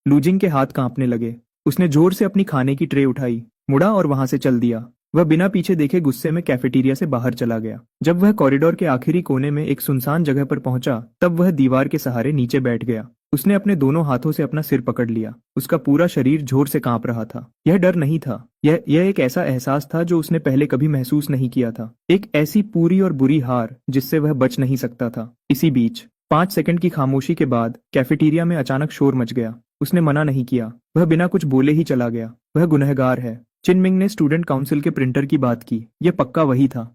लूजिंग के हाथ कांपने लगे। उसने जोर से अपनी खाने की ट्रे उठाई, मुड़ा और वहां से चल दिया। वह बिना पीछे देखे गुस्से में कैफेटेरिया से बाहर चला गया। जब वह कॉरिडोर के आखिरी कोने में एक सुनसान जगह पर पहुंचा, तब वह दीवार के सहारे नीचे बैठ गया। उसने अपने दोनों हाथों से अपना सिर पकड़ लिया। उसका पूरा शरीर जोर से कांप रहा था। यह डर नहीं था, यह एक ऐसा एहसास था जो उसने पहले कभी महसूस नहीं किया था। एक ऐसी पूरी और बुरी हार जिससे वह बच नहीं सकता था। इसी बीच 5 सेकंड की खामोशी के बाद कैफेटेरिया में अचानक शोर मच गया। उसने मना नहीं किया, वह बिना कुछ बोले ही चला गया। वह गुनहगार है। चिनमिंग ने स्टूडेंट काउंसिल के प्रिंटर की बात की। यह पक्का वही था।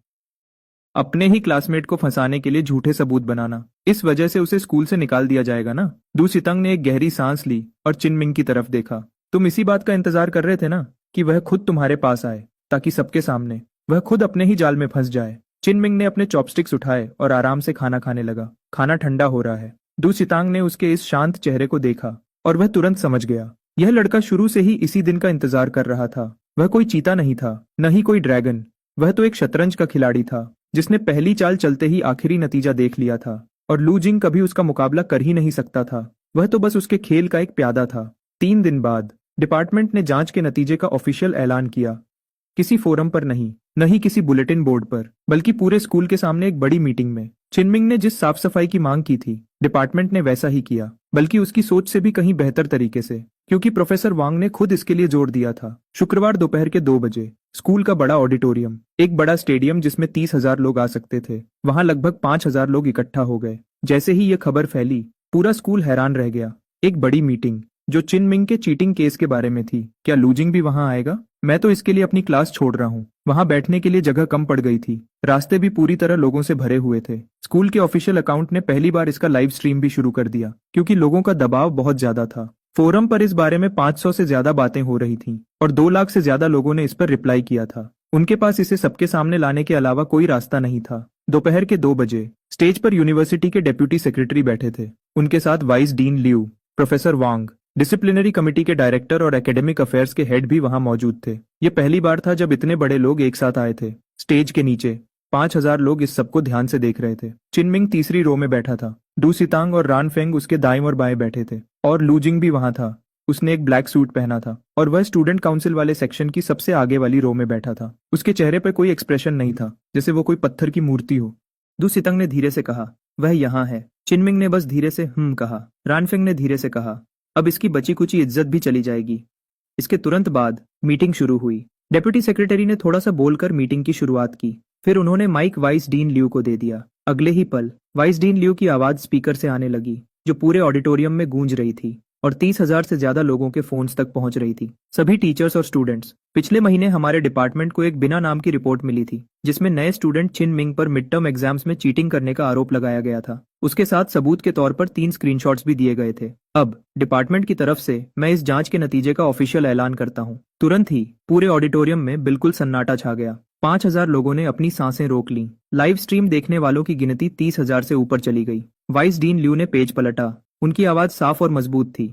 अपने ही क्लासमेट को फंसाने के लिए झूठे सबूत बनाना, इस वजह से उसे स्कूल से निकाल दिया जाएगा ना। दू सितंग ने एक गहरी सांस ली और चिनमिंग की तरफ देखा। तुम इसी बात का इंतजार कर रहे थे ना, कि वह खुद तुम्हारे पास आए, ताकि सबके सामने वह खुद अपने ही जाल में फंस जाए। चिनमिंग ने अपने चॉपस्टिक्स उठाए और आराम से खाना खाने लगा। खाना ठंडा हो रहा है। दू सितांग ने उसके इस शांत चेहरे को देखा और वह तुरंत समझ गया। यह लड़का शुरू से ही इसी दिन का इंतजार कर रहा था। वह कोई चीता नहीं था, न ही कोई ड्रैगन। वह तो एक शतरंज का खिलाड़ी था, जिसने पहली चाल चलते ही आखिरी नतीजा देख लिया था, और लू जिंग कभी उसका मुकाबला कर ही नहीं सकता था। वह तो बस उसके खेल का एक प्यादा था। 3 दिन बाद डिपार्टमेंट ने जांच के नतीजे का ऑफिशियल ऐलान किया। किसी फोरम पर नहीं, न ही किसी बुलेटिन बोर्ड पर, बल्कि पूरे स्कूल के सामने एक बड़ी मीटिंग में। चिनमिंग ने जिस साफ सफाई की मांग की थी, डिपार्टमेंट ने वैसा ही किया, बल्कि उसकी सोच से भी कहीं बेहतर तरीके से, क्योंकि प्रोफेसर वांग ने खुद इसके लिए जोर दिया था। शुक्रवार दोपहर के 2 बजे स्कूल का बड़ा ऑडिटोरियम, एक बड़ा स्टेडियम जिसमें 30,000 लोग आ सकते थे, वहां लगभग 5,000 लोग इकट्ठा हो गए। जैसे ही यह खबर फैली, पूरा स्कूल हैरान रह गया। एक बड़ी मीटिंग जो चिनमिंग के चीटिंग केस के बारे में थी। क्या लूजिंग भी वहां आएगा? मैं तो इसके लिए अपनी क्लास छोड़ रहा हूँ। वहां बैठने के लिए जगह कम पड़ गई थी। रास्ते भी पूरी तरह लोगों से भरे हुए थे। स्कूल के ऑफिशियल अकाउंट ने पहली बार इसका लाइव स्ट्रीम भी शुरू कर दिया, क्योंकि लोगों का दबाव बहुत ज्यादा था। फोरम पर इस बारे में 500 से ज्यादा बातें हो रही थीं, और 2 लाख से ज्यादा लोगों ने इस पर रिप्लाई किया था। उनके पास इसे सबके सामने लाने के अलावा कोई रास्ता नहीं था। दोपहर के 2 बजे स्टेज पर यूनिवर्सिटी के डेप्यूटी सेक्रेटरी बैठे थे। उनके साथ वाइस डीन लियू, प्रोफेसर वांग, डिसिप्लिनरी कमेटी के डायरेक्टर और एकेडमिक अफेयर्स के हेड भी वहां मौजूद थे। ये पहली बार था जब इतने बड़े लोग एक साथ आए थे। स्टेज के नीचे 5,000 लोग इस सबको ध्यान से देख रहे थे। चिनमिंग तीसरी रो में बैठा था। डू सितांग और रान फेंग उसके दाएं और बाएं बैठे थे, और लूजिंग भी वहां था। उसने एक ब्लैक सूट पहना था, और वह स्टूडेंट काउंसिल वाले सेक्शन की सबसे आगे वाली रो में बैठा था। उसके चेहरे पर कोई एक्सप्रेशन नहीं था, जैसे वो कोई पत्थर की मूर्ति हो। डू सितांग ने धीरे से कहा, वह यहाँ है। चिनमिंग ने बस धीरे से कहा। रानफेंग ने धीरे से कहा, अब इसकी बची कुची इज्जत भी चली जाएगी। इसके तुरंत बाद मीटिंग शुरू हुई। डेप्यूटी सेक्रेटरी ने थोड़ा सा बोलकर मीटिंग की शुरुआत की। फिर उन्होंने माइक वाइस डीन लियू को दे दिया। अगले ही पल वाइस डीन लियू की आवाज स्पीकर से आने लगी, जो पूरे ऑडिटोरियम में गूंज रही थी, और 30,000 से ज्यादा लोगों के फोन्स तक पहुंच रही थी। सभी टीचर्स और स्टूडेंट्स, पिछले महीने हमारे डिपार्टमेंट को एक बिना नाम की रिपोर्ट मिली थी, जिसमें नए स्टूडेंट चिनमिंग पर मिड टर्म एग्जाम्स में चीटिंग करने का आरोप लगाया गया था। उसके साथ सबूत के तौर पर 3 स्क्रीनशॉट्स भी दिए गए थे। अब डिपार्टमेंट की तरफ से मैं इस जांच के नतीजे का ऑफिशियल ऐलान करता हूँ। तुरंत ही पूरे ऑडिटोरियम में बिल्कुल सन्नाटा छा गया। 5,000 लोगों ने अपनी सांसें रोक लीं। लाइव स्ट्रीम देखने वालों की गिनती 30,000 से ऊपर चली गई। वाइस डीन लियू ने पेज पलटा। उनकी आवाज साफ और मजबूत थी।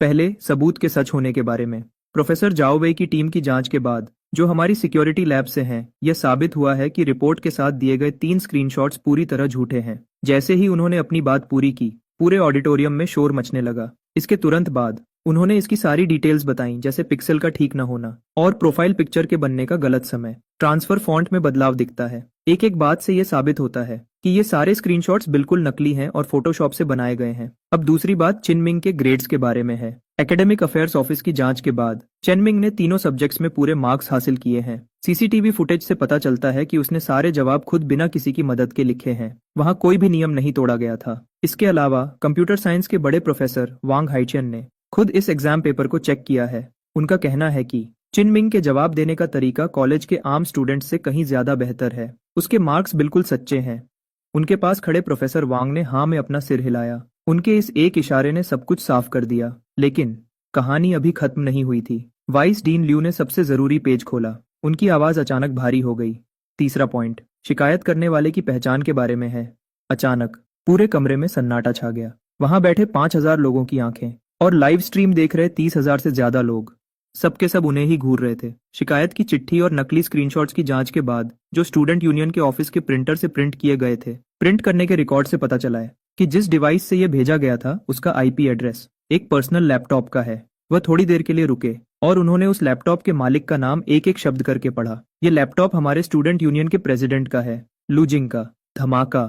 पहले सबूत के सच होने के बारे में। प्रोफेसर जाओ वेई की टीम की जांच के बाद, जो हमारी सिक्योरिटी लैब से हैं, यह साबित हुआ है कि रिपोर्ट के साथ दिए गए 3 स्क्रीनशॉट्स पूरी तरह झूठे हैं। जैसे ही उन्होंने अपनी बात पूरी की, पूरे ऑडिटोरियम में शोर मचने लगा। इसके तुरंत बाद उन्होंने इसकी सारी डिटेल्स बताई, जैसे पिक्सल का ठीक न होना और प्रोफाइल पिक्चर के बनने का गलत समय, ट्रांसफर फॉन्ट में बदलाव दिखता है। एक एक बात से यह साबित होता है कि ये सारे स्क्रीनशॉट्स बिल्कुल नकली हैं और फोटोशॉप से बनाए गए हैं। अब दूसरी बात चिनमिंग के ग्रेड्स के बारे में है। एकेडमिक अफेयर्स ऑफिस की जांच के बाद चेनमिंग ने तीनों सब्जेक्ट्स में पूरे मार्क्स हासिल किए हैं। सीसीटीवी फुटेज से पता चलता है कि उसने सारे जवाब खुद बिना किसी की मदद के लिखे हैं। वहां कोई भी नियम नहीं तोड़ा गया था। इसके अलावा कंप्यूटर साइंस के बड़े प्रोफेसर वांग हाइचियन ने खुद इस एग्जाम पेपर को चेक किया है। उनका कहना है कि चिनमिंग के जवाब देने का तरीका कॉलेज के आम स्टूडेंट्स से कहीं ज्यादा बेहतर है। उसके मार्क्स बिल्कुल सच्चे हैं। उनके पास खड़े प्रोफेसर वांग ने हाँ में अपना सिर हिलाया। उनके इस एक इशारे ने सब कुछ साफ कर दिया। लेकिन कहानी अभी खत्म नहीं हुई थी। वाइस डीन ल्यू ने सबसे जरूरी पेज खोला। उनकी आवाज अचानक भारी हो गई। तीसरा पॉइंट शिकायत करने वाले की पहचान के बारे में है। अचानक पूरे कमरे में सन्नाटा छा गया। वहां बैठे 5,000 लोगों की आंखें और लाइव स्ट्रीम देख रहे 30,000 से ज्यादा लोग, सबके सब उन्हें ही घूर रहे थे। शिकायत की चिट्ठी और नकली स्क्रीनशॉट्स की जांच के बाद जो स्टूडेंट यूनियन के ऑफिस के प्रिंटर से प्रिंट किए गए थे, प्रिंट करने के रिकॉर्ड से पता चला है कि जिस डिवाइस से यह भेजा गया था उसका आईपी एड्रेस एक पर्सनल लैपटॉप का है। वह थोड़ी देर के लिए रुके और उन्होंने उस लैपटॉप के मालिक का नाम एक एक शब्द करके पढ़ा। यह लैपटॉप हमारे स्टूडेंट यूनियन के प्रेसिडेंट का है, लूजिंग का। धमाका।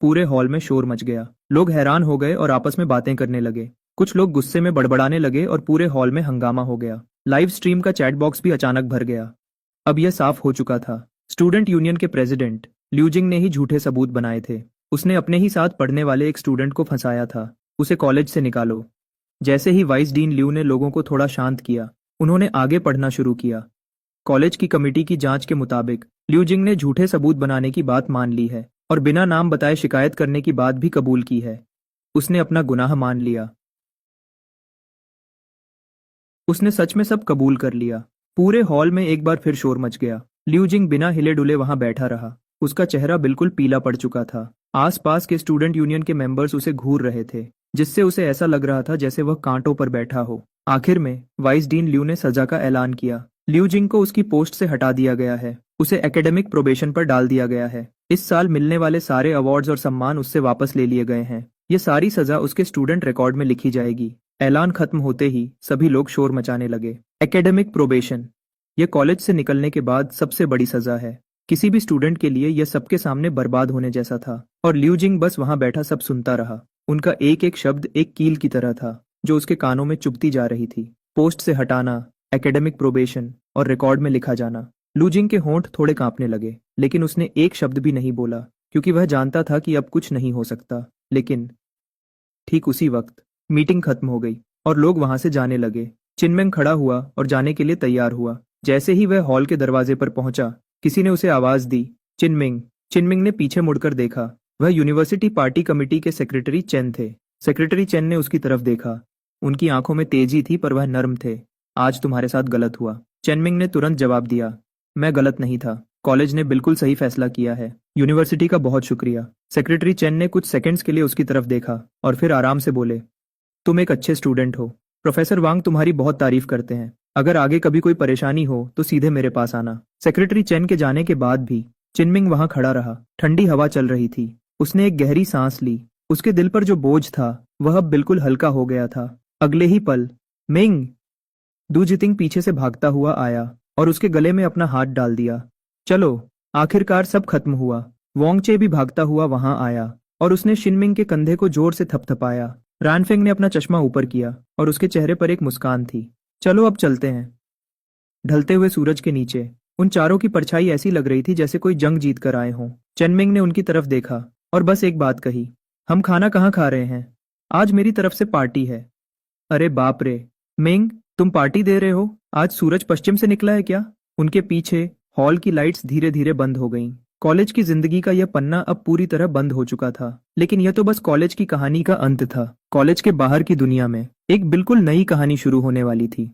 पूरे हॉल में शोर मच गया। लोग हैरान हो गए और आपस में बातें करने लगे। कुछ लोग गुस्से में बड़बड़ाने लगे और पूरे हॉल में हंगामा हो गया। लाइव स्ट्रीम का चैट बॉक्स भी अचानक भर गया। अब यह साफ हो चुका था, स्टूडेंट यूनियन के प्रेसिडेंट ल्यूजिंग ने ही झूठे सबूत बनाए थे। उसने अपने ही साथ पढ़ने वाले एक स्टूडेंट को फंसाया था। उसे कॉलेज से निकालो। जैसे ही वाइस डीन ल्यू ने लोगों को थोड़ा शांत किया, उन्होंने आगे पढ़ना शुरू किया। कॉलेज की कमेटी की जांच के मुताबिक ल्यूजिंग ने झूठे सबूत बनाने की बात मान ली है और बिना नाम बताए शिकायत करने की बात भी कबूल की है। उसने अपना गुनाह मान लिया। उसने सच में सब कबूल कर लिया। पूरे हॉल में एक बार फिर शोर मच गया। ल्यूजिंग बिना हिले डुले वहां बैठा रहा। उसका चेहरा बिल्कुल पीला पड़ चुका था। आसपास के स्टूडेंट यूनियन के मेंबर्स उसे घूर रहे थे, जिससे उसे ऐसा लग रहा था जैसे वह कांटों पर बैठा हो। आखिर में वाइस डीन ल्यू ने सजा का ऐलान किया। ल्यूजिंग को उसकी पोस्ट से हटा दिया गया है। उसे एकेडमिक प्रोबेशन पर डाल दिया गया है। इस साल मिलने वाले सारे अवार्ड्स और सम्मान उससे वापस ले लिए गए हैं। ये सारी सजा उसके स्टूडेंट रिकॉर्ड में लिखी जाएगी। ऐलान खत्म होते ही सभी लोग शोर मचाने लगे। एकेडमिक प्रोबेशन, यह कॉलेज से निकलने के बाद सबसे बड़ी सजा है। किसी भी स्टूडेंट के लिए यह सबके सामने बर्बाद होने जैसा था। और ल्यूजिंग बस वहां बैठा सब सुनता रहा। उनका एक एक शब्द एक कील की तरह था जो उसके कानों में चुभती जा रही थी। पोस्ट से हटाना, एकेडमिक प्रोबेशन और रिकॉर्ड में लिखा जाना। ल्यूजिंग के होंठ थोड़े कांपने लगे, लेकिन उसने एक शब्द भी नहीं बोला, क्योंकि वह जानता था कि अब कुछ नहीं हो सकता। लेकिन ठीक उसी वक्त मीटिंग खत्म हो गई और लोग वहां से जाने लगे। चिनमिंग खड़ा हुआ और जाने के लिए तैयार हुआ। जैसे ही वह हॉल के दरवाजे पर पहुंचा, किसी ने उसे आवाज दी, चिनमिंग। चिनमिंग ने पीछे मुड़कर देखा। वह यूनिवर्सिटी पार्टी कमेटी के सेक्रेटरी चेन थे। सेक्रेटरी चेन ने उसकी तरफ देखा। उनकी आंखों में तेजी थी, पर वह नर्म थे। आज तुम्हारे साथ गलत हुआ। चेनमिंग ने तुरंत जवाब दिया, मैं गलत नहीं था। कॉलेज ने बिल्कुल सही फैसला किया है। यूनिवर्सिटी का बहुत शुक्रिया। सेक्रेटरी चेन ने कुछ सेकंड्स के लिए उसकी तरफ देखा और फिर आराम से बोले, तुम एक अच्छे स्टूडेंट हो। प्रोफेसर वांग तुम्हारी बहुत तारीफ करते हैं। अगर आगे कभी कोई परेशानी हो तो सीधे मेरे पास आना। सेक्रेटरी चेन के जाने के बाद भी चिनमिंग वहां खड़ा रहा। ठंडी हवा चल रही थी। उसने एक गहरी सांस ली। उसके दिल पर जो बोझ था वह अब बिल्कुल हल्का हो गया था। अगले ही पल मिंग, दू जितिंग पीछे से भागता हुआ आया और उसके गले में अपना हाथ डाल दिया। चलो, आखिरकार सब खत्म हुआ। वोंगचे भी भागता हुआ वहां आया और उसने शिनमिंग के कंधे को जोर से थपथपाया। रानफेंग ने अपना चश्मा ऊपर किया और उसके चेहरे पर एक मुस्कान थी। चलो अब चलते हैं। ढलते हुए सूरज के नीचे उन चारों की परछाई ऐसी लग रही थी जैसे कोई जंग जीत कर आए हों। चेनमिंग ने उनकी तरफ देखा और बस एक बात कही, हम खाना कहाँ खा रहे हैं? आज मेरी तरफ से पार्टी है। अरे बाप रे, मिंग तुम पार्टी दे रहे हो? आज सूरज पश्चिम से निकला है क्या? उनके पीछे हॉल की लाइट्स धीरे धीरे बंद हो गईं। कॉलेज की जिंदगी का यह पन्ना अब पूरी तरह बंद हो चुका था। लेकिन यह तो बस कॉलेज की कहानी का अंत था। कॉलेज के बाहर की दुनिया में एक बिल्कुल नई कहानी शुरू होने वाली थी।